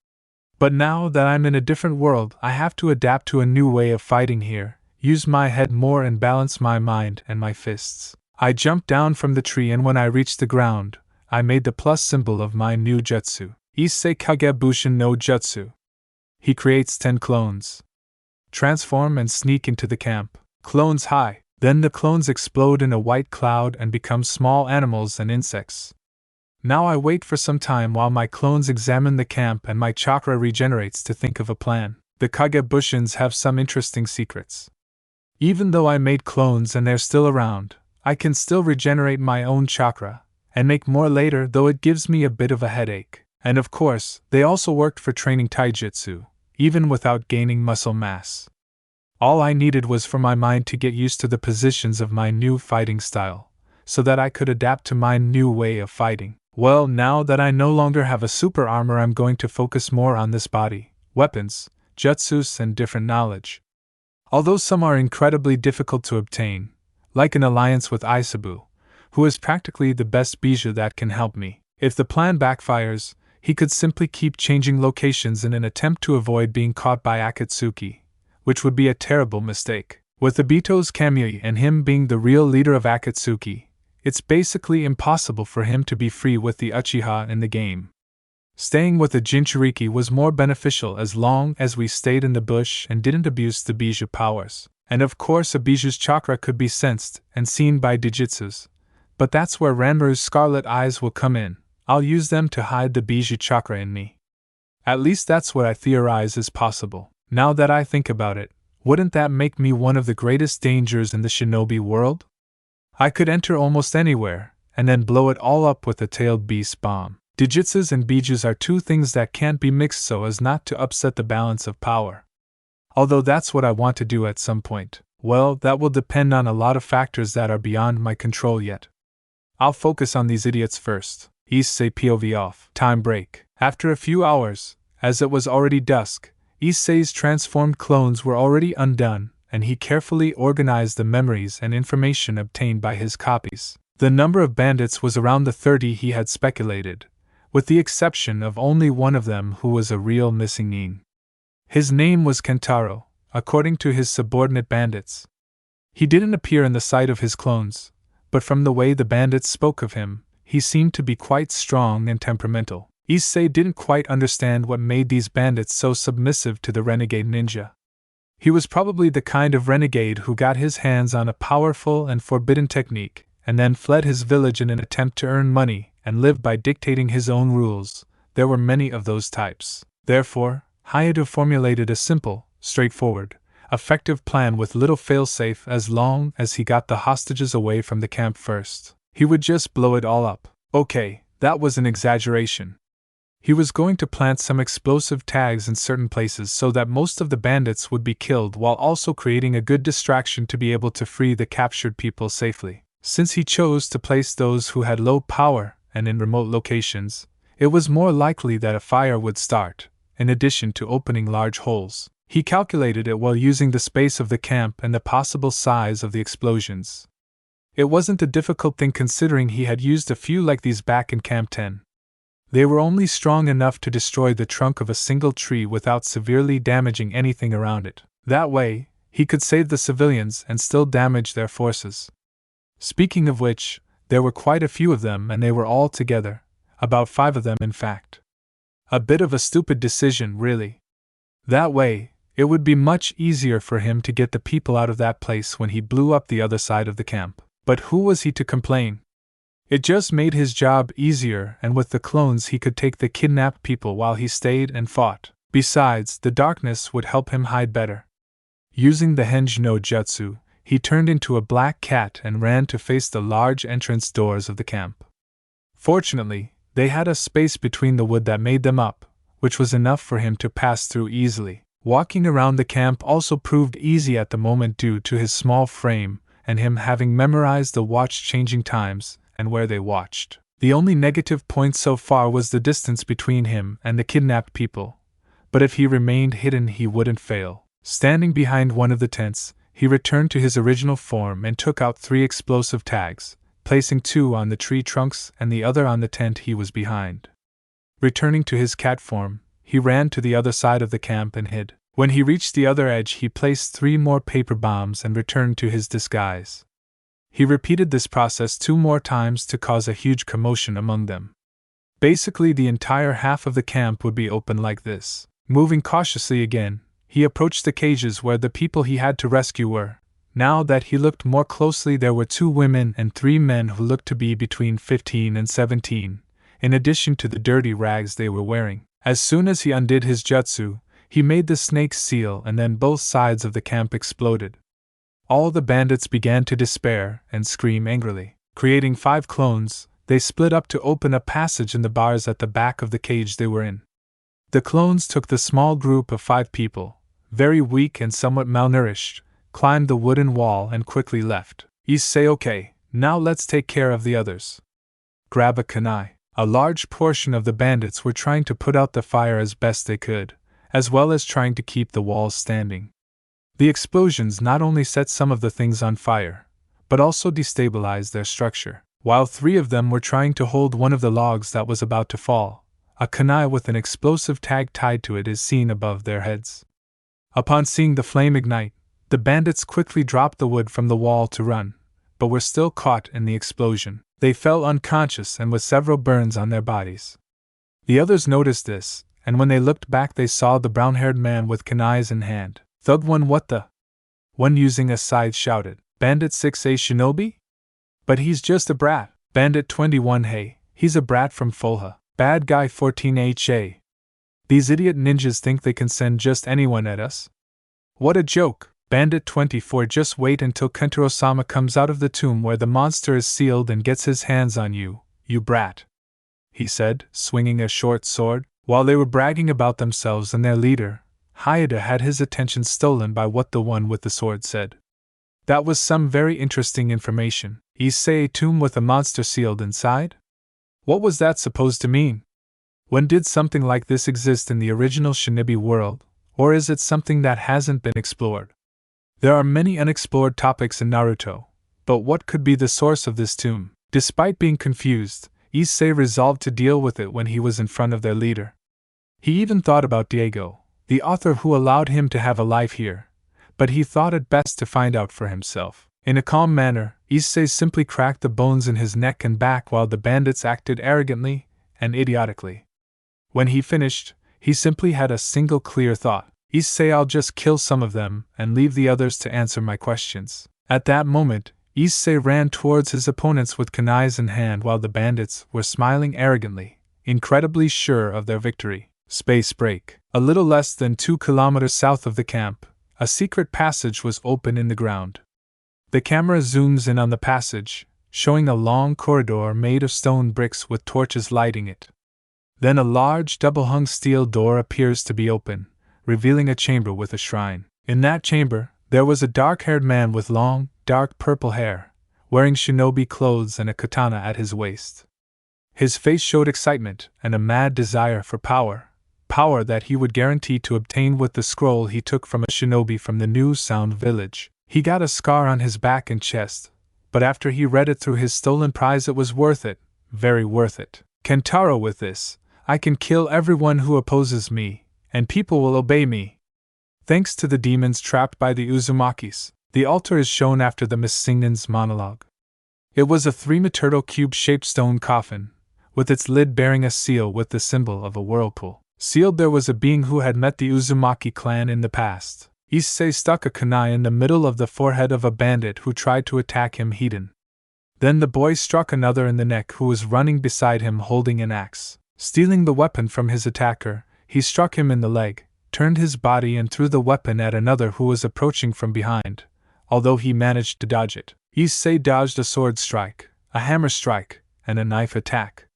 But now that I'm in a different world, I have to adapt to a new way of fighting here, use my head more and balance my mind and my fists. I jumped down from the tree, and when I reached the ground, I made the plus symbol of my new jutsu. Issei Kagebushin no Jutsu. He creates 10 clones. Transform and sneak into the camp. Clones high. Then the clones explode in a white cloud and become small animals and insects. Now I wait for some time while my clones examine the camp and my chakra regenerates to think of a plan. The Kagebushins have some interesting secrets. Even though I made clones and they're still around, I can still regenerate my own chakra, and make more later, though it gives me a bit of a headache. And of course, they also worked for training taijutsu, even without gaining muscle mass. All I needed was for my mind to get used to the positions of my new fighting style, so that I could adapt to my new way of fighting. Well, now that I no longer have a super armor, I'm going to focus more on this body, weapons, jutsus, and different knowledge. Although some are incredibly difficult to obtain, like an alliance with Isabu, who is practically the best bijou that can help me. If the plan backfires, he could simply keep changing locations in an attempt to avoid being caught by Akatsuki, which would be a terrible mistake. With Obito's Kamui and him being the real leader of Akatsuki, it's basically impossible for him to be free with the Uchiha in the game. Staying with the Jinchuriki was more beneficial as long as we stayed in the bush and didn't abuse the bijou powers. And of course a biju's chakra could be sensed and seen by Dijitsus, but that's where Ranmaru's scarlet eyes will come in. I'll use them to hide the bijou chakra in me. At least that's what I theorize is possible. Now that I think about it, wouldn't that make me one of the greatest dangers in the shinobi world? I could enter almost anywhere, and then blow it all up with a tailed beast bomb. Dijitsus and bijus are two things that can't be mixed so as not to upset the balance of power. Although that's what I want to do at some point. Well, that will depend on a lot of factors that are beyond my control yet. I'll focus on these idiots first. Issei POV off. Time break. After a few hours, as it was already dusk, Issei's transformed clones were already undone, and he carefully organized the memories and information obtained by his copies. The number of bandits was around the 30 he had speculated, with the exception of only one of them who was a real missing nin. His name was Kentaro, according to his subordinate bandits. He didn't appear in the sight of his clones, but from the way the bandits spoke of him, he seemed to be quite strong and temperamental. Issei didn't quite understand what made these bandits so submissive to the renegade ninja. He was probably the kind of renegade who got his hands on a powerful and forbidden technique, and then fled his village in an attempt to earn money and live by dictating his own rules. There were many of those types. Therefore, Hyoudou formulated a simple, straightforward, effective plan with little failsafe. As long as he got the hostages away from the camp first, he would just blow it all up. Okay, that was an exaggeration. He was going to plant some explosive tags in certain places so that most of the bandits would be killed, while also creating a good distraction to be able to free the captured people safely. Since he chose to place those who had low power and in remote locations, it was more likely that a fire would start, in addition to opening large holes. He calculated it while using the space of the camp and the possible size of the explosions. It wasn't a difficult thing considering he had used a few like these back in Camp 10. They were only strong enough to destroy the trunk of a single tree without severely damaging anything around it. That way, he could save the civilians and still damage their forces. Speaking of which, there were quite a few of them, and they were all together, about 5 of them in fact. A bit of a stupid decision, really. That way, it would be much easier for him to get the people out of that place when he blew up the other side of the camp. But who was he to complain? It just made his job easier, and with the clones he could take the kidnapped people while he stayed and fought. Besides, the darkness would help him hide better. Using the henge no jutsu, he turned into a black cat and ran to face the large entrance doors of the camp. Fortunately, they had a space between the wood that made them up, which was enough for him to pass through easily. Walking around the camp also proved easy at the moment due to his small frame and him having memorized the watch changing times and where they watched. The only negative point so far was the distance between him and the kidnapped people, but if he remained hidden he wouldn't fail. Standing behind one of the tents, he returned to his original form and took out 3 explosive tags, placing 2 on the tree trunks and the other on the tent he was behind. Returning to his cat form, he ran to the other side of the camp and hid. When he reached the other edge, he placed 3 more paper bombs and returned to his disguise. He repeated this process 2 more times to cause a huge commotion among them. Basically, the entire half of the camp would be open like this. Moving cautiously again, he approached the cages where the people he had to rescue were. Now that he looked more closely, there were 2 women and 3 men who looked to be between 15 and 17, in addition to the dirty rags they were wearing. As soon as he undid his jutsu, he made the snakes seal, and then both sides of the camp exploded. All the bandits began to despair and scream angrily. Creating 5 clones, they split up to open a passage in the bars at the back of the cage they were in. The clones took the small group of 5 people, very weak and somewhat malnourished, climbed the wooden wall and quickly left. Issei, okay, now let's take care of the others. Grab a kunai. A large portion of the bandits were trying to put out the fire as best they could, as well as trying to keep the walls standing. The explosions not only set some of the things on fire, but also destabilized their structure. While 3 of them were trying to hold one of the logs that was about to fall, a kunai with an explosive tag tied to it is seen above their heads. Upon seeing the flame ignite, the bandits quickly dropped the wood from the wall to run, but were still caught in the explosion. They fell unconscious and with several burns on their bodies. The others noticed this, and when they looked back they saw the brown-haired man with kunais in hand. Thug 1, what the? One using a scythe shouted, Bandit 6A Shinobi? But he's just a brat. Bandit 21, hey, he's a brat from Folha. Bad guy 14HA. These idiot ninjas think they can send just anyone at us? What a joke. Bandit 24, just wait until Kentaro-sama comes out of the tomb where the monster is sealed and gets his hands on you, you brat, he said, swinging a short sword. While they were bragging about themselves and their leader, Hyoudou had his attention stolen by what the one with the sword said. That was some very interesting information. Issei, a tomb with a monster sealed inside? What was that supposed to mean? When did something like this exist in the original Shinobi world, or is it something that hasn't been explored? There are many unexplored topics in Naruto, but what could be the source of this tomb? Despite being confused, Issei resolved to deal with it when he was in front of their leader. He even thought about Diego, the author who allowed him to have a life here, but he thought it best to find out for himself. In a calm manner, Issei simply cracked the bones in his neck and back while the bandits acted arrogantly and idiotically. When he finished, he simply had a single clear thought. Issei, I'll just kill some of them and leave the others to answer my questions. At that moment, Issei ran towards his opponents with kunais in hand while the bandits were smiling arrogantly, incredibly sure of their victory. Space break. A little less than 2 kilometers south of the camp, a secret passage was open in the ground. The camera zooms in on the passage, showing a long corridor made of stone bricks with torches lighting it. Then a large double-hung steel door appears to be open, revealing a chamber with a shrine. In that chamber, there was a dark-haired man with long, dark purple hair, wearing shinobi clothes and a katana at his waist. His face showed excitement and a mad desire for power that he would guarantee to obtain with the scroll he took from a shinobi from the New Sound village. He got a scar on his back and chest, but after he read it through his stolen prize, it was worth it, very worth it. Kentaro, with this, I can kill everyone who opposes me, and people will obey me. Thanks to the demons trapped by the Uzumakis, the altar is shown after the Miss Singnan's monologue. It was a 3-meter cube-shaped stone coffin, with its lid bearing a seal with the symbol of a whirlpool. Sealed there was a being who had met the Uzumaki clan in the past. Issei stuck a kunai in the middle of the forehead of a bandit who tried to attack him Hyoudou. Then the boy struck another in the neck who was running beside him holding an axe. Stealing the weapon from his attacker, he struck him in the leg, turned his body and threw the weapon at another who was approaching from behind, although he managed to dodge it. Issei dodged a sword strike, a hammer strike, and a knife attack.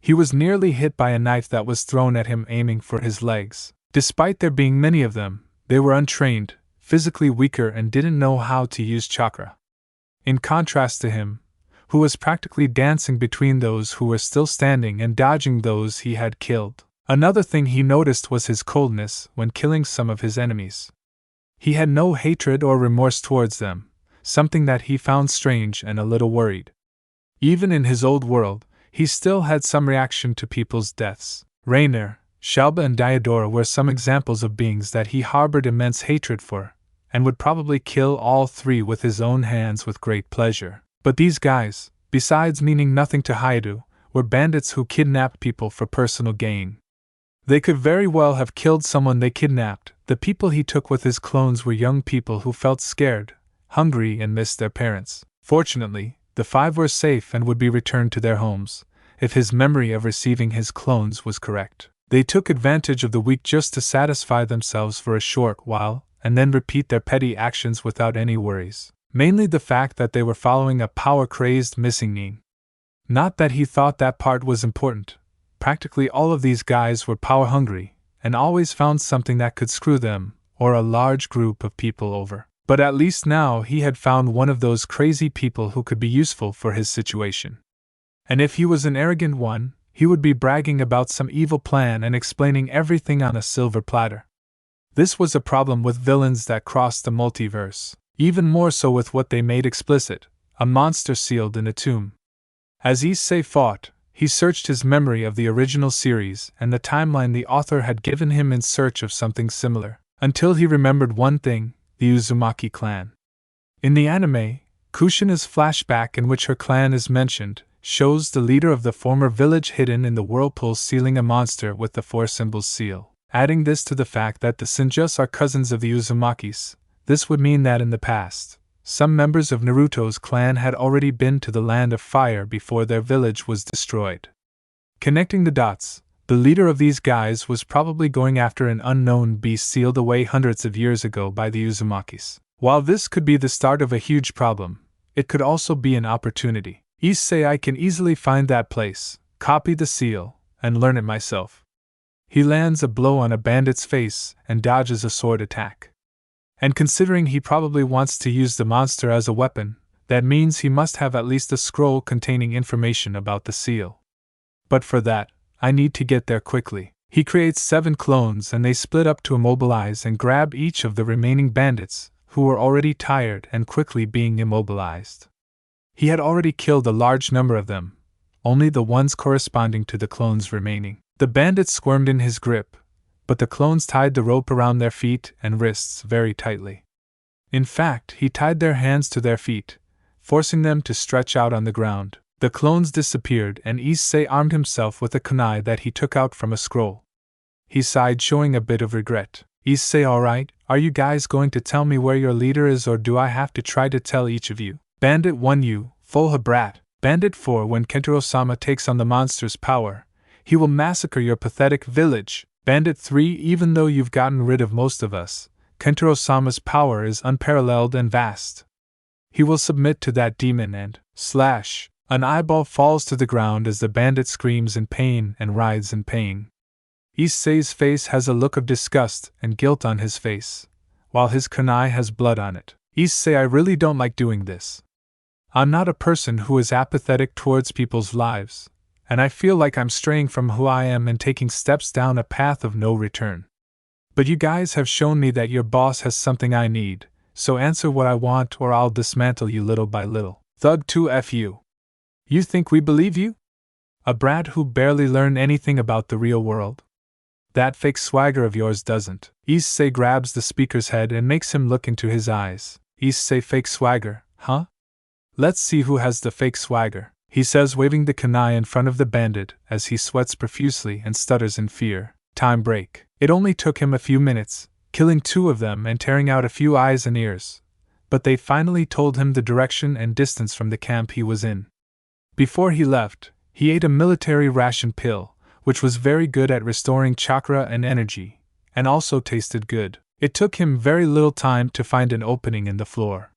He was nearly hit by a knife that was thrown at him aiming for his legs. Despite there being many of them, they were untrained, physically weaker and didn't know how to use chakra. In contrast to him, who was practically dancing between those who were still standing and dodging those he had killed. Another thing he noticed was his coldness when killing some of his enemies. He had no hatred or remorse towards them, something that he found strange and a little worried. Even in his old world, he still had some reaction to people's deaths. Rainer, Shalba and Diodora were some examples of beings that he harbored immense hatred for, and would probably kill all three with his own hands with great pleasure. But these guys, besides meaning nothing to Hyoudou, were bandits who kidnapped people for personal gain. They could very well have killed someone they kidnapped. The people he took with his clones were young people who felt scared, hungry, and missed their parents. Fortunately, the 5 were safe and would be returned to their homes, if his memory of receiving his clones was correct. They took advantage of the weak just to satisfy themselves for a short while, and then repeat their petty actions without any worries. Mainly the fact that they were following a power-crazed missing nin. Not that he thought that part was important. Practically all of these guys were power-hungry, and always found something that could screw them, or a large group of people over. But at least now he had found one of those crazy people who could be useful for his situation. And if he was an arrogant one, he would be bragging about some evil plan and explaining everything on a silver platter. This was a problem with villains that crossed the multiverse, even more so with what they made explicit, a monster sealed in a tomb. As Issei fought, he searched his memory of the original series and the timeline the author had given him in search of something similar, until he remembered one thing: the Uzumaki clan. In the anime, Kushina's flashback in which her clan is mentioned shows the leader of the former village hidden in the whirlpool sealing a monster with the 4 symbols seal. Adding this to the fact that the Senjus are cousins of the Uzumakis, this would mean that in the past, some members of Naruto's clan had already been to the Land of Fire before their village was destroyed. Connecting the dots, the leader of these guys was probably going after an unknown beast sealed away hundreds of years ago by the Uzumakis. While this could be the start of a huge problem, it could also be an opportunity. Issei, I can easily find that place, copy the seal, and learn it myself. He lands a blow on a bandit's face and dodges a sword attack. And considering he probably wants to use the monster as a weapon, that means he must have at least a scroll containing information about the seal. But for that, I need to get there quickly. He creates 7 clones and they split up to immobilize and grab each of the remaining bandits, who were already tired and quickly being immobilized. He had already killed a large number of them, only the ones corresponding to the clones remaining. The bandits squirmed in his grip, but the clones tied the rope around their feet and wrists very tightly. In fact, he tied their hands to their feet, forcing them to stretch out on the ground. The clones disappeared and Issei armed himself with a kunai that he took out from a scroll. He sighed, showing a bit of regret. Issei, alright, are you guys going to tell me where your leader is, or do I have to try to tell each of you? Bandit 1, you, full brat. Bandit 4, when Kentaro-sama takes on the monster's power, he will massacre your pathetic village. Bandit 3, even though you've gotten rid of most of us, Kentaro-sama's power is unparalleled and vast. He will submit to that demon and slash. An eyeball falls to the ground as the bandit screams in pain and writhes in pain. Issei's face has a look of disgust and guilt on his face, while his kunai has blood on it. Issei, I really don't like doing this. I'm not a person who is apathetic towards people's lives, and I feel like I'm straying from who I am and taking steps down a path of no return. But you guys have shown me that your boss has something I need, so answer what I want or I'll dismantle you little by little. Thug 2fu. You think we believe you? A brat who barely learned anything about the real world? That fake swagger of yours doesn't. Issei grabs the speaker's head and makes him look into his eyes. Issei, fake swagger, huh? Let's see who has the fake swagger, he says, waving the kunai in front of the bandit as he sweats profusely and stutters in fear. Time break. It only took him a few minutes, killing 2 of them and tearing out a few eyes and ears, but they finally told him the direction and distance from the camp he was in. Before he left, he ate a military ration pill, which was very good at restoring chakra and energy, and also tasted good. It took him very little time to find an opening in the floor.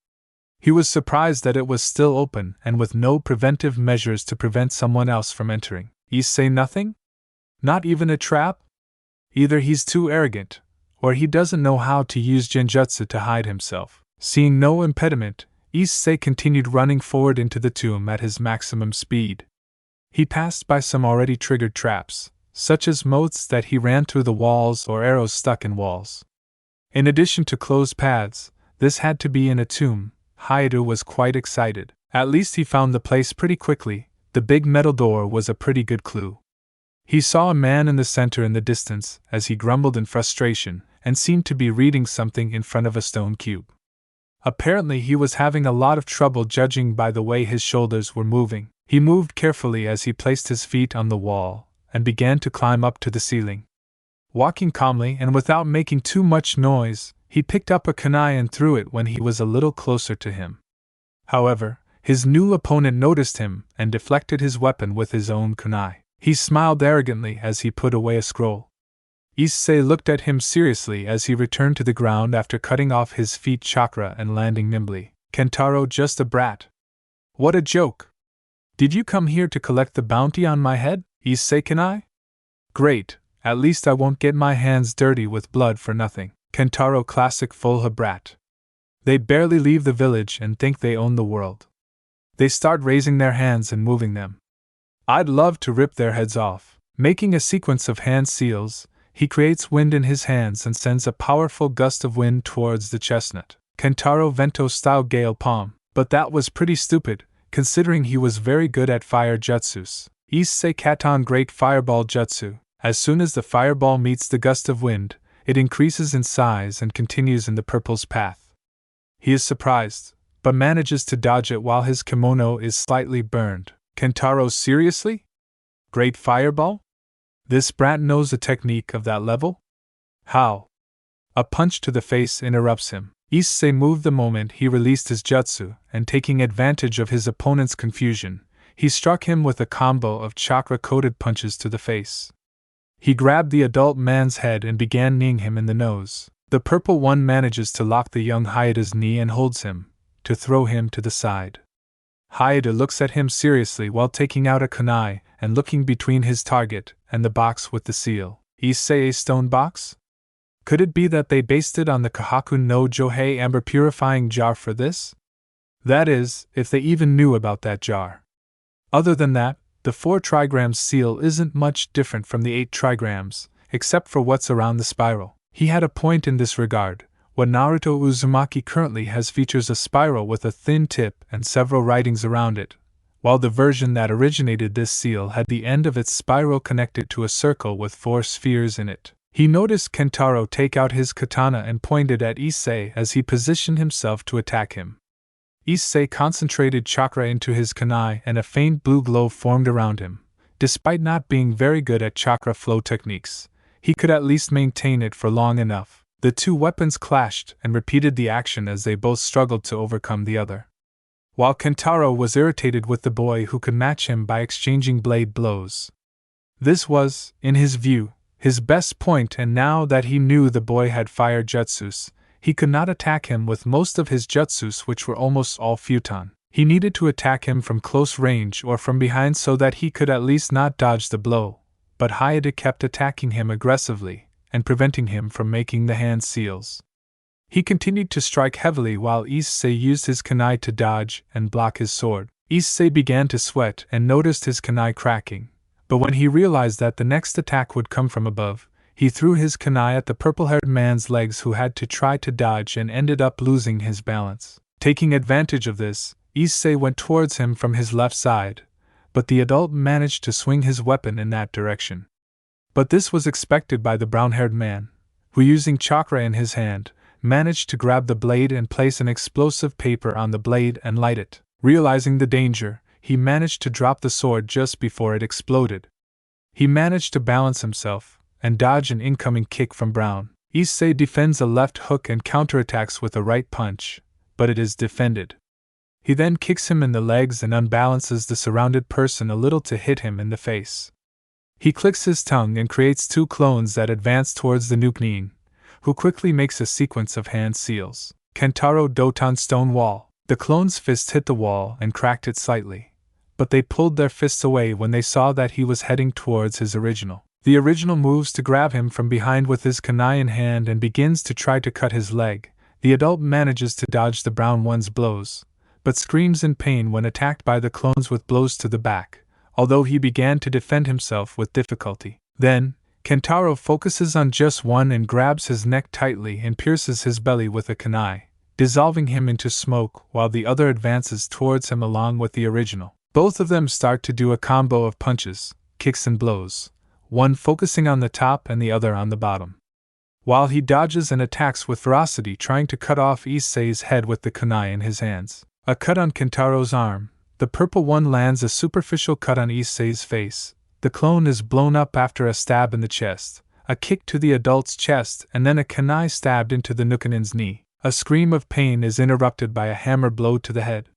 He was surprised that it was still open and with no preventive measures to prevent someone else from entering. Issei, nothing? Not even a trap? Either he's too arrogant, or he doesn't know how to use genjutsu to hide himself. Seeing no impediment, Issei continued running forward into the tomb at his maximum speed. He passed by some already triggered traps, such as moats that he ran through the walls or arrows stuck in walls. In addition to closed paths, this had to be in a tomb. Hyoudou was quite excited. At least he found the place pretty quickly. The big metal door was a pretty good clue. He saw a man in the center in the distance as he grumbled in frustration and seemed to be reading something in front of a stone cube. Apparently he was having a lot of trouble judging by the way his shoulders were moving. He moved carefully as he placed his feet on the wall and began to climb up to the ceiling. Walking calmly and without making too much noise, he picked up a kunai and threw it when he was a little closer to him. However, his new opponent noticed him and deflected his weapon with his own kunai. He smiled arrogantly as he put away a scroll. Issei looked at him seriously as he returned to the ground after cutting off his feet chakra and landing nimbly. Kentaro, just a brat. What a joke! Did you come here to collect the bounty on my head, Issei kunai? Great, at least I won't get my hands dirty with blood for nothing. Kentaro, classic full brat. They barely leave the village and think they own the world. They start raising their hands and moving them. I'd love to rip their heads off. Making a sequence of hand seals, he creates wind in his hands and sends a powerful gust of wind towards the chestnut. Kentaro, Vento-style gale palm. But that was pretty stupid, considering he was very good at fire jutsus. Issei Katon, great fireball jutsu. As soon as the fireball meets the gust of wind, it increases in size and continues in the purple's path. He is surprised, but manages to dodge it while his kimono is slightly burned. Kentaro, seriously? Great fireball? This brat knows the technique of that level? How? A punch to the face interrupts him. Issei moved the moment he released his jutsu, and taking advantage of his opponent's confusion, he struck him with a combo of chakra-coated punches to the face. He grabbed the adult man's head and began kneeing him in the nose. The purple one manages to lock the young Hyoudou's knee and holds him, to throw him to the side. Hyoudou looks at him seriously while taking out a kunai and looking between his target and the box with the seal. Issei, a stone box? Could it be that they based it on the Kohaku no Johei amber purifying jar for this? That is, if they even knew about that jar. Other than that, the 4 trigrams seal isn't much different from the 8 trigrams, except for what's around the spiral. He had a point in this regard. What Naruto Uzumaki currently has features a spiral with a thin tip and several writings around it, while the version that originated this seal had the end of its spiral connected to a circle with 4 spheres in it. He noticed Kentaro take out his katana and pointed at Issei as he positioned himself to attack him. Issei concentrated chakra into his kunai and a faint blue glow formed around him. Despite not being very good at chakra flow techniques, he could at least maintain it for long enough. The two weapons clashed and repeated the action as they both struggled to overcome the other. While Kentaro was irritated with the boy who could match him by exchanging blade blows. This was, in his view, his best point, and now that he knew the boy had fire jutsus, he could not attack him with most of his jutsus, which were almost all futon. He needed to attack him from close range or from behind so that he could at least not dodge the blow, but Hyoudou kept attacking him aggressively and preventing him from making the hand seals. He continued to strike heavily while Issei used his kunai to dodge and block his sword. Issei began to sweat and noticed his kunai cracking, but when he realized that the next attack would come from above, he threw his kunai at the purple-haired man's legs, who had to try to dodge and ended up losing his balance. Taking advantage of this, Issei went towards him from his left side, but the adult managed to swing his weapon in that direction. But this was expected by the brown-haired man, who, using chakra in his hand, managed to grab the blade and place an explosive paper on the blade and light it. Realizing the danger, he managed to drop the sword just before it exploded. He managed to balance himself and dodge an incoming kick from Brown. Issei defends a left hook and counterattacks with a right punch, but it is defended. He then kicks him in the legs and unbalances the surrounded person a little to hit him in the face. He clicks his tongue and creates two clones that advance towards the Nukenin, who quickly makes a sequence of hand seals. Kentaro Doton stone wall. The clone's fist hit the wall and cracked it slightly, but they pulled their fists away when they saw that he was heading towards his original. The original moves to grab him from behind with his kunai in hand and begins to try to cut his leg. The adult manages to dodge the brown one's blows, but screams in pain when attacked by the clones with blows to the back, although he began to defend himself with difficulty. Then, Kentaro focuses on just one and grabs his neck tightly and pierces his belly with a kunai, dissolving him into smoke while the other advances towards him along with the original. Both of them start to do a combo of punches, kicks and blows, one focusing on the top and the other on the bottom. While he dodges and attacks with ferocity, trying to cut off Issei's head with the kunai in his hands. A cut on Kentaro's arm, the purple one lands a superficial cut on Issei's face. The clone is blown up after a stab in the chest, a kick to the adult's chest, and then a kunai stabbed into the Nukenin's knee. A scream of pain is interrupted by a hammer blow to the head.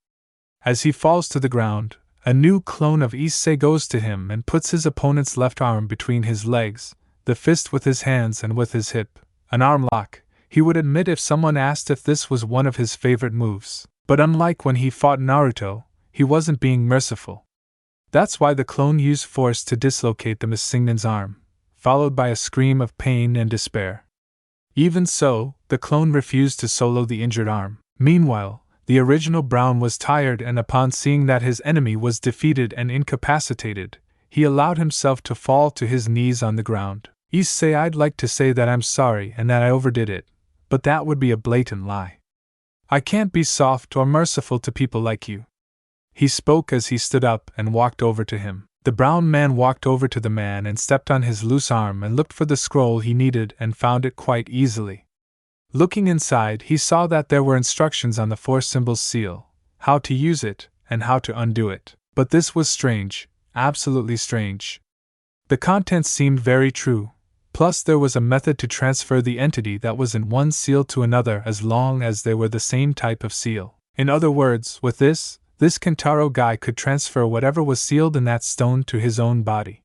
As he falls to the ground, a new clone of Issei goes to him and puts his opponent's left arm between his legs, the fist with his hands and with his hip, an arm lock. He would admit if someone asked if this was one of his favorite moves, but unlike when he fought Naruto, he wasn't being merciful. That's why the clone used force to dislocate the Missingnin's arm, followed by a scream of pain and despair. Even so, the clone refused to solo the injured arm. Meanwhile, the original Brown was tired, and upon seeing that his enemy was defeated and incapacitated, he allowed himself to fall to his knees on the ground. Issei, I'd like to say that I'm sorry and that I overdid it, but that would be a blatant lie. I can't be soft or merciful to people like you. He spoke as he stood up and walked over to him. The brown man walked over to the man and stepped on his loose arm and looked for the scroll he needed and found it quite easily. Looking inside, he saw that there were instructions on the 4 symbols seal, how to use it, and how to undo it. But this was strange, absolutely strange. The contents seemed very true, plus there was a method to transfer the entity that was in one seal to another as long as they were the same type of seal. In other words, with this Kentaro guy could transfer whatever was sealed in that stone to his own body.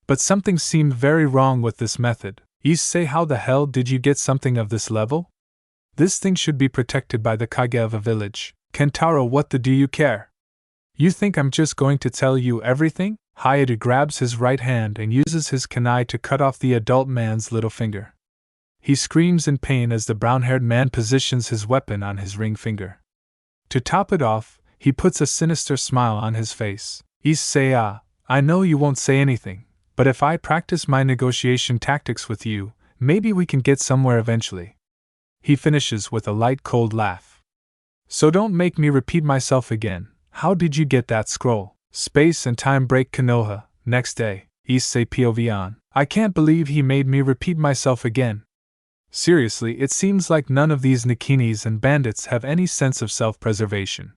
But something seemed very wrong with this method. Issei, how the hell did you get something of this level? This thing should be protected by the Kage of a village. Kentaro, what the do you care? You think I'm just going to tell you everything? Hyoudou grabs his right hand and uses his kunai to cut off the adult man's little finger. He screams in pain as the brown-haired man positions his weapon on his ring finger. To top it off, he puts a sinister smile on his face. Issei, I know you won't say anything, but if I practice my negotiation tactics with you, maybe we can get somewhere eventually. He finishes with a light cold laugh. So don't make me repeat myself again. How did you get that scroll? Space and time break. Konoha, next day. Issei POV on. I can't believe he made me repeat myself again. Seriously, it seems like none of these Nikinis and bandits have any sense of self-preservation.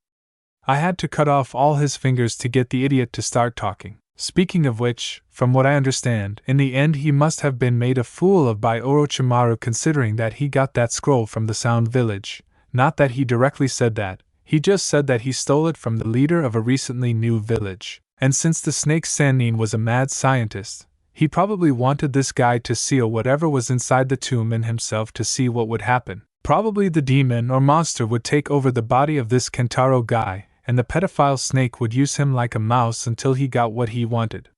I had to cut off all his fingers to get the idiot to start talking. Speaking of which, from what I understand, in the end he must have been made a fool of by Orochimaru, considering that he got that scroll from the Sound Village. Not that he directly said that, he just said that he stole it from the leader of a recently new village. And since the Snake Sannin was a mad scientist, he probably wanted this guy to seal whatever was inside the tomb in himself to see what would happen. Probably the demon or monster would take over the body of this Kentaro guy, and the pedophile snake would use him like a mouse until he got what he wanted.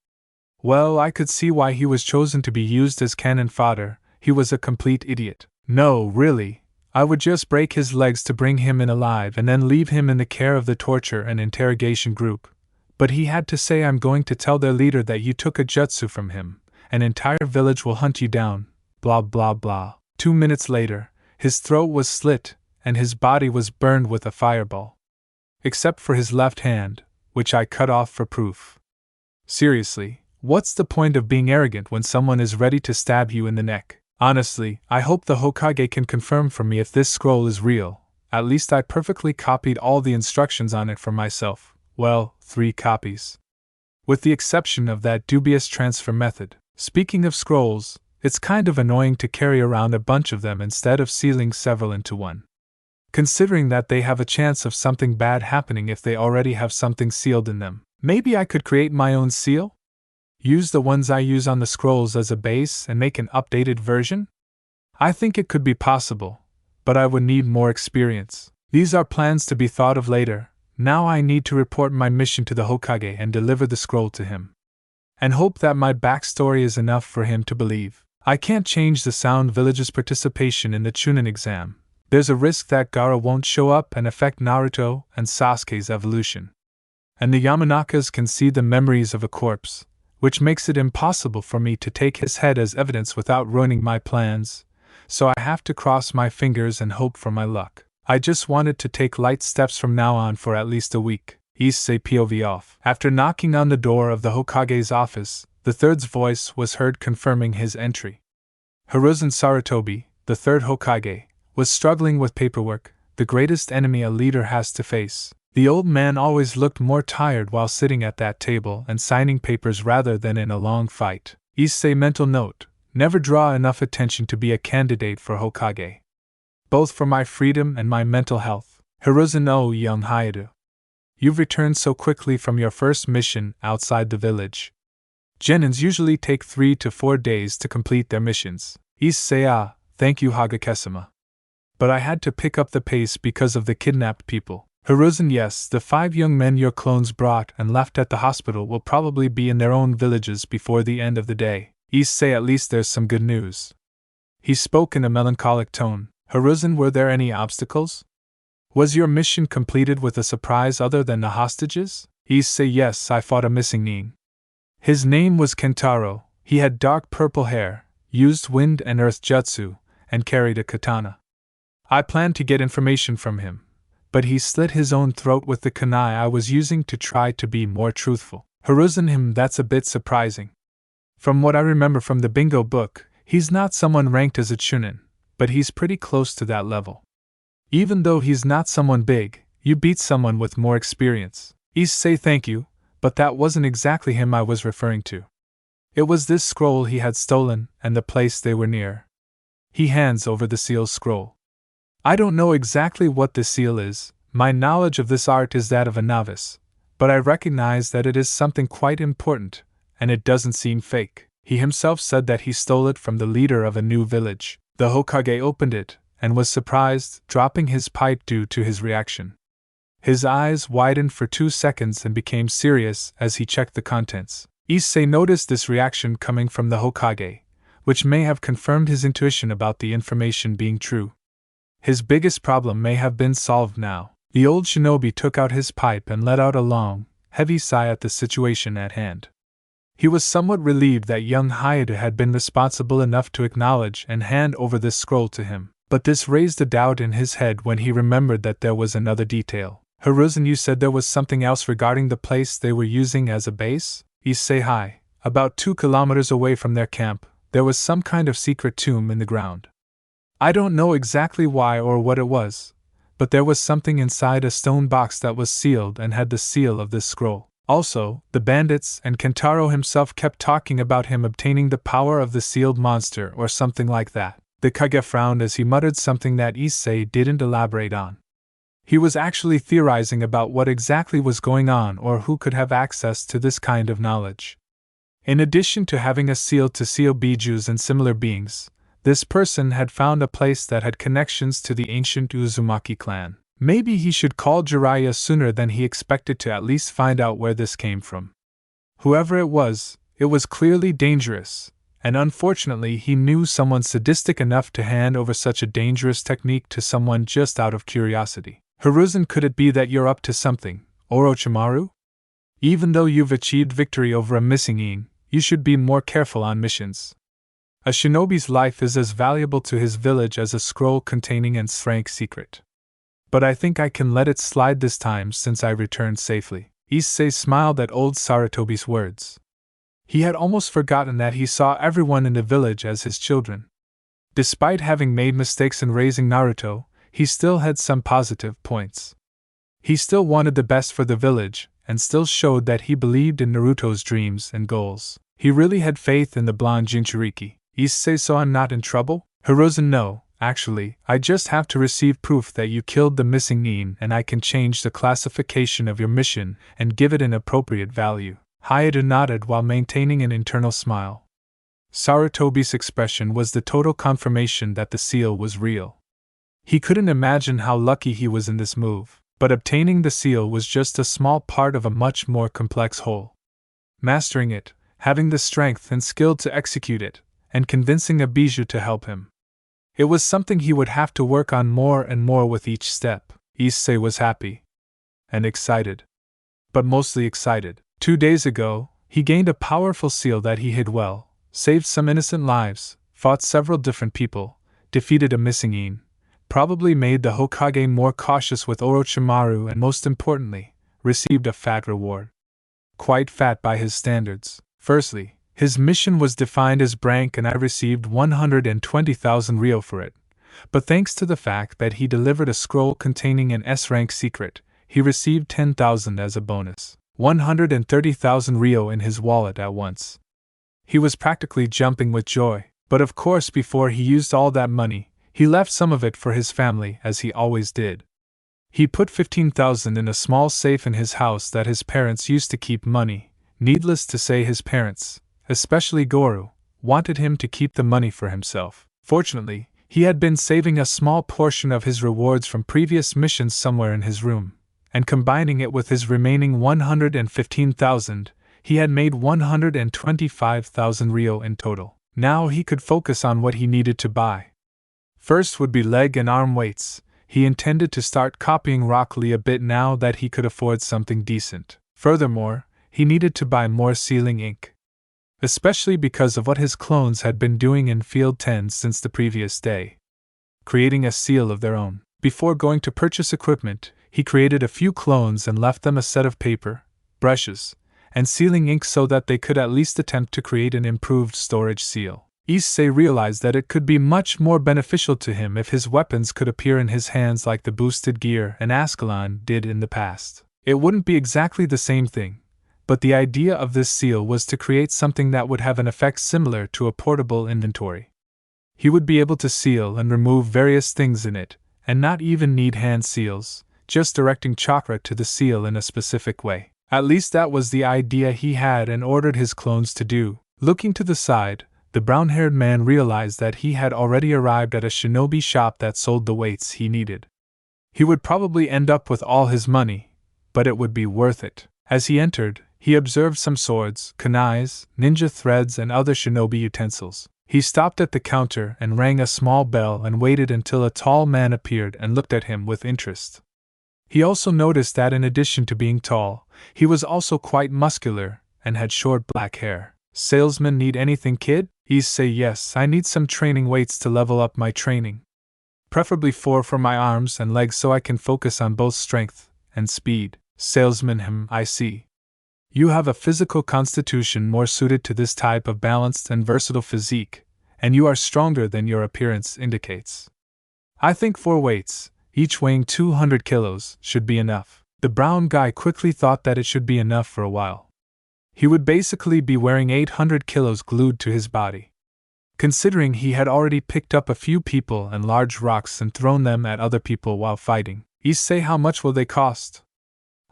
Well, I could see why he was chosen to be used as cannon fodder. He was a complete idiot. No, really, I would just break his legs to bring him in alive and then leave him in the care of the torture and interrogation group. But he had to say, "I'm going to tell their leader that you took a jutsu from him. An entire village will hunt you down, blah blah blah." 2 minutes later, his throat was slit, and his body was burned with a fireball. Except for his left hand, which I cut off for proof. Seriously, what's the point of being arrogant when someone is ready to stab you in the neck? Honestly, I hope the Hokage can confirm for me if this scroll is real. At least I perfectly copied all the instructions on it for myself. Well, 3 copies. With the exception of that dubious transfer method. Speaking of scrolls, it's kind of annoying to carry around a bunch of them instead of sealing several into one. Considering that they have a chance of something bad happening if they already have something sealed in them. Maybe I could create my own seal? Use the ones I use on the scrolls as a base and make an updated version? I think it could be possible, but I would need more experience. These are plans to be thought of later. Now I need to report my mission to the Hokage and deliver the scroll to him. And hope that my backstory is enough for him to believe. I can't change the Sound Village's participation in the Chunin exam. There's a risk that Gaara won't show up and affect Naruto and Sasuke's evolution. And the Yamanakas can see the memories of a corpse, which makes it impossible for me to take his head as evidence without ruining my plans, so I have to cross my fingers and hope for my luck. I just wanted to take light steps from now on for at least a week. Issei POV off. After knocking on the door of the Hokage's office, the third's voice was heard confirming his entry. Hiruzen Sarutobi, the third Hokage, was struggling with paperwork, the greatest enemy a leader has to face. The old man always looked more tired while sitting at that table and signing papers rather than in a long fight. Issei mental note: never draw enough attention to be a candidate for Hokage. Both for my freedom and my mental health. Hiruzen, oh young Hyoudou. You've returned so quickly from your first mission outside the village. Genins usually take 3 to 4 days to complete their missions. Issei, ah, thank you Hagakesama. But I had to pick up the pace because of the kidnapped people. Hiruzen, yes, the 5 young men your clones brought and left at the hospital will probably be in their own villages before the end of the day. Issei, at least there's some good news. He spoke in a melancholic tone. Hiruzen, were there any obstacles? Was your mission completed with a surprise other than the hostages? Issei, yes, I fought a missing nin. His name was Kentaro. He had dark purple hair, used wind and earth jutsu, and carried a katana. I planned to get information from him, but he slit his own throat with the kunai I was using to try to be more truthful. Hiruzen, that's a bit surprising. From what I remember from the bingo book, he's not someone ranked as a chunin, but he's pretty close to that level. Even though he's not someone big, you beat someone with more experience. Issei, thank you, but that wasn't exactly him I was referring to. It was this scroll he had stolen and the place they were near. He hands over the seal scroll. I don't know exactly what this seal is, my knowledge of this art is that of a novice, but I recognize that it is something quite important, and it doesn't seem fake. He himself said that he stole it from the leader of a new village. The Hokage opened it, and was surprised, dropping his pipe due to his reaction. His eyes widened for 2 seconds and became serious as he checked the contents. Issei noticed this reaction coming from the Hokage, which may have confirmed his intuition about the information being true. His biggest problem may have been solved now. The old shinobi took out his pipe and let out a long, heavy sigh at the situation at hand. He was somewhat relieved that young Hyoudou had been responsible enough to acknowledge and hand over this scroll to him, but this raised a doubt in his head when he remembered that there was another detail. Hiruzen, you said there was something else regarding the place they were using as a base? Issei, hi. About 2 kilometers away from their camp, there was some kind of secret tomb in the ground. I don't know exactly why or what it was, but there was something inside a stone box that was sealed and had the seal of this scroll. Also, the bandits and Kentaro himself kept talking about him obtaining the power of the sealed monster or something like that. The Kage frowned as he muttered something that Issei didn't elaborate on. He was actually theorizing about what exactly was going on or who could have access to this kind of knowledge. In addition to having a seal to seal bijus and similar beings, this person had found a place that had connections to the ancient Uzumaki clan. Maybe he should call Jiraiya sooner than he expected to at least find out where this came from. Whoever it was clearly dangerous, and unfortunately he knew someone sadistic enough to hand over such a dangerous technique to someone just out of curiosity. Hiruzen, could it be that you're up to something, Orochimaru? Even though you've achieved victory over a missing yin, you should be more careful on missions. A shinobi's life is as valuable to his village as a scroll containing an rank secret. But I think I can let it slide this time since I returned safely. Issei smiled at old Sarutobi's words. He had almost forgotten that he saw everyone in the village as his children. Despite having made mistakes in raising Naruto, he still had some positive points. He still wanted the best for the village, and still showed that he believed in Naruto's dreams and goals. He really had faith in the blonde Jinchuriki. Issei, so I'm not in trouble? Hiruzen, no. Actually, I just have to receive proof that you killed the missing nin and I can change the classification of your mission and give it an appropriate value. Hyoudou nodded while maintaining an internal smile. Sarutobi's expression was the total confirmation that the seal was real. He couldn't imagine how lucky he was in this move, but obtaining the seal was just a small part of a much more complex whole. Mastering it, having the strength and skill to execute it, and convincing a bijou to help him. It was something he would have to work on more and more with each step. Issei was happy. And excited. But mostly excited. 2 days ago, he gained a powerful seal that he hid well, saved some innocent lives, fought several different people, defeated a missing yin, probably made the Hokage more cautious with Orochimaru, and most importantly, received a fat reward. Quite fat by his standards. Firstly, his mission was defined as brank and I received 120,000 ryo for it, but thanks to the fact that he delivered a scroll containing an S-rank secret, he received 10,000 as a bonus. 130,000 ryo in his wallet at once. He was practically jumping with joy, but of course before he used all that money, he left some of it for his family as he always did. He put 15,000 in a small safe in his house that his parents used to keep money. Needless to say, his parents, especially Goru, wanted him to keep the money for himself. Fortunately, he had been saving a small portion of his rewards from previous missions somewhere in his room, and combining it with his remaining 115,000, he had made 125,000 ryo in total. Now he could focus on what he needed to buy. First would be leg and arm weights. He intended to start copying Rock Lee a bit now that he could afford something decent. Furthermore, he needed to buy more sealing ink. Especially because of what his clones had been doing in Field 10 since the previous day. Creating a seal of their own. Before going to purchase equipment, he created a few clones and left them a set of paper, brushes, and sealing ink so that they could at least attempt to create an improved storage seal. Issei realized that it could be much more beneficial to him if his weapons could appear in his hands like the boosted gear and Ascalon did in the past. It wouldn't be exactly the same thing, but the idea of this seal was to create something that would have an effect similar to a portable inventory. He would be able to seal and remove various things in it, and not even need hand seals, just directing chakra to the seal in a specific way. At least that was the idea he had and ordered his clones to do. Looking to the side, the brown-haired man realized that he had already arrived at a shinobi shop that sold the weights he needed. He would probably end up with all his money, but it would be worth it. As he entered, he observed some swords, kunais, ninja threads, and other shinobi utensils. He stopped at the counter and rang a small bell and waited until a tall man appeared and looked at him with interest. He also noticed that in addition to being tall, he was also quite muscular and had short black hair. Salesman, need anything, kid? Issei, yes, I need some training weights to level up my training. Preferably 4 for my arms and legs so I can focus on both strength and speed. Salesman, I see. You have a physical constitution more suited to this type of balanced and versatile physique, and you are stronger than your appearance indicates. I think 4 weights, each weighing 200 kilos, should be enough. The brown guy quickly thought that it should be enough for a while. He would basically be wearing 800 kilos glued to his body. Considering he had already picked up a few people and large rocks and thrown them at other people while fighting. Issei, how much will they cost?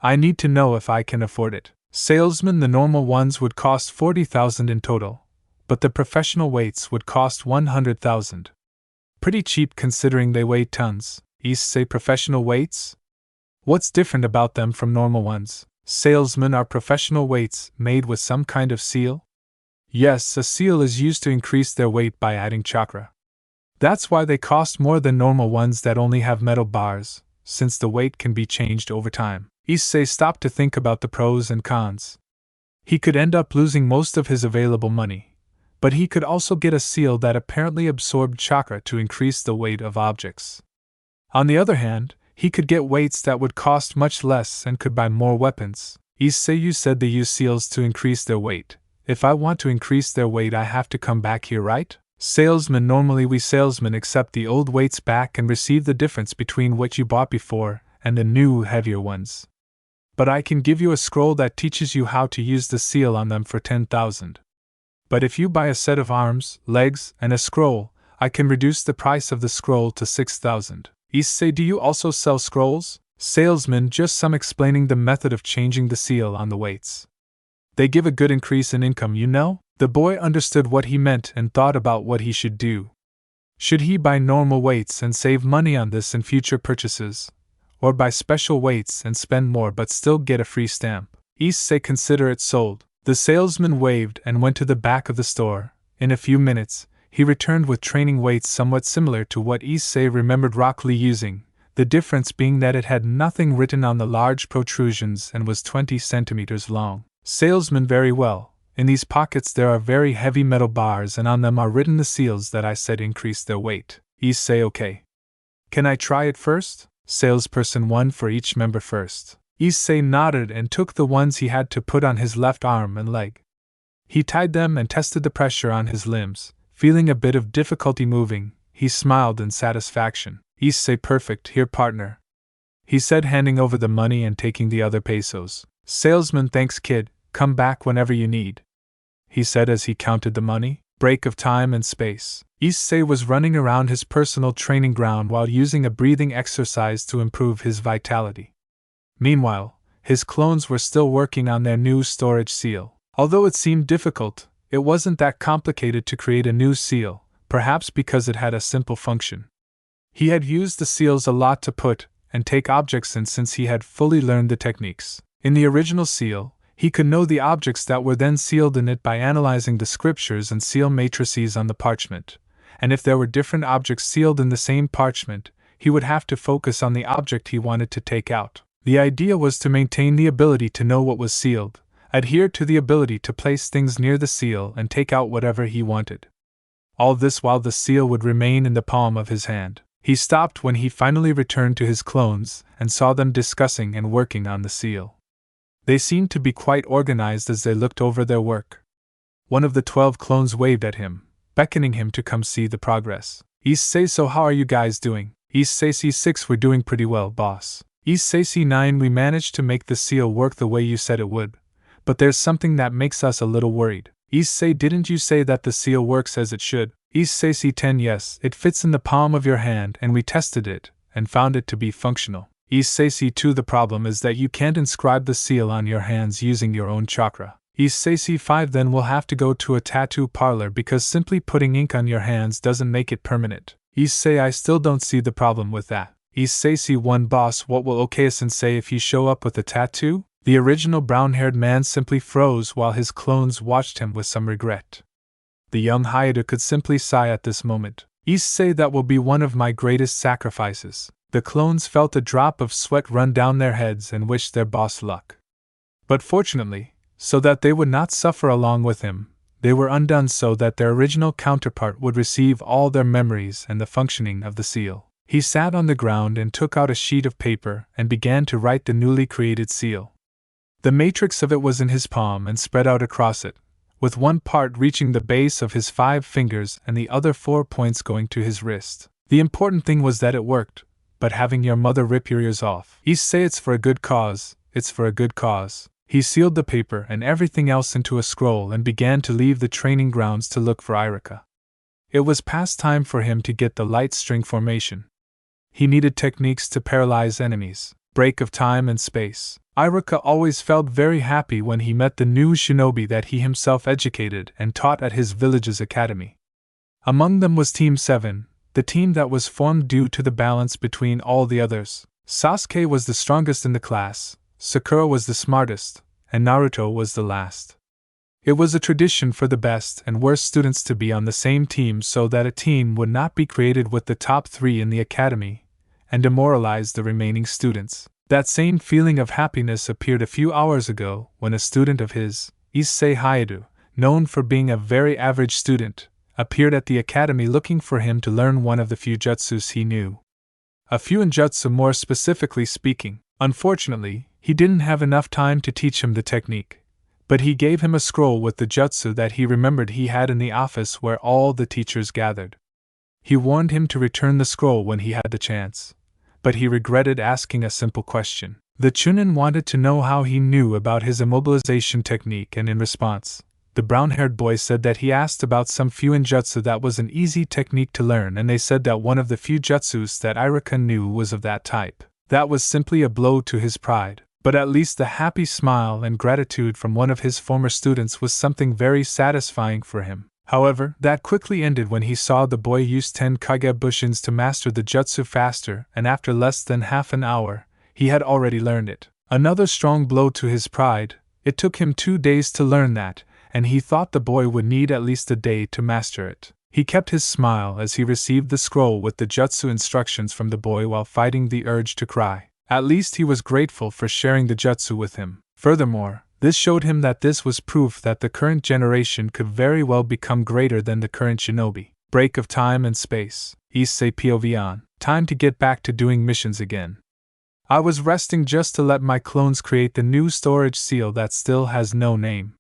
I need to know if I can afford it. Salesman, the normal ones would cost 40,000 in total, but the professional weights would cost 100,000. Pretty cheap considering they weigh tons. Issei, professional weights? What's different about them from normal ones? Salesman, are professional weights made with some kind of seal? Yes, a seal is used to increase their weight by adding chakra. That's why they cost more than normal ones that only have metal bars, since the weight can be changed over time. Issei stopped to think about the pros and cons. He could end up losing most of his available money, but he could also get a seal that apparently absorbed chakra to increase the weight of objects. On the other hand, he could get weights that would cost much less and could buy more weapons. Issei, you said they use seals to increase their weight. If I want to increase their weight, I have to come back here, right? Salesman, normally we salesmen accept the old weights back and receive the difference between what you bought before and the new, heavier ones. But I can give you a scroll that teaches you how to use the seal on them for 10,000. But if you buy a set of arms, legs, and a scroll, I can reduce the price of the scroll to 6,000. Issei, do you also sell scrolls? Salesman, just some, explaining the method of changing the seal on the weights. They give a good increase in income, you know? The boy understood what he meant and thought about what he should do. Should he buy normal weights and save money on this in future purchases? Or buy special weights and spend more but still get a free stamp? Issei, consider it sold. The salesman waved and went to the back of the store. In a few minutes, he returned with training weights somewhat similar to what Issei remembered Rock Lee using, the difference being that it had nothing written on the large protrusions and was 20 centimeters long. Salesman, very well. In these pockets there are very heavy metal bars and on them are written the seals that I said increase their weight. Issei, okay. Can I try it first? Salesperson, one for each member first. Issei nodded and took the ones he had to put on his left arm and leg. He tied them and tested the pressure on his limbs. Feeling a bit of difficulty moving, he smiled in satisfaction. Issei, perfect, here partner, he said, handing over the money and taking the other pesos. Salesman, thanks kid, come back whenever you need, he said as he counted the money. Break of time and space. Issei was running around his personal training ground while using a breathing exercise to improve his vitality. Meanwhile, his clones were still working on their new storage seal. Although it seemed difficult, it wasn't that complicated to create a new seal, perhaps because it had a simple function. He had used the seals a lot to put and take objects in since he had fully learned the techniques. In the original seal, he could know the objects that were then sealed in it by analyzing the scriptures and seal matrices on the parchment, and if there were different objects sealed in the same parchment, he would have to focus on the object he wanted to take out. The idea was to maintain the ability to know what was sealed, adhere to the ability to place things near the seal and take out whatever he wanted. All this while the seal would remain in the palm of his hand. He stopped when he finally returned to his clones and saw them discussing and working on the seal. They seemed to be quite organized as they looked over their work. One of the 12 clones waved at him, beckoning him to come see the progress. Issei, so how are you guys doing? Issei, C6, we're doing pretty well, boss. Issei, C9, we managed to make the seal work the way you said it would, but there's something that makes us a little worried. Issei, didn't you say that the seal works as it should? Issei, C10, yes, it fits in the palm of your hand and we tested it and found it to be functional. Issei, C2, the problem is that you can't inscribe the seal on your hands using your own chakra. Issei, C5, then we'll have to go to a tattoo parlor because simply putting ink on your hands doesn't make it permanent. Issei, I still don't see the problem with that. Issei, C1, boss, what will Okaya-sensei if you show up with a tattoo? The original brown-haired man simply froze while his clones watched him with some regret. The young Hyoudou could simply sigh at this moment. Issei, that will be one of my greatest sacrifices. The clones felt a drop of sweat run down their heads and wished their boss luck. But fortunately, so that they would not suffer along with him, they were undone so that their original counterpart would receive all their memories and the functioning of the seal. He sat on the ground and took out a sheet of paper and began to write the newly created seal. The matrix of it was in his palm and spread out across it, with one part reaching the base of his 5 fingers and the other 4 points going to his wrist. The important thing was that it worked, but having your mother rip your ears off. Issei, it's for a good cause, it's for a good cause. He sealed the paper and everything else into a scroll and began to leave the training grounds to look for Irika. It was past time for him to get the light string formation. He needed techniques to paralyze enemies. Break of time and space. Irika always felt very happy when he met the new shinobi that he himself educated and taught at his village's academy. Among them was Team 7, the team that was formed due to the balance between all the others. Sasuke was the strongest in the class, Sakura was the smartest, and Naruto was the last. It was a tradition for the best and worst students to be on the same team so that a team would not be created with the top 3 in the academy and demoralize the remaining students. That same feeling of happiness appeared a few hours ago when a student of his, Issei Hyoudou, known for being a very average student, appeared at the academy looking for him to learn one of the few jutsus he knew. A few ninjutsu, more specifically speaking. Unfortunately, he didn't have enough time to teach him the technique, but he gave him a scroll with the jutsu that he remembered he had in the office where all the teachers gathered. He warned him to return the scroll when he had the chance, but he regretted asking a simple question. The Chunin wanted to know how he knew about his immobilization technique, and in response, the brown-haired boy said that he asked about some few ninjutsu that was an easy technique to learn, and they said that one of the few jutsus that Irika knew was of that type. That was simply a blow to his pride, but at least the happy smile and gratitude from one of his former students was something very satisfying for him. However, that quickly ended when he saw the boy use 10 Kage Bushins to master the jutsu faster, and after less than half an hour, he had already learned it. Another strong blow to his pride. It took him 2 days to learn that, and he thought the boy would need at least a day to master it. He kept his smile as he received the scroll with the jutsu instructions from the boy while fighting the urge to cry. At least he was grateful for sharing the jutsu with him. Furthermore, this showed him that this was proof that the current generation could very well become greater than the current shinobi. Break of time and space. Issei POV on. Time to get back to doing missions again. I was resting just to let my clones create the new storage seal that still has no name.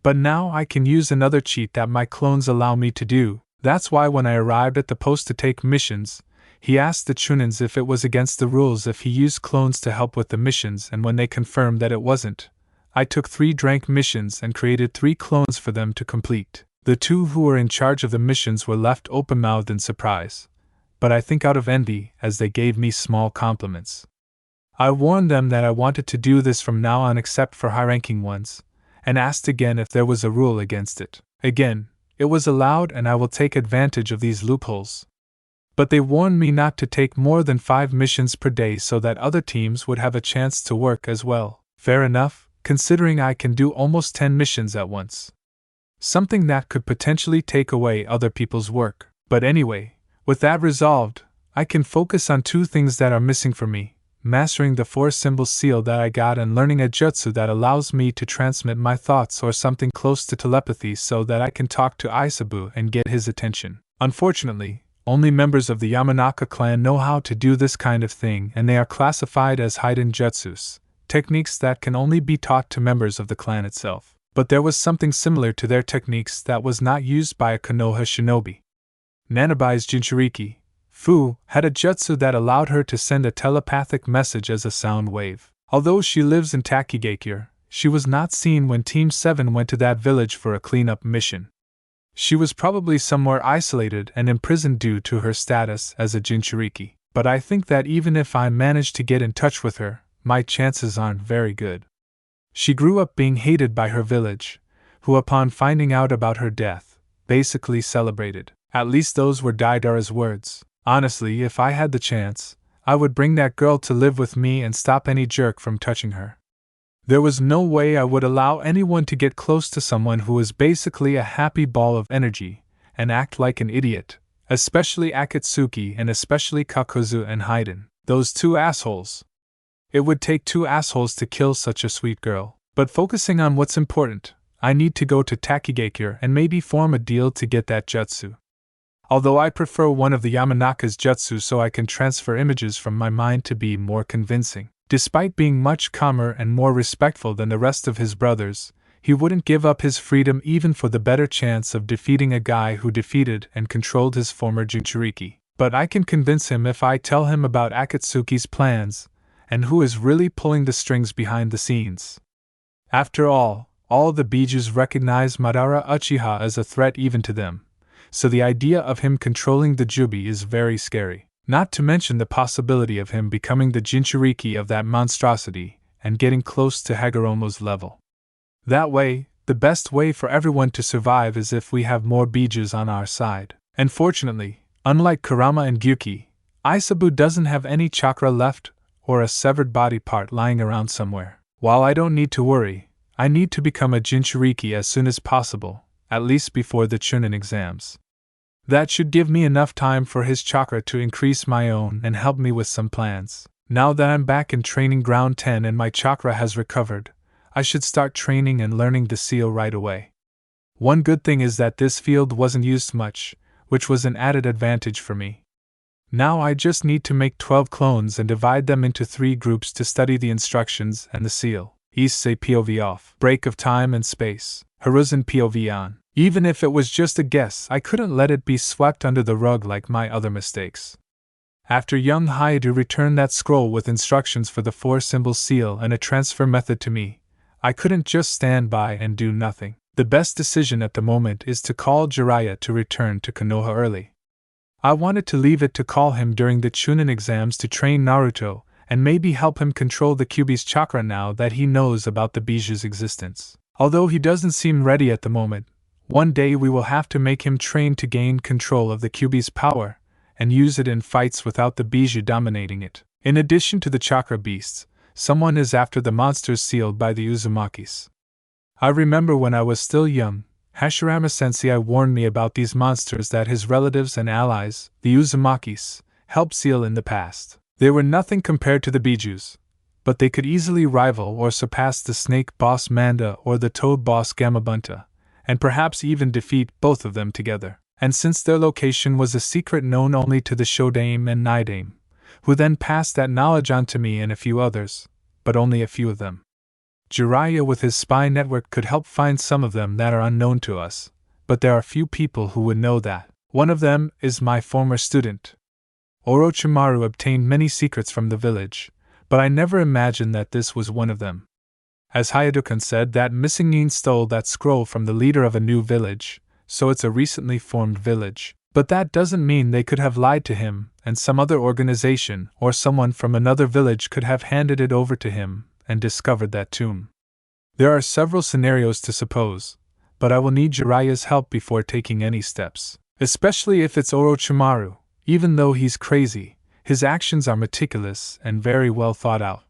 But now I can use another cheat that my clones allow me to do. That's why when I arrived at the post to take missions, he asked the Chunins if it was against the rules if he used clones to help with the missions, and when they confirmed that it wasn't, I took 3 rank missions and created 3 clones for them to complete. The 2 who were in charge of the missions were left open-mouthed in surprise, but I think out of envy, as they gave me small compliments. I warned them that I wanted to do this from now on except for high-ranking ones, and asked again if there was a rule against it. Again, it was allowed, and I will take advantage of these loopholes. But they warned me not to take more than 5 missions per day so that other teams would have a chance to work as well. Fair enough, considering I can do almost 10 missions at once. Something that could potentially take away other people's work. But anyway, with that resolved, I can focus on 2 things that are missing for me: mastering the 4-symbol seal that I got and learning a jutsu that allows me to transmit my thoughts or something close to telepathy so that I can talk to Isabu and get his attention. Unfortunately, only members of the Yamanaka clan know how to do this kind of thing, and they are classified as hidden jutsus, techniques that can only be taught to members of the clan itself. But there was something similar to their techniques that was not used by a Konoha shinobi. Nanabai's Jinchuriki, Fu, had a jutsu that allowed her to send a telepathic message as a sound wave. Although she lives in Takigakure, she was not seen when Team 7 went to that village for a cleanup mission. She was probably somewhere isolated and imprisoned due to her status as a Jinchuriki. But I think that even if I manage to get in touch with her, my chances aren't very good. She grew up being hated by her village, who upon finding out about her death, basically celebrated. At least those were Daidara's words. Honestly, if I had the chance, I would bring that girl to live with me and stop any jerk from touching her. There was no way I would allow anyone to get close to someone who was basically a happy ball of energy and act like an idiot, especially Akatsuki and especially Kakuzu and Haiden, those 2 assholes. It would take 2 assholes to kill such a sweet girl. But focusing on what's important, I need to go to Takigakure and maybe form a deal to get that jutsu. Although I prefer one of the Yamanaka's jutsu so I can transfer images from my mind to be more convincing. Despite being much calmer and more respectful than the rest of his brothers, he wouldn't give up his freedom even for the better chance of defeating a guy who defeated and controlled his former Jinchuriki. But I can convince him if I tell him about Akatsuki's plans, and who is really pulling the strings behind the scenes. After all the Bijus recognize Madara Uchiha as a threat even to them, so the idea of him controlling the Jubi is very scary. Not to mention the possibility of him becoming the Jinchuriki of that monstrosity and getting close to Hagoromo's level. That way, the best way for everyone to survive is if we have more Bijus on our side. And fortunately, unlike Kurama and Gyuki, Isabu doesn't have any chakra left or a severed body part lying around somewhere. While I don't need to worry, I need to become a Jinchuriki as soon as possible, at least before the Chunin exams. That should give me enough time for his chakra to increase my own and help me with some plans. Now that I'm back in training ground 10 and my chakra has recovered, I should start training and learning the seal right away. One good thing is that this field wasn't used much, which was an added advantage for me. Now I just need to make 12 clones and divide them into 3 groups to study the instructions and the seal. Issei POV off. Break of time and space. Hiruzen POV on. Even if it was just a guess, I couldn't let it be swept under the rug like my other mistakes. After young Hyoudou returned that scroll with instructions for the 4-symbol seal and a transfer method to me, I couldn't just stand by and do nothing. The best decision at the moment is to call Jiraiya to return to Konoha early. I wanted to leave it to call him during the Chunin exams to train Naruto and maybe help him control the Kyuubi's chakra now that he knows about the Biju's existence. Although he doesn't seem ready at the moment, one day we will have to make him train to gain control of the Kyuubi's power and use it in fights without the Biju dominating it. In addition to the chakra beasts, someone is after the monsters sealed by the Uzumakis. I remember when I was still young, Hashirama Sensei warned me about these monsters that his relatives and allies, the Uzumakis, helped seal in the past. They were nothing compared to the Bijus, but they could easily rival or surpass the snake boss Manda or the toad boss Gamabunta, and perhaps even defeat both of them together. And since their location was a secret known only to the Shodame and Nidame, who then passed that knowledge on to me and a few others, but only a few of them. Jiraiya with his spy network could help find some of them that are unknown to us, but there are few people who would know that. One of them is my former student. Orochimaru obtained many secrets from the village, but I never imagined that this was one of them. As Hyoudou said, that missing Nin stole that scroll from the leader of a new village, so it's a recently formed village. But that doesn't mean they could have lied to him, and some other organization or someone from another village could have handed it over to him and discovered that tomb. There are several scenarios to suppose, but I will need Jiraiya's help before taking any steps. Especially if it's Orochimaru. Even though he's crazy, his actions are meticulous and very well thought out.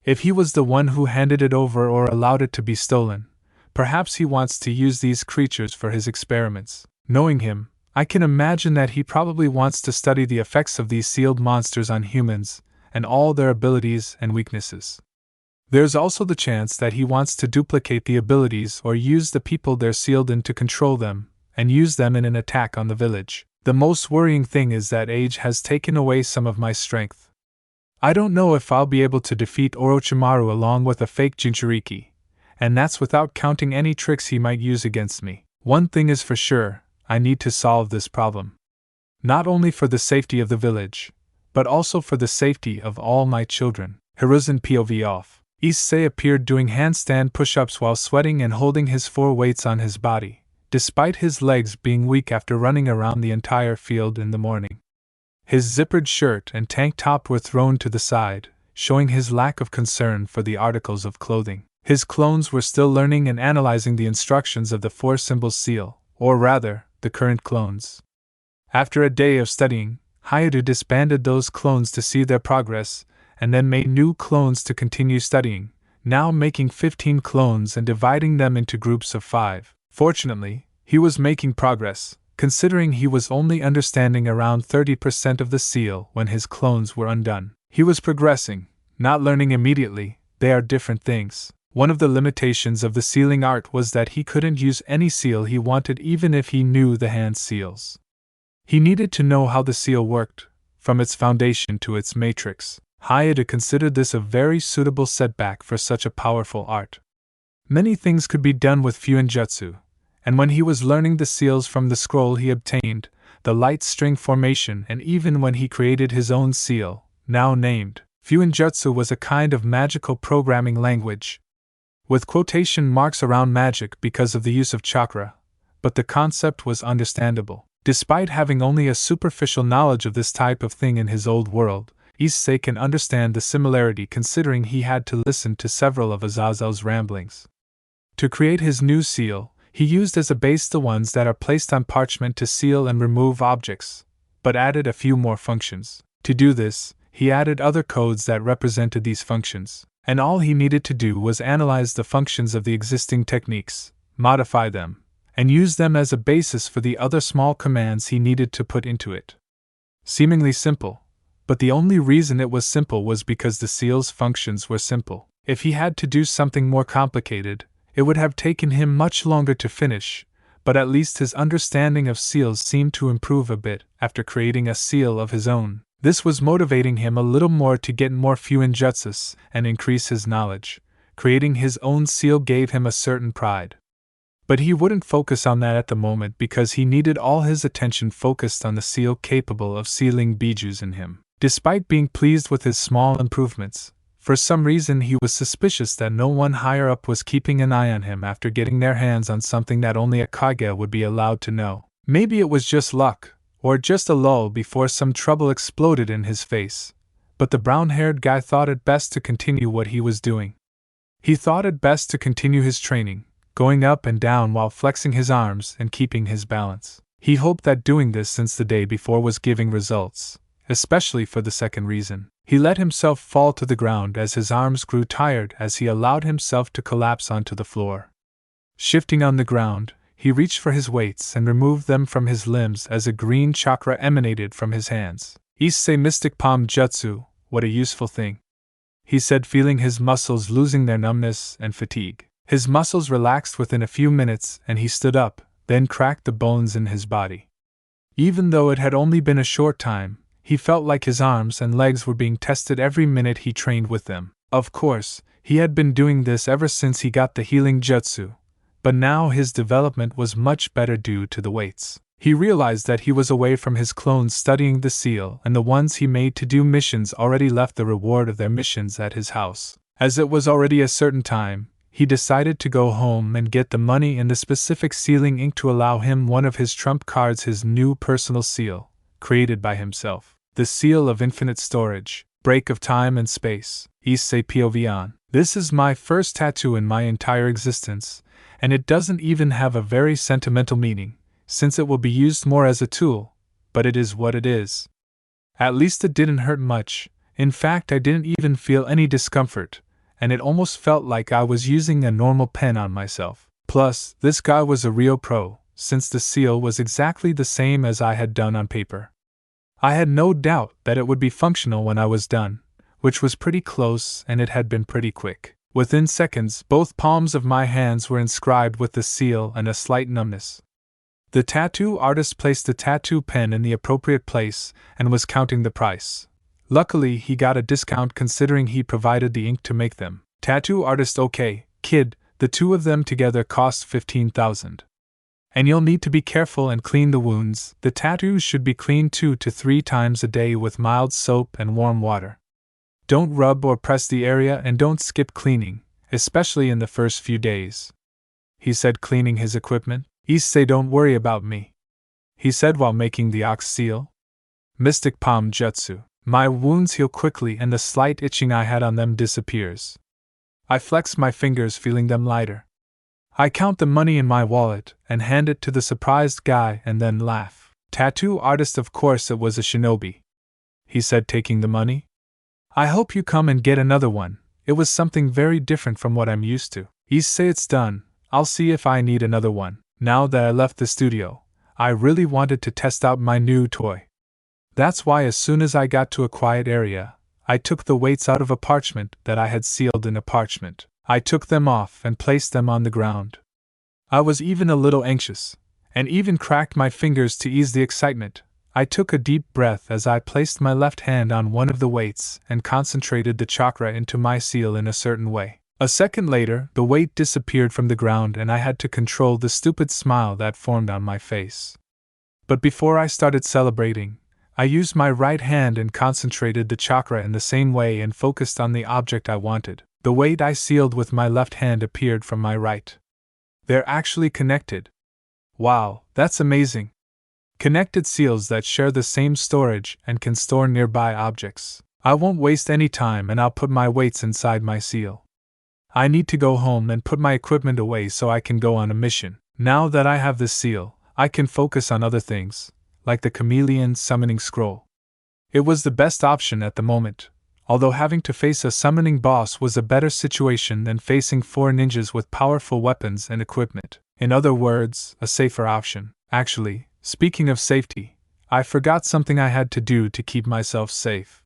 If he was the one who handed it over or allowed it to be stolen, perhaps he wants to use these creatures for his experiments. Knowing him, I can imagine that he probably wants to study the effects of these sealed monsters on humans and all their abilities and weaknesses. There's also the chance that he wants to duplicate the abilities or use the people they're sealed in to control them and use them in an attack on the village. The most worrying thing is that age has taken away some of my strength. I don't know if I'll be able to defeat Orochimaru along with a fake Jinchuriki, and that's without counting any tricks he might use against me. One thing is for sure, I need to solve this problem. Not only for the safety of the village, but also for the safety of all my children. Hiruzen POV off. Issei appeared doing handstand push-ups while sweating and holding his 4 weights on his body, despite his legs being weak after running around the entire field in the morning. His zippered shirt and tank top were thrown to the side, showing his lack of concern for the articles of clothing. His clones were still learning and analyzing the instructions of the 4-symbol seal, or rather, the current clones. After a day of studying, Hyoudou disbanded those clones to see their progress, and then made new clones to continue studying, now making 15 clones and dividing them into groups of 5. Fortunately, he was making progress, considering he was only understanding around 30% of the seal when his clones were undone. He was progressing, not learning immediately. They are different things. One of the limitations of the sealing art was that he couldn't use any seal he wanted even if he knew the hand seals. He needed to know how the seal worked, from its foundation to its matrix. Hyoudou considered this a very suitable setback for such a powerful art. Many things could be done with Fuinjutsu, and when he was learning the seals from the scroll he obtained, the light string formation, and even when he created his own seal, now named Fuinjutsu, was a kind of magical programming language, with quotation marks around magic because of the use of chakra, but the concept was understandable. Despite having only a superficial knowledge of this type of thing in his old world, Issei can understand the similarity considering he had to listen to several of Azazel's ramblings. To create his new seal, he used as a base the ones that are placed on parchment to seal and remove objects, but added a few more functions. To do this, he added other codes that represented these functions, and all he needed to do was analyze the functions of the existing techniques, modify them, and use them as a basis for the other small commands he needed to put into it. Seemingly simple, but the only reason it was simple was because the seal's functions were simple. If he had to do something more complicated, it would have taken him much longer to finish, but at least his understanding of seals seemed to improve a bit after creating a seal of his own. This was motivating him a little more to get more Fuinjutsus and increase his knowledge. Creating his own seal gave him a certain pride. But he wouldn't focus on that at the moment because he needed all his attention focused on the seal capable of sealing bijus in him. Despite being pleased with his small improvements, for some reason he was suspicious that no one higher up was keeping an eye on him after getting their hands on something that only a Kage would be allowed to know. Maybe it was just luck, or just a lull before some trouble exploded in his face, but the brown-haired guy thought it best to continue what he was doing. He thought it best to continue his training, going up and down while flexing his arms and keeping his balance. He hoped that doing this since the day before was giving results, especially for the second reason. He let himself fall to the ground as his arms grew tired as he allowed himself to collapse onto the floor. Shifting on the ground, he reached for his weights and removed them from his limbs as a green chakra emanated from his hands. Issei Mystic Palm Jutsu, what a useful thing, he said, feeling his muscles losing their numbness and fatigue. His muscles relaxed within a few minutes and he stood up, then cracked the bones in his body. Even though it had only been a short time, he felt like his arms and legs were being tested every minute he trained with them. Of course, he had been doing this ever since he got the healing jutsu, but now his development was much better due to the weights. He realized that he was away from his clones studying the seal, and the ones he made to do missions already left the reward of their missions at his house. As it was already a certain time, he decided to go home and get the money and the specific sealing ink to allow him one of his trump cards, his new personal seal, created by himself. The seal of infinite storage, break of time and space, Issei Povian. This is my first tattoo in my entire existence, and it doesn't even have a very sentimental meaning, since it will be used more as a tool, but it is what it is. At least it didn't hurt much. In fact, I didn't even feel any discomfort, and it almost felt like I was using a normal pen on myself. Plus, this guy was a real pro, since the seal was exactly the same as I had done on paper. I had no doubt that it would be functional when I was done, which was pretty close, and it had been pretty quick. Within seconds, both palms of my hands were inscribed with the seal and a slight numbness. The tattoo artist placed the tattoo pen in the appropriate place and was counting the price. Luckily, he got a discount considering he provided the ink to make them. Tattoo artist: okay, kid, the two of them together cost 15,000. And you'll need to be careful and clean the wounds. The tattoos should be cleaned 2 to 3 times a day with mild soap and warm water. Don't rub or press the area and don't skip cleaning, especially in the first few days, he said, cleaning his equipment. Issei, don't worry about me, he said while making the ox seal. Mystic Palm Jutsu. My wounds heal quickly and the slight itching I had on them disappears. I flex my fingers, feeling them lighter. I count the money in my wallet and hand it to the surprised guy and then laugh. Tattoo artist: of course it was a shinobi, he said, taking the money. I hope you come and get another one. It was something very different from what I'm used to. Issei, it's done. I'll see if I need another one. Now that I left the studio, I really wanted to test out my new toy. That's why as soon as I got to a quiet area, I took the weights out of a parchment that I had sealed in a parchment. I took them off and placed them on the ground. I was even a little anxious, and even cracked my fingers to ease the excitement. I took a deep breath as I placed my left hand on one of the weights and concentrated the chakra into my seal in a certain way. A second later, the weight disappeared from the ground and I had to control the stupid smile that formed on my face. But before I started celebrating, I used my right hand and concentrated the chakra in the same way and focused on the object I wanted. The weight I sealed with my left hand appeared from my right. They're actually connected. Wow, that's amazing. Connected seals that share the same storage and can store nearby objects. I won't waste any time and I'll put my weights inside my seal. I need to go home and put my equipment away so I can go on a mission. Now that I have this seal, I can focus on other things, like the chameleon summoning scroll. It was the best option at the moment, although having to face a summoning boss was a better situation than facing 4 ninjas with powerful weapons and equipment. In other words, a safer option. Actually, speaking of safety, I forgot something I had to do to keep myself safe.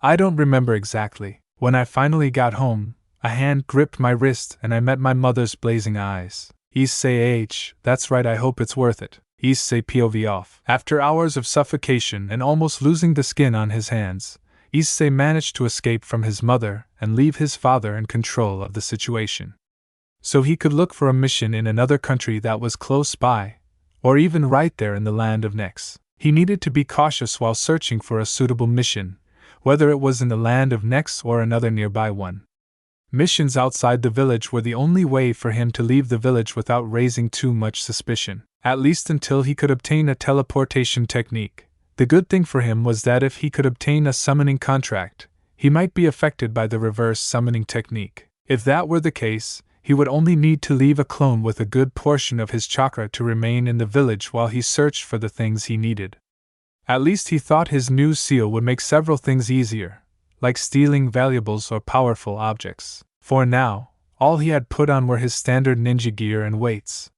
I don't remember exactly. When I finally got home, a hand gripped my wrist and I met my mother's blazing eyes. Issei, that's right, I hope it's worth it. Issei POV off. After hours of suffocation and almost losing the skin on his hands, Issei managed to escape from his mother and leave his father in control of the situation. So he could look for a mission in another country that was close by, or even right there in the land of Nex. He needed to be cautious while searching for a suitable mission, whether it was in the land of Nex or another nearby one. Missions outside the village were the only way for him to leave the village without raising too much suspicion, at least until he could obtain a teleportation technique. The good thing for him was that if he could obtain a summoning contract, he might be affected by the reverse summoning technique. If that were the case, he would only need to leave a clone with a good portion of his chakra to remain in the village while he searched for the things he needed. At least he thought his new seal would make several things easier, like stealing valuables or powerful objects. For now, all he had put on were his standard ninja gear and weights.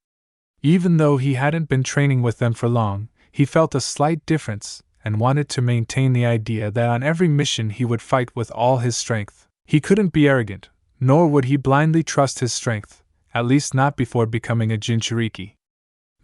Even though he hadn't been training with them for long, he felt a slight difference and wanted to maintain the idea that on every mission he would fight with all his strength. He couldn't be arrogant, nor would he blindly trust his strength, at least not before becoming a Jinchuriki.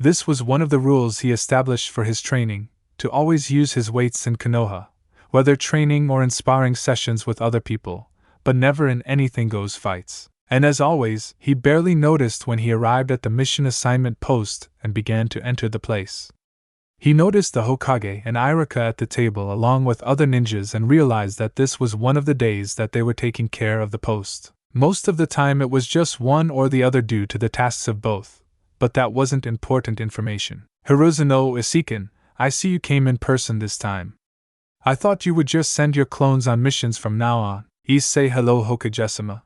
This was one of the rules he established for his training, to always use his weights in Konoha, whether training or in sparring sessions with other people, but never in anything-goes fights. And as always, he barely noticed when he arrived at the mission assignment post and began to enter the place. He noticed the Hokage and Iruka at the table along with other ninjas and realized that this was one of the days that they were taking care of the post. Most of the time it was just one or the other due to the tasks of both, but that wasn't important information. Hiruzen no Isiken, I see you came in person this time. I thought you would just send your clones on missions from now on. Issei hello Hokage-sama.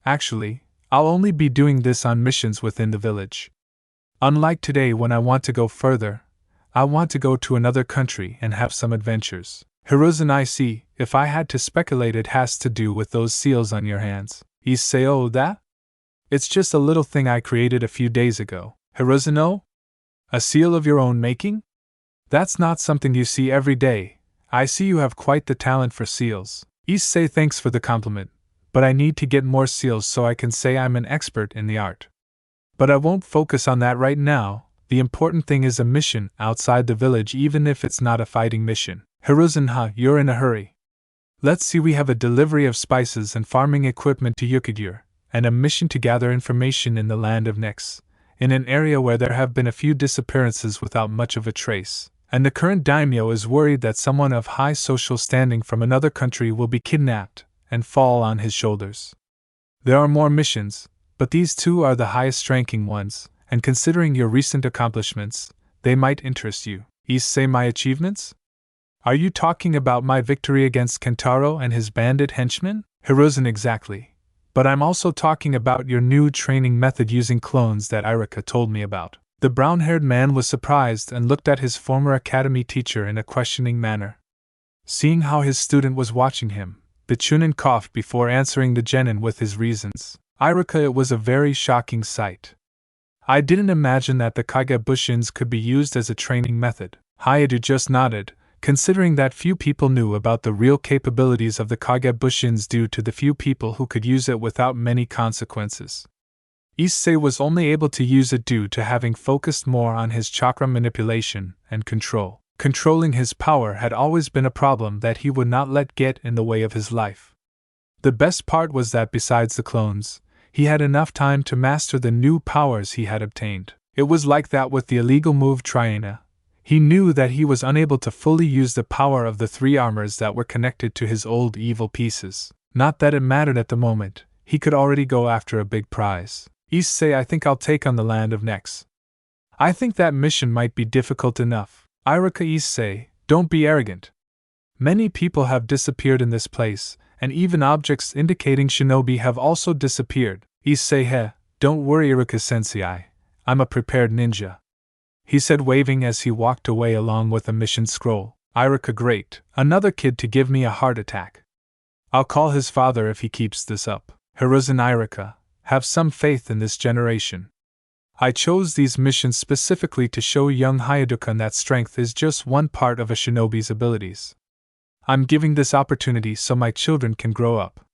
Actually, I'll only be doing this on missions within the village. Unlike today when I want to go further, I want to go to another country and have some adventures. Hiruzen I see, if I had to speculate it has to do with those seals on your hands. Issei oh that? It's just a little thing I created a few days ago. Hiruzen oh? A seal of your own making? That's not something you see every day. I see you have quite the talent for seals. Issei thanks for the compliment, but I need to get more seals so I can say I'm an expert in the art. But I won't focus on that right now. The important thing is a mission outside the village even if it's not a fighting mission. Hiruzen you're in a hurry. Let's see, we have a delivery of spices and farming equipment to Yukigure, and a mission to gather information in the land of Nex, in an area where there have been a few disappearances without much of a trace, and the current daimyo is worried that someone of high social standing from another country will be kidnapped and fall on his shoulders. There are more missions, but these two are the highest-ranking ones, and considering your recent accomplishments, they might interest you. Issei my achievements? Are you talking about my victory against Kentaro and his bandit henchmen? Hiruzen exactly. But I'm also talking about your new training method using clones that Iruka told me about. The brown-haired man was surprised and looked at his former academy teacher in a questioning manner. Seeing how his student was watching him, the Chunin coughed before answering the genin with his reasons. Iruka, it was a very shocking sight. I didn't imagine that the Kage Bushins could be used as a training method. Hyoudou just nodded, considering that few people knew about the real capabilities of the Kage Bushins due to the few people who could use it without many consequences. Issei was only able to use it due to having focused more on his chakra manipulation and control. Controlling his power had always been a problem that he would not let get in the way of his life. The best part was that besides the clones, he had enough time to master the new powers he had obtained. It was like that with the illegal move Triana. He knew that he was unable to fully use the power of the 3 armors that were connected to his old evil pieces. Not that it mattered at the moment, he could already go after a big prize. Issei, I think I'll take on the land of Nex. I think that mission might be difficult enough. Iruka Issei, don't be arrogant. Many people have disappeared in this place, and even objects indicating Shinobi have also disappeared. Issei he, don't worry Iruka sensei, I'm a prepared ninja. He said, waving as he walked away along with a mission scroll. Iruka, great, another kid to give me a heart attack. I'll call his father if he keeps this up. Hiruzen Iruka, have some faith in this generation. I chose these missions specifically to show young Hyoudou that strength is just one part of a shinobi's abilities. I'm giving this opportunity so my children can grow up.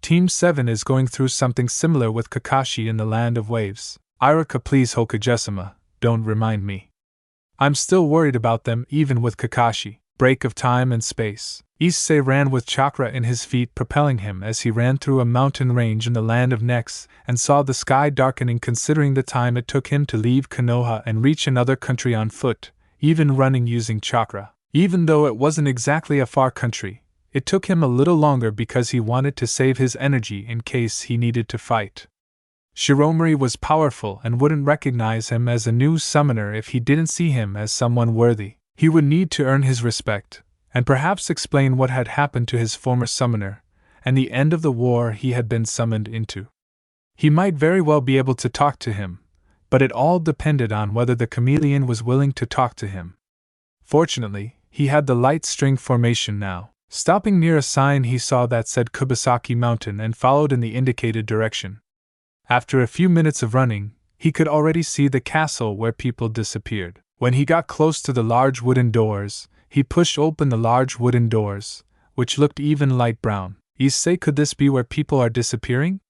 Team 7 is going through something similar with Kakashi in the Land of Waves. Iruka, please Hokagesama, don't remind me. I'm still worried about them even with Kakashi. Break of time and space. Issei ran with chakra in his feet propelling him as he ran through a mountain range in the land of Nex and saw the sky darkening considering the time it took him to leave Konoha and reach another country on foot, even running using chakra. Even though it wasn't exactly a far country, it took him a little longer because he wanted to save his energy in case he needed to fight. Shiromori was powerful and wouldn't recognize him as a new summoner if he didn't see him as someone worthy. He would need to earn his respect, and perhaps explain what had happened to his former summoner, and the end of the war he had been summoned into. He might very well be able to talk to him, but it all depended on whether the chameleon was willing to talk to him. Fortunately, he had the light string formation now. Stopping near a sign he saw that said Kubasaki Mountain and followed in the indicated direction. After a few minutes of running, he could already see the castle where people disappeared. When he got close to the large wooden doors, he pushed open the large wooden doors, which looked even light brown. Issei, could this be where people are disappearing?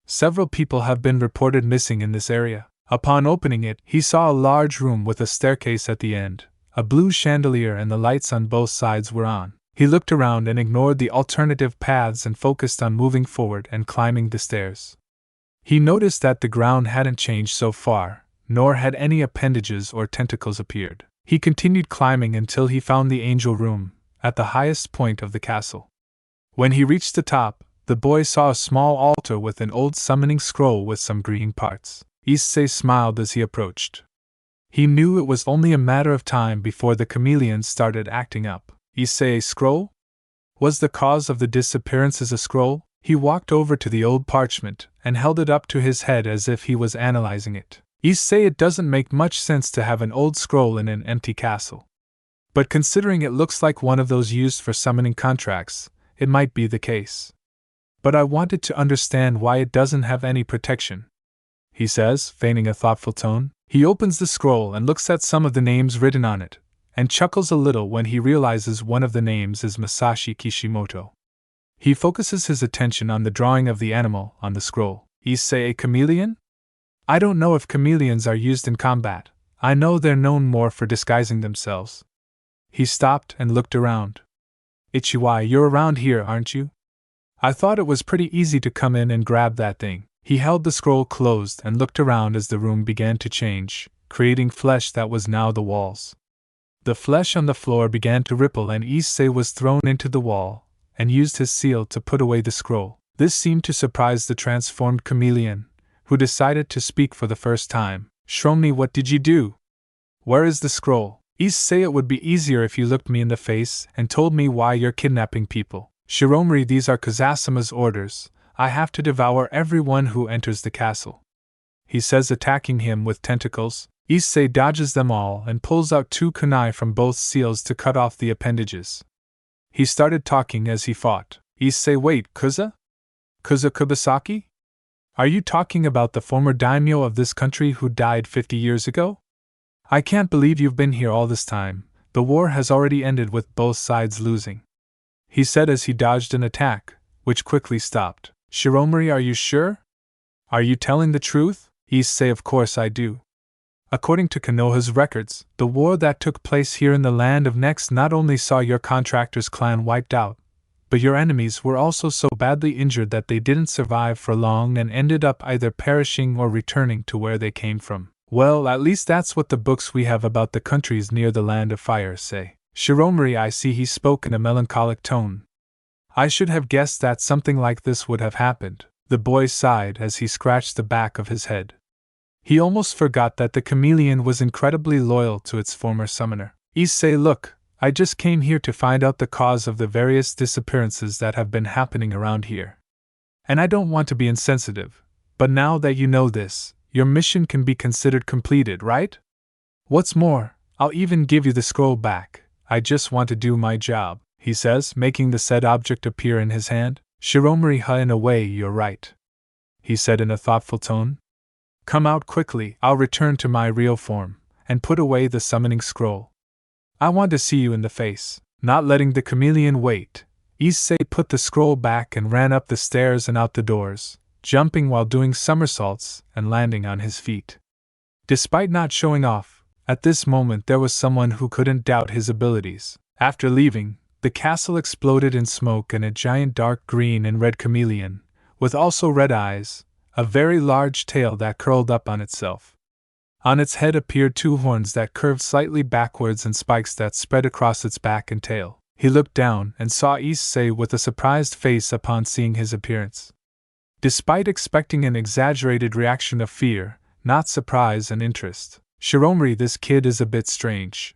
Several people have been reported missing in this area. Upon opening it, he saw a large room with a staircase at the end, a blue chandelier, and the lights on both sides were on. He looked around and ignored the alternative paths and focused on moving forward and climbing the stairs. He noticed that the ground hadn't changed so far, nor had any appendages or tentacles appeared. He continued climbing until he found the angel room, at the highest point of the castle. When he reached the top, the boy saw a small altar with an old summoning scroll with some green parts. Issei smiled as he approached. He knew it was only a matter of time before the chameleons started acting up. Issei, a scroll? Was the cause of the disappearances a scroll? He walked over to the old parchment and held it up to his head as if he was analyzing it. Issei, it doesn't make much sense to have an old scroll in an empty castle. But considering it looks like one of those used for summoning contracts, it might be the case. But I wanted to understand why it doesn't have any protection, he says, feigning a thoughtful tone. He opens the scroll and looks at some of the names written on it, and chuckles a little when he realizes one of the names is Masashi Kishimoto. He focuses his attention on the drawing of the animal on the scroll. Issei, a chameleon? I don't know if chameleons are used in combat. I know they're known more for disguising themselves. He stopped and looked around. Ichiwai, you're around here, aren't you? I thought it was pretty easy to come in and grab that thing. He held the scroll closed and looked around as the room began to change, creating flesh that was now the walls. The flesh on the floor began to ripple and Issei was thrown into the wall and used his seal to put away the scroll. This seemed to surprise the transformed chameleon, who decided to speak for the first time. Shromi, what did you do? Where is the scroll? Issei, it would be easier if you looked me in the face and told me why you're kidnapping people. Shiromori, these are Kazasama's orders. I have to devour everyone who enters the castle, he says, attacking him with tentacles. Issei dodges them all and pulls out 2 kunai from both seals to cut off the appendages. He started talking as he fought. Issei, wait, Kuza? Kuza Kubasaki? Are you talking about the former daimyo of this country who died 50 years ago? I can't believe you've been here all this time. The war has already ended with both sides losing, he said as he dodged an attack, which quickly stopped. Shiromori, are you sure? Are you telling the truth? Issei, of course I do. According to Konoha's records, the war that took place here in the land of Nex not only saw your contractor's clan wiped out, but your enemies were also so badly injured that they didn't survive for long and ended up either perishing or returning to where they came from. Well, at least that's what the books we have about the countries near the Land of Fire say. Shiromori, I see, he spoke in a melancholic tone. I should have guessed that something like this would have happened. The boy sighed as he scratched the back of his head. He almost forgot that the chameleon was incredibly loyal to its former summoner. Issei, look, I just came here to find out the cause of the various disappearances that have been happening around here. And I don't want to be insensitive, but now that you know this, your mission can be considered completed, right? What's more, I'll even give you the scroll back. I just want to do my job, he says, making the said object appear in his hand. Shiromori, in a way you're right, he said in a thoughtful tone. Come out quickly, I'll return to my real form, and put away the summoning scroll. I want to see you in the face. Not letting the chameleon wait, Issei put the scroll back and ran up the stairs and out the doors, jumping while doing somersaults and landing on his feet. Despite not showing off, at this moment there was someone who couldn't doubt his abilities. After leaving, the castle exploded in smoke, and a giant dark green and red chameleon, with also red eyes, a very large tail that curled up on itself. On its head appeared two horns that curved slightly backwards and spikes that spread across its back and tail. He looked down and saw Issei with a surprised face upon seeing his appearance. Despite expecting an exaggerated reaction of fear, not surprise and interest, Shiromori, this kid is a bit strange.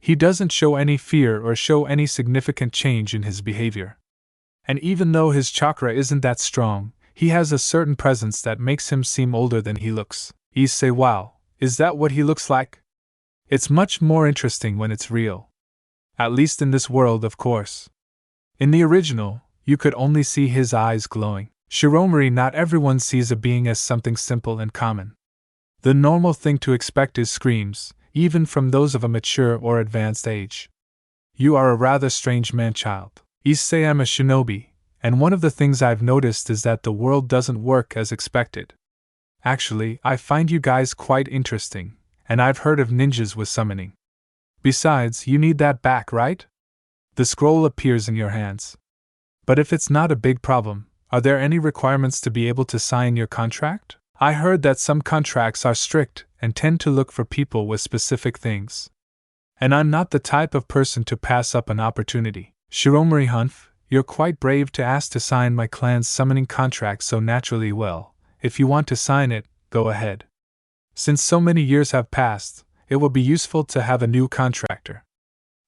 He doesn't show any fear or show any significant change in his behavior. And even though his chakra isn't that strong, he has a certain presence that makes him seem older than he looks. Issei, wow, is that what he looks like? It's much more interesting when it's real. At least in this world, of course. In the original, you could only see his eyes glowing. Shiromori, not everyone sees a being as something simple and common. The normal thing to expect is screams, even from those of a mature or advanced age. You are a rather strange man-child. Issei, I'm a shinobi, and one of the things I've noticed is that the world doesn't work as expected. Actually, I find you guys quite interesting, and I've heard of ninjas with summoning. Besides, you need that back, right? The scroll appears in your hands. But if it's not a big problem, are there any requirements to be able to sign your contract? I heard that some contracts are strict and tend to look for people with specific things. And I'm not the type of person to pass up an opportunity. Shiromori, you're quite brave to ask to sign my clan's summoning contract so naturally. Well, if you want to sign it, go ahead. Since so many years have passed, it will be useful to have a new contractor.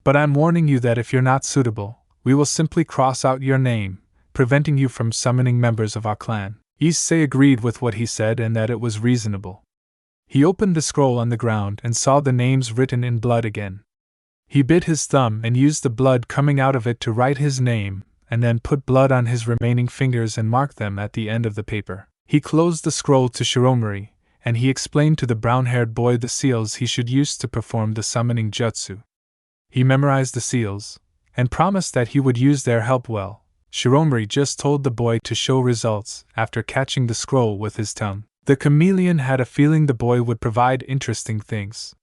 But I'm warning you that if you're not suitable, we will simply cross out your name, preventing you from summoning members of our clan. Issei agreed with what he said and that it was reasonable. He opened the scroll on the ground and saw the names written in blood again. He bit his thumb and used the blood coming out of it to write his name, and then put blood on his remaining fingers and marked them at the end of the paper. He closed the scroll to Shiromori, and he explained to the brown-haired boy the seals he should use to perform the summoning jutsu. He memorized the seals, and promised that he would use their help well. Shiromori just told the boy to show results after catching the scroll with his tongue. The chameleon had a feeling the boy would provide interesting things.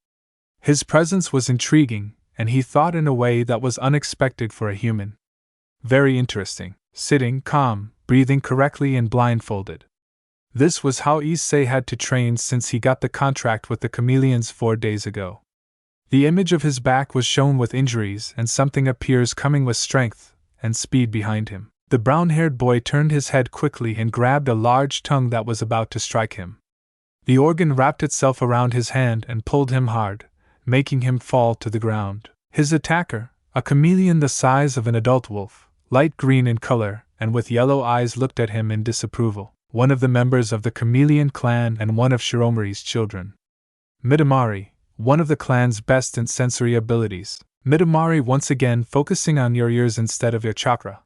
His presence was intriguing, and he thought in a way that was unexpected for a human. Very interesting. Sitting calm, breathing correctly and blindfolded. This was how Issei had to train since he got the contract with the chameleons 4 days ago. The image of his back was shown with injuries, and something appears coming with strength and speed behind him. The brown-haired boy turned his head quickly and grabbed a large tongue that was about to strike him. The organ wrapped itself around his hand and pulled him hard, making him fall to the ground. His attacker, a chameleon the size of an adult wolf, light green in color and with yellow eyes, looked at him in disapproval. One of the members of the chameleon clan and one of Shiromori's children. Midamari, one of the clan's best in sensory abilities. Midamari, once again focusing on your ears instead of your chakra.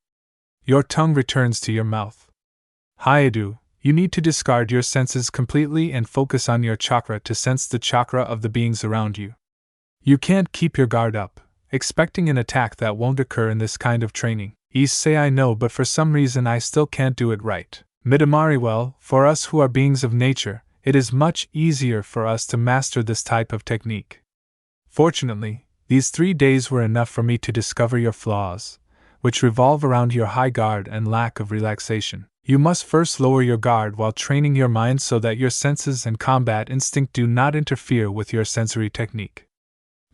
Your tongue returns to your mouth. Hyoudou, you need to discard your senses completely and focus on your chakra to sense the chakra of the beings around you. You can't keep your guard up, expecting an attack that won't occur in this kind of training. Issei, I know, but for some reason I still can't do it right. Midamari, well, for us who are beings of nature, it is much easier for us to master this type of technique. Fortunately, these 3 days were enough for me to discover your flaws, which revolve around your high guard and lack of relaxation. You must first lower your guard while training your mind so that your senses and combat instinct do not interfere with your sensory technique.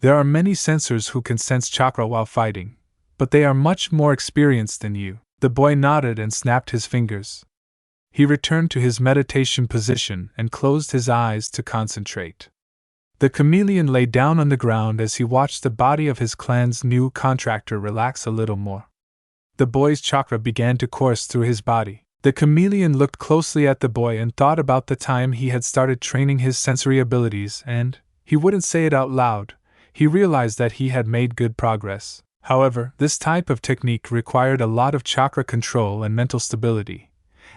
There are many sensors who can sense chakra while fighting, but they are much more experienced than you. The boy nodded and snapped his fingers. He returned to his meditation position and closed his eyes to concentrate. The chameleon lay down on the ground as he watched the body of his clan's new contractor relax a little more. The boy's chakra began to course through his body. The chameleon looked closely at the boy and thought about the time he had started training his sensory abilities, and, he wouldn't say it out loud, he realized that he had made good progress. However, this type of technique required a lot of chakra control and mental stability,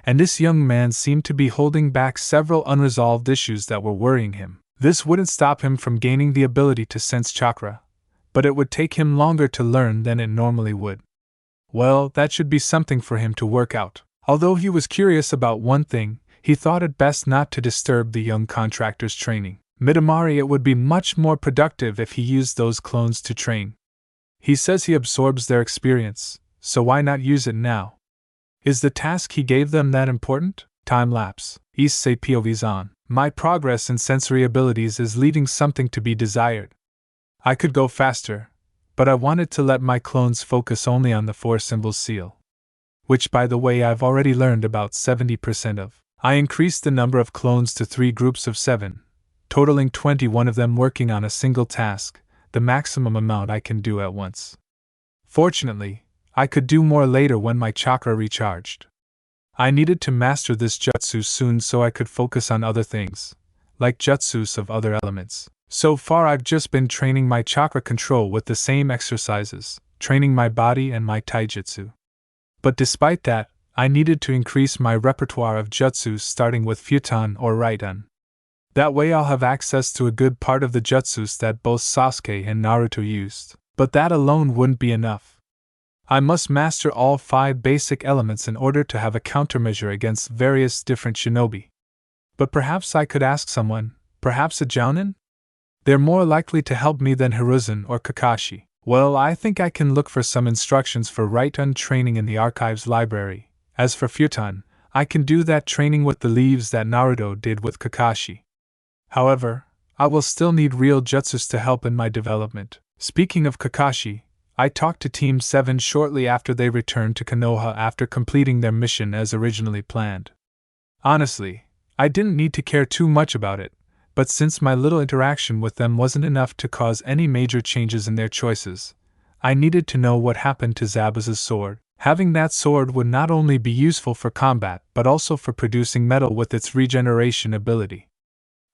and this young man seemed to be holding back several unresolved issues that were worrying him. This wouldn't stop him from gaining the ability to sense chakra, but it would take him longer to learn than it normally would. Well, that should be something for him to work out. Although he was curious about one thing, he thought it best not to disturb the young contractor's training. Midamari, it would be much more productive if he used those clones to train. He says he absorbs their experience, so why not use it now? Is the task he gave them that important? Time lapse. Issei POVs on. My progress in sensory abilities is leaving something to be desired. I could go faster, but I wanted to let my clones focus only on the 4-symbol seal, which by the way I've already learned about 70% of. I increased the number of clones to 3 groups of 7, totaling 21 of them working on a single task, the maximum amount I can do at once. Fortunately, I could do more later when my chakra recharged. I needed to master this jutsu soon so I could focus on other things, like jutsus of other elements. So far I've just been training my chakra control with the same exercises, training my body and my taijutsu. But despite that, I needed to increase my repertoire of jutsus starting with futon or Raiden. That way I'll have access to a good part of the jutsus that both Sasuke and Naruto used. But that alone wouldn't be enough. I must master all 5 basic elements in order to have a countermeasure against various different shinobi. But perhaps I could ask someone, perhaps a jounin? They're more likely to help me than Hiruzen or Kakashi. Well, I think I can look for some instructions for Raiden training in the archives library. As for futon, I can do that training with the leaves that Naruto did with Kakashi. However, I will still need real jutsus to help in my development. Speaking of Kakashi, I talked to Team 7 shortly after they returned to Konoha after completing their mission as originally planned. Honestly, I didn't need to care too much about it, but since my little interaction with them wasn't enough to cause any major changes in their choices, I needed to know what happened to Zabuza's sword. Having that sword would not only be useful for combat but also for producing metal with its regeneration ability.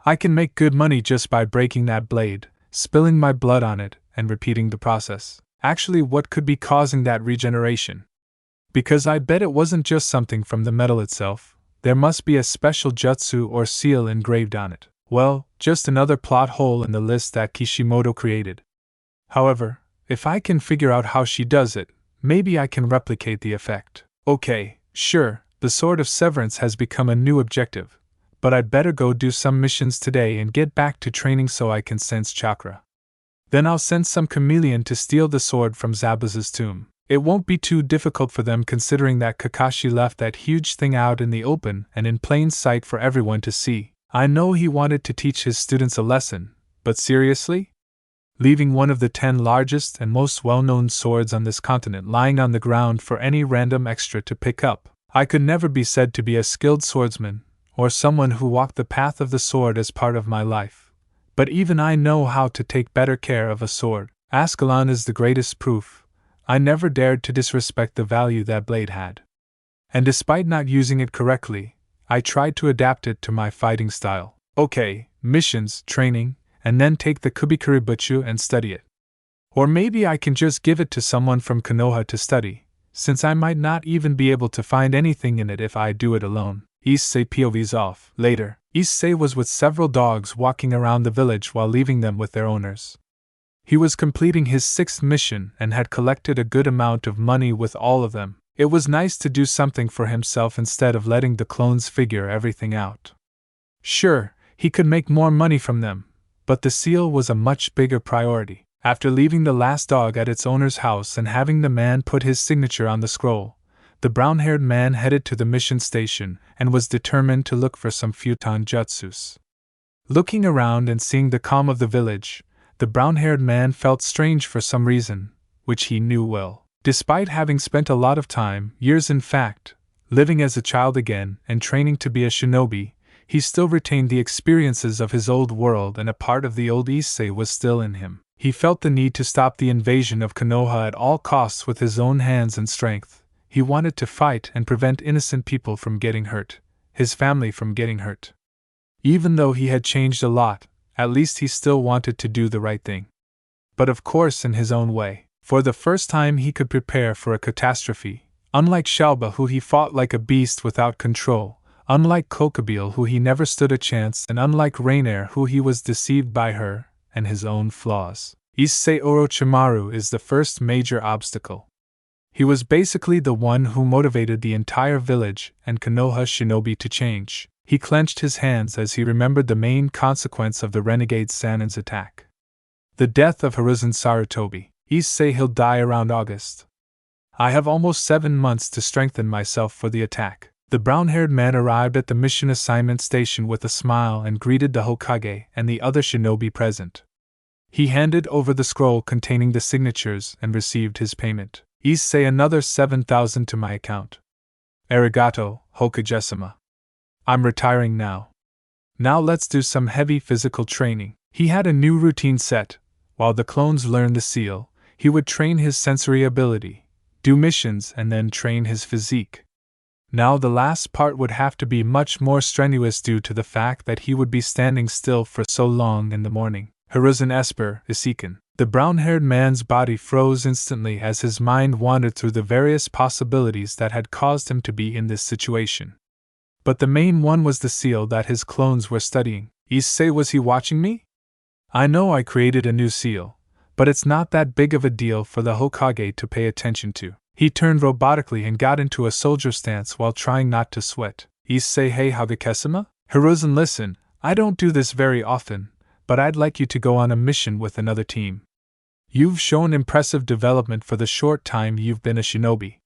I can make good money just by breaking that blade, spilling my blood on it, and repeating the process. Actually, what could be causing that regeneration? Because I bet it wasn't just something from the metal itself, there must be a special jutsu or seal engraved on it. Well, just another plot hole in the list that Kishimoto created. However, if I can figure out how she does it, maybe I can replicate the effect. Okay, sure, the Sword of Severance has become a new objective, but I'd better go do some missions today and get back to training so I can sense chakra. Then I'll send some chameleon to steal the sword from Zabuza's tomb. It won't be too difficult for them considering that Kakashi left that huge thing out in the open and in plain sight for everyone to see. I know he wanted to teach his students a lesson, but seriously? Leaving one of the 10 largest and most well-known swords on this continent lying on the ground for any random extra to pick up. I could never be said to be a skilled swordsman, or someone who walked the path of the sword as part of my life. But even I know how to take better care of a sword. Ascalon is the greatest proof. I never dared to disrespect the value that blade had. And despite not using it correctly, I tried to adapt it to my fighting style. Okay, missions, training, and then take the Kubikuri Butchu and study it. Or maybe I can just give it to someone from Konoha to study, since I might not even be able to find anything in it if I do it alone. Issei POVs off. Later, Issei was with several dogs walking around the village while leaving them with their owners. He was completing his 6th mission and had collected a good amount of money with all of them. It was nice to do something for himself instead of letting the clones figure everything out. Sure, he could make more money from them, but the seal was a much bigger priority. After leaving the last dog at its owner's house and having the man put his signature on the scroll, The brown-haired man headed to the mission station and was determined to look for some futon jutsus. Looking around and seeing the calm of the village, the brown-haired man felt strange for some reason, which he knew well. Despite having spent a lot of time, years in fact, living as a child again and training to be a shinobi, he still retained the experiences of his old world, and a part of the old Issei was still in him. He felt the need to stop the invasion of Konoha at all costs with his own hands and strength. He wanted to fight and prevent innocent people from getting hurt, his family from getting hurt. Even though he had changed a lot, at least he still wanted to do the right thing. But of course in his own way. For the first time he could prepare for a catastrophe. Unlike Shalba, who he fought like a beast without control, unlike Kokobile, who he never stood a chance, and unlike Rainair, who he was deceived by her and his own flaws, Issei Orochimaru is the first major obstacle. He was basically the one who motivated the entire village and Konoha shinobi to change. He clenched his hands as he remembered the main consequence of the renegade Sannin's attack. The death of Hiruzen Sarutobi. Issei, he'll die around August. I have almost 7 months to strengthen myself for the attack. The brown-haired man arrived at the mission assignment station with a smile and greeted the Hokage and the other shinobi present. He handed over the scroll containing the signatures and received his payment. Issei, another 7,000 to my account. Arigato, Hokage-sama. I'm retiring now. Now let's do some heavy physical training. He had a new routine set. While the clones learned the seal, he would train his sensory ability, do missions, and then train his physique. Now the last part would have to be much more strenuous due to the fact that he would be standing still for so long in the morning. Hiruzen Esper, Isseikan. The brown-haired man's body froze instantly as his mind wandered through the various possibilities that had caused him to be in this situation. But the main one was the seal that his clones were studying. Issei, was he watching me? I know I created a new seal, but it's not that big of a deal for the Hokage to pay attention to. He turned robotically and got into a soldier stance while trying not to sweat. Issei, hey Hokage-sama? Hiruzen, listen, I don't do this very often, but I'd like you to go on a mission with another team. You've shown impressive development for the short time you've been a shinobi.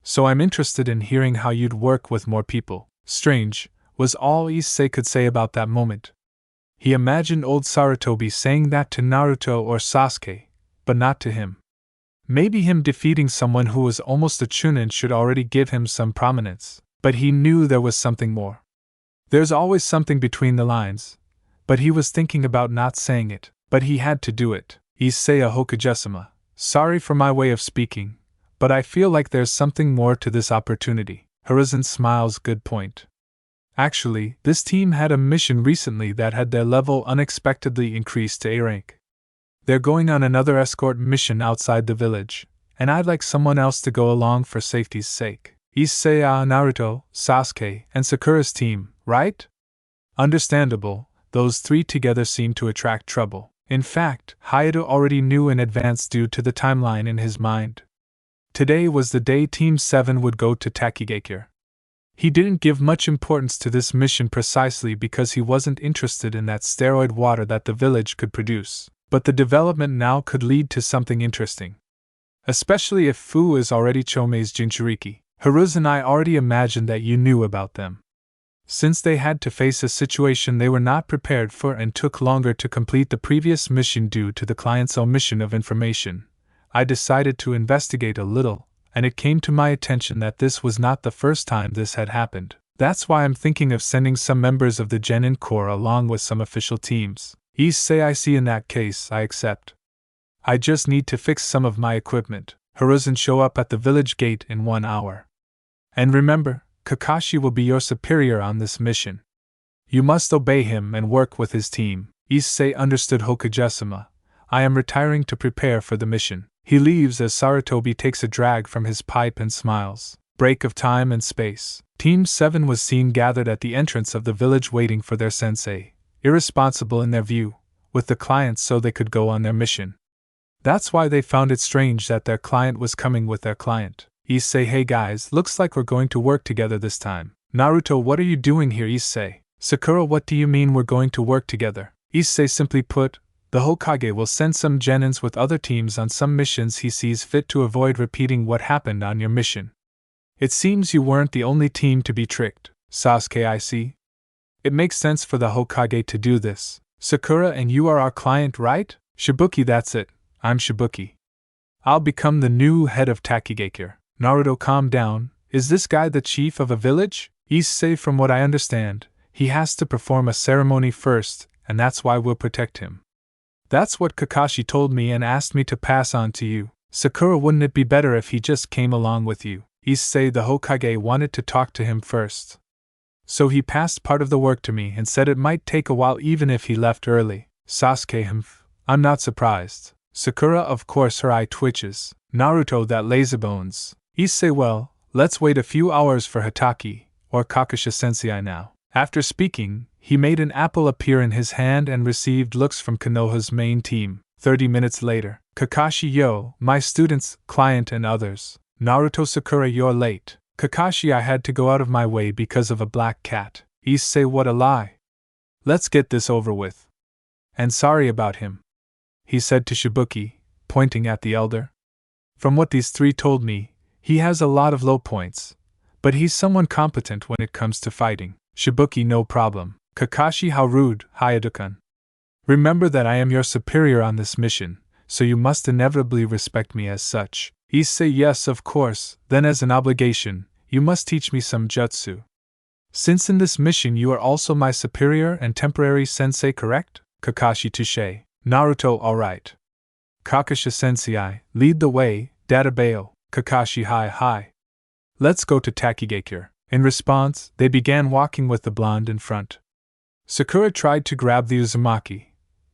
So I'm interested in hearing how you'd work with more people. Strange, was all Issei could say about that moment. He imagined old Sarutobi saying that to Naruto or Sasuke, but not to him. Maybe him defeating someone who was almost a chunin should already give him some prominence, but he knew there was something more. There's always something between the lines, but he was thinking about not saying it, but he had to do it. Issei, Hokage-sama, sorry for my way of speaking, but I feel like there's something more to this opportunity. Hiruzen smiles, good point. Actually, this team had a mission recently that had their level unexpectedly increased to A rank. They're going on another escort mission outside the village, and I'd like someone else to go along for safety's sake. Issei, Naruto, Sasuke, and Sakura's team, right? Understandable, those three together seem to attract trouble. In fact, Hyoudou already knew in advance due to the timeline in his mind. Today was the day Team 7 would go to Takigakure. He didn't give much importance to this mission precisely because he wasn't interested in that steroid water that the village could produce, but the development now could lead to something interesting. Especially if Fu is already Chomei's Jinchuriki. Hiruzen, I already imagined that you knew about them. Since they had to face a situation they were not prepared for and took longer to complete the previous mission due to the client's omission of information, I decided to investigate a little, and it came to my attention that this was not the first time this had happened. That's why I'm thinking of sending some members of the Genin Corps along with some official teams. Issei, I see, in that case, I accept. I just need to fix some of my equipment. Hiruzen, show up at the village gate in 1 hour. And remember, Kakashi will be your superior on this mission. You must obey him and work with his team. Issei, understood, Hokage-sama. I am retiring to prepare for the mission. He leaves as Sarutobi takes a drag from his pipe and smiles. Break of time and space. Team 7 was seen gathered at the entrance of the village waiting for their sensei, irresponsible in their view, with the clients so they could go on their mission. That's why they found it strange that their client was coming with their client. Issei, hey guys, looks like we're going to work together this time. Naruto, what are you doing here? Issei. Sakura, what do you mean we're going to work together? Issei, simply put, the Hokage will send some genins with other teams on some missions he sees fit to avoid repeating what happened on your mission. It seems you weren't the only team to be tricked, Sasuke. I see. It makes sense for the Hokage to do this. Sakura and you are our client, right? Shibuki, that's it. I'm Shibuki. I'll become the new head of Takigakure. Naruto, calm down. Is this guy the chief of a village? Issei, from what I understand, he has to perform a ceremony first, and that's why we'll protect him. That's what Kakashi told me and asked me to pass on to you. Sakura, wouldn't it be better if he just came along with you? Issei, the Hokage wanted to talk to him first. So he passed part of the work to me and said it might take a while even if he left early. Sasuke, I'm not surprised. Sakura, of course, her eye twitches. Naruto, that lazybones. Issei, well, let's wait a few hours for Hatake, or Kakashi-sensei now. After speaking, he made an apple appear in his hand and received looks from Konoha's main team. 30 minutes later, Kakashi, yo, my students, client and others. Naruto, Sakura, you're late. Kakashi, I had to go out of my way because of a black cat. Issei, what a lie. Let's get this over with. And sorry about him, he said to Shibuki, pointing at the elder. From what these three told me, he has a lot of low points, but he's someone competent when it comes to fighting. Shibuki, no problem. Kakashi, how rude, Hyoudou-kun. Remember that I am your superior on this mission, so you must inevitably respect me as such. Issei, yes, of course. Then as an obligation, you must teach me some jutsu. Since in this mission you are also my superior and temporary sensei, correct? Kakashi, touche. Naruto, alright. Kakashi-sensei, lead the way, Databeo. Kakashi, hi. Let's go to Takigakure. In response, they began walking with the blonde in front. Sakura tried to grab the Uzumaki,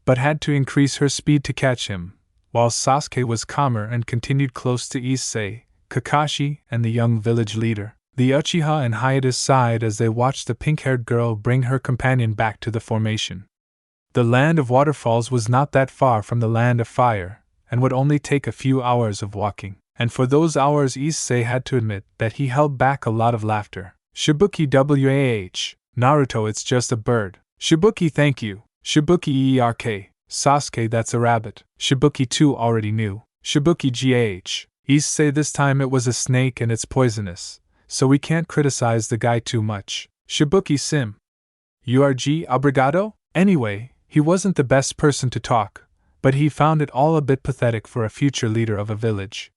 but had to increase her speed to catch him, while Sasuke was calmer and continued close to Issei, Kakashi, and the young village leader. The Uchiha and Hyoudou sighed as they watched the pink-haired girl bring her companion back to the formation. The land of waterfalls was not that far from the land of fire, and would only take a few hours of walking. And for those hours Issei had to admit that he held back a lot of laughter. Shibuki, wah. Naruto, it's just a bird. Shibuki, thank you. Shibuki, erk. Sasuke, that's a rabbit. Shibuki 2 already knew. Shibuki, gh. Issei, this time it was a snake and it's poisonous, so we can't criticize the guy too much. Shibuki, sim. Urg, obrigado? Anyway, he wasn't the best person to talk, but he found it all a bit pathetic for a future leader of a village.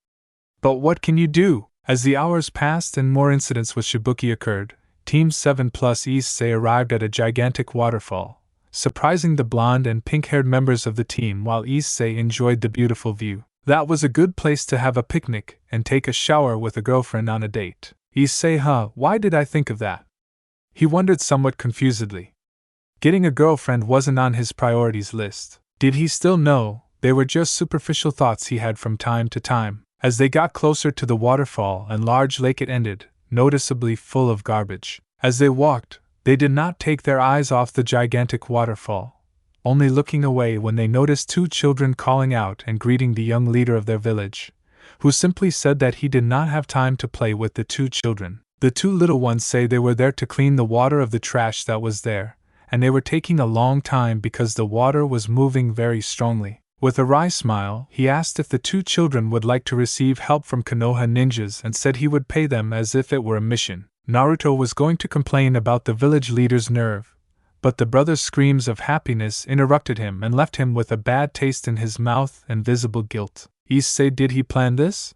But what can you do? As the hours passed and more incidents with Shibuki occurred, Team 7 plus Issei arrived at a gigantic waterfall, surprising the blonde and pink-haired members of the team while Issei enjoyed the beautiful view. That was a good place to have a picnic and take a shower with a girlfriend on a date. Issei, why did I think of that? He wondered somewhat confusedly. Getting a girlfriend wasn't on his priorities list. Did he still know? They were just superficial thoughts he had from time to time. As they got closer to the waterfall and large lake it ended, noticeably full of garbage. As they walked, they did not take their eyes off the gigantic waterfall, only looking away when they noticed two children calling out and greeting the young leader of their village, who simply said that he did not have time to play with the two children. The two little ones say they were there to clean the water of the trash that was there, and they were taking a long time because the water was moving very strongly. With a wry smile, he asked if the two children would like to receive help from Konoha ninjas and said he would pay them as if it were a mission. Naruto was going to complain about the village leader's nerve, but the brother's screams of happiness interrupted him and left him with a bad taste in his mouth and visible guilt. Issei, did he plan this?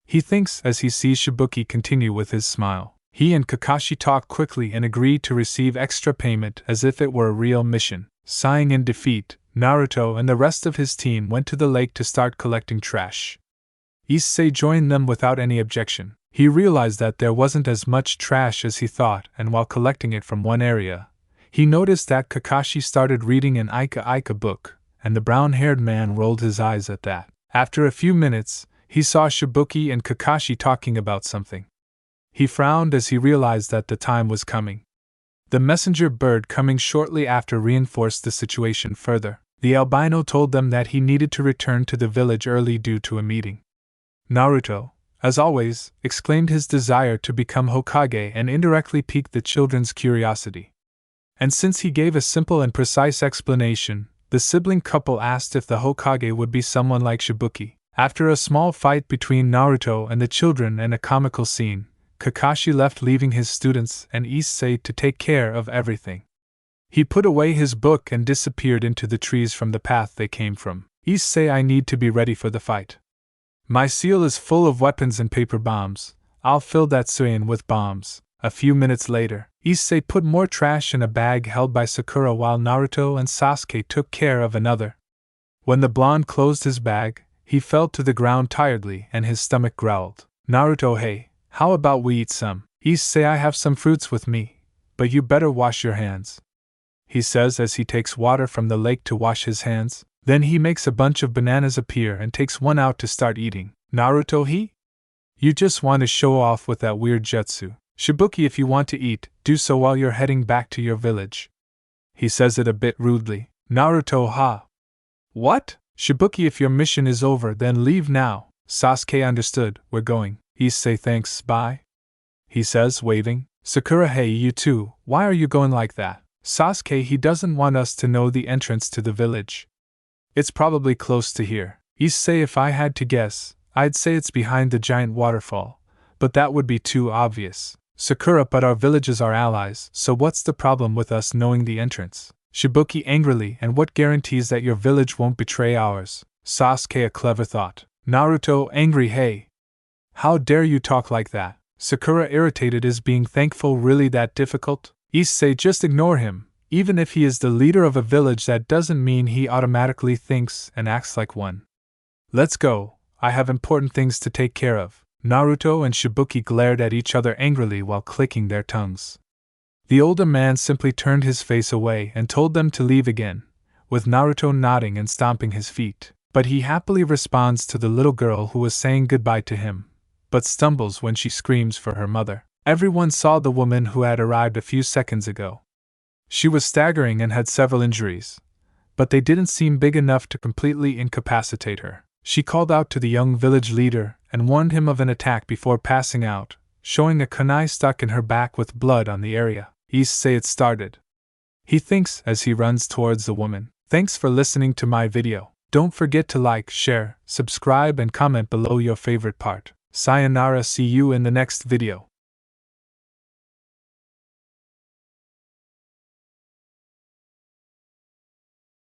He thinks as he sees Shibuki continue with his smile. He and Kakashi talked quickly and agreed to receive extra payment as if it were a real mission. Sighing in defeat, Naruto and the rest of his team went to the lake to start collecting trash. Issei joined them without any objection. He realized that there wasn't as much trash as he thought, and while collecting it from one area, he noticed that Kakashi started reading an Ika book, and the brown-haired man rolled his eyes at that. After a few minutes, he saw Shibuki and Kakashi talking about something. He frowned as he realized that the time was coming. The messenger bird coming shortly after reinforced the situation further. The albino told them that he needed to return to the village early due to a meeting. Naruto, as always, exclaimed his desire to become Hokage and indirectly piqued the children's curiosity. And since he gave a simple and precise explanation, the sibling couple asked if the Hokage would be someone like Shibuki. After a small fight between Naruto and the children and a comical scene, Kakashi left, leaving his students and Issei to take care of everything. He put away his book and disappeared into the trees from the path they came from. Issei, I need to be ready for the fight. My seal is full of weapons and paper bombs. I'll fill that suin with bombs. A few minutes later, Issei put more trash in a bag held by Sakura while Naruto and Sasuke took care of another. When the blonde closed his bag, he fell to the ground tiredly and his stomach growled. Naruto, hey, how about we eat some? Issei, I have some fruits with me, but you better wash your hands, he says as he takes water from the lake to wash his hands. Then he makes a bunch of bananas appear and takes one out to start eating. Naruto, you just want to show off with that weird jutsu. Shibuki, if you want to eat, do so while you're heading back to your village. He says it a bit rudely. Naruto, ha. What? Shibuki, if your mission is over, then leave now. Sasuke, understood, we're going. Issei, thanks, bye. He says, waving. Sakura, hey, you too, why are you going like that? Sasuke, he doesn't want us to know the entrance to the village. It's probably close to here. Issei, if I had to guess, I'd say it's behind the giant waterfall, but that would be too obvious. Sakura, but our villages are allies, so what's the problem with us knowing the entrance? Shibuki, angrily, and what guarantees that your village won't betray ours? Sasuke, a clever thought. Naruto, angry, hey. How dare you talk like that? Sakura, irritated, is being thankful really that difficult? Issei, just ignore him. Even if he is the leader of a village, that doesn't mean he automatically thinks and acts like one. Let's go, I have important things to take care of. Naruto and Shibuki glared at each other angrily while clicking their tongues. The older man simply turned his face away and told them to leave again, with Naruto nodding and stomping his feet. But he happily responds to the little girl who was saying goodbye to him, but stumbles when she screams for her mother. Everyone saw the woman who had arrived a few seconds ago. She was staggering and had several injuries, but they didn't seem big enough to completely incapacitate her. She called out to the young village leader and warned him of an attack before passing out, showing a kunai stuck in her back with blood on the area. Issei, it started, he thinks as he runs towards the woman. Thanks for listening to my video. Don't forget to like, share, subscribe and comment below your favorite part. Sayonara, see you in the next video.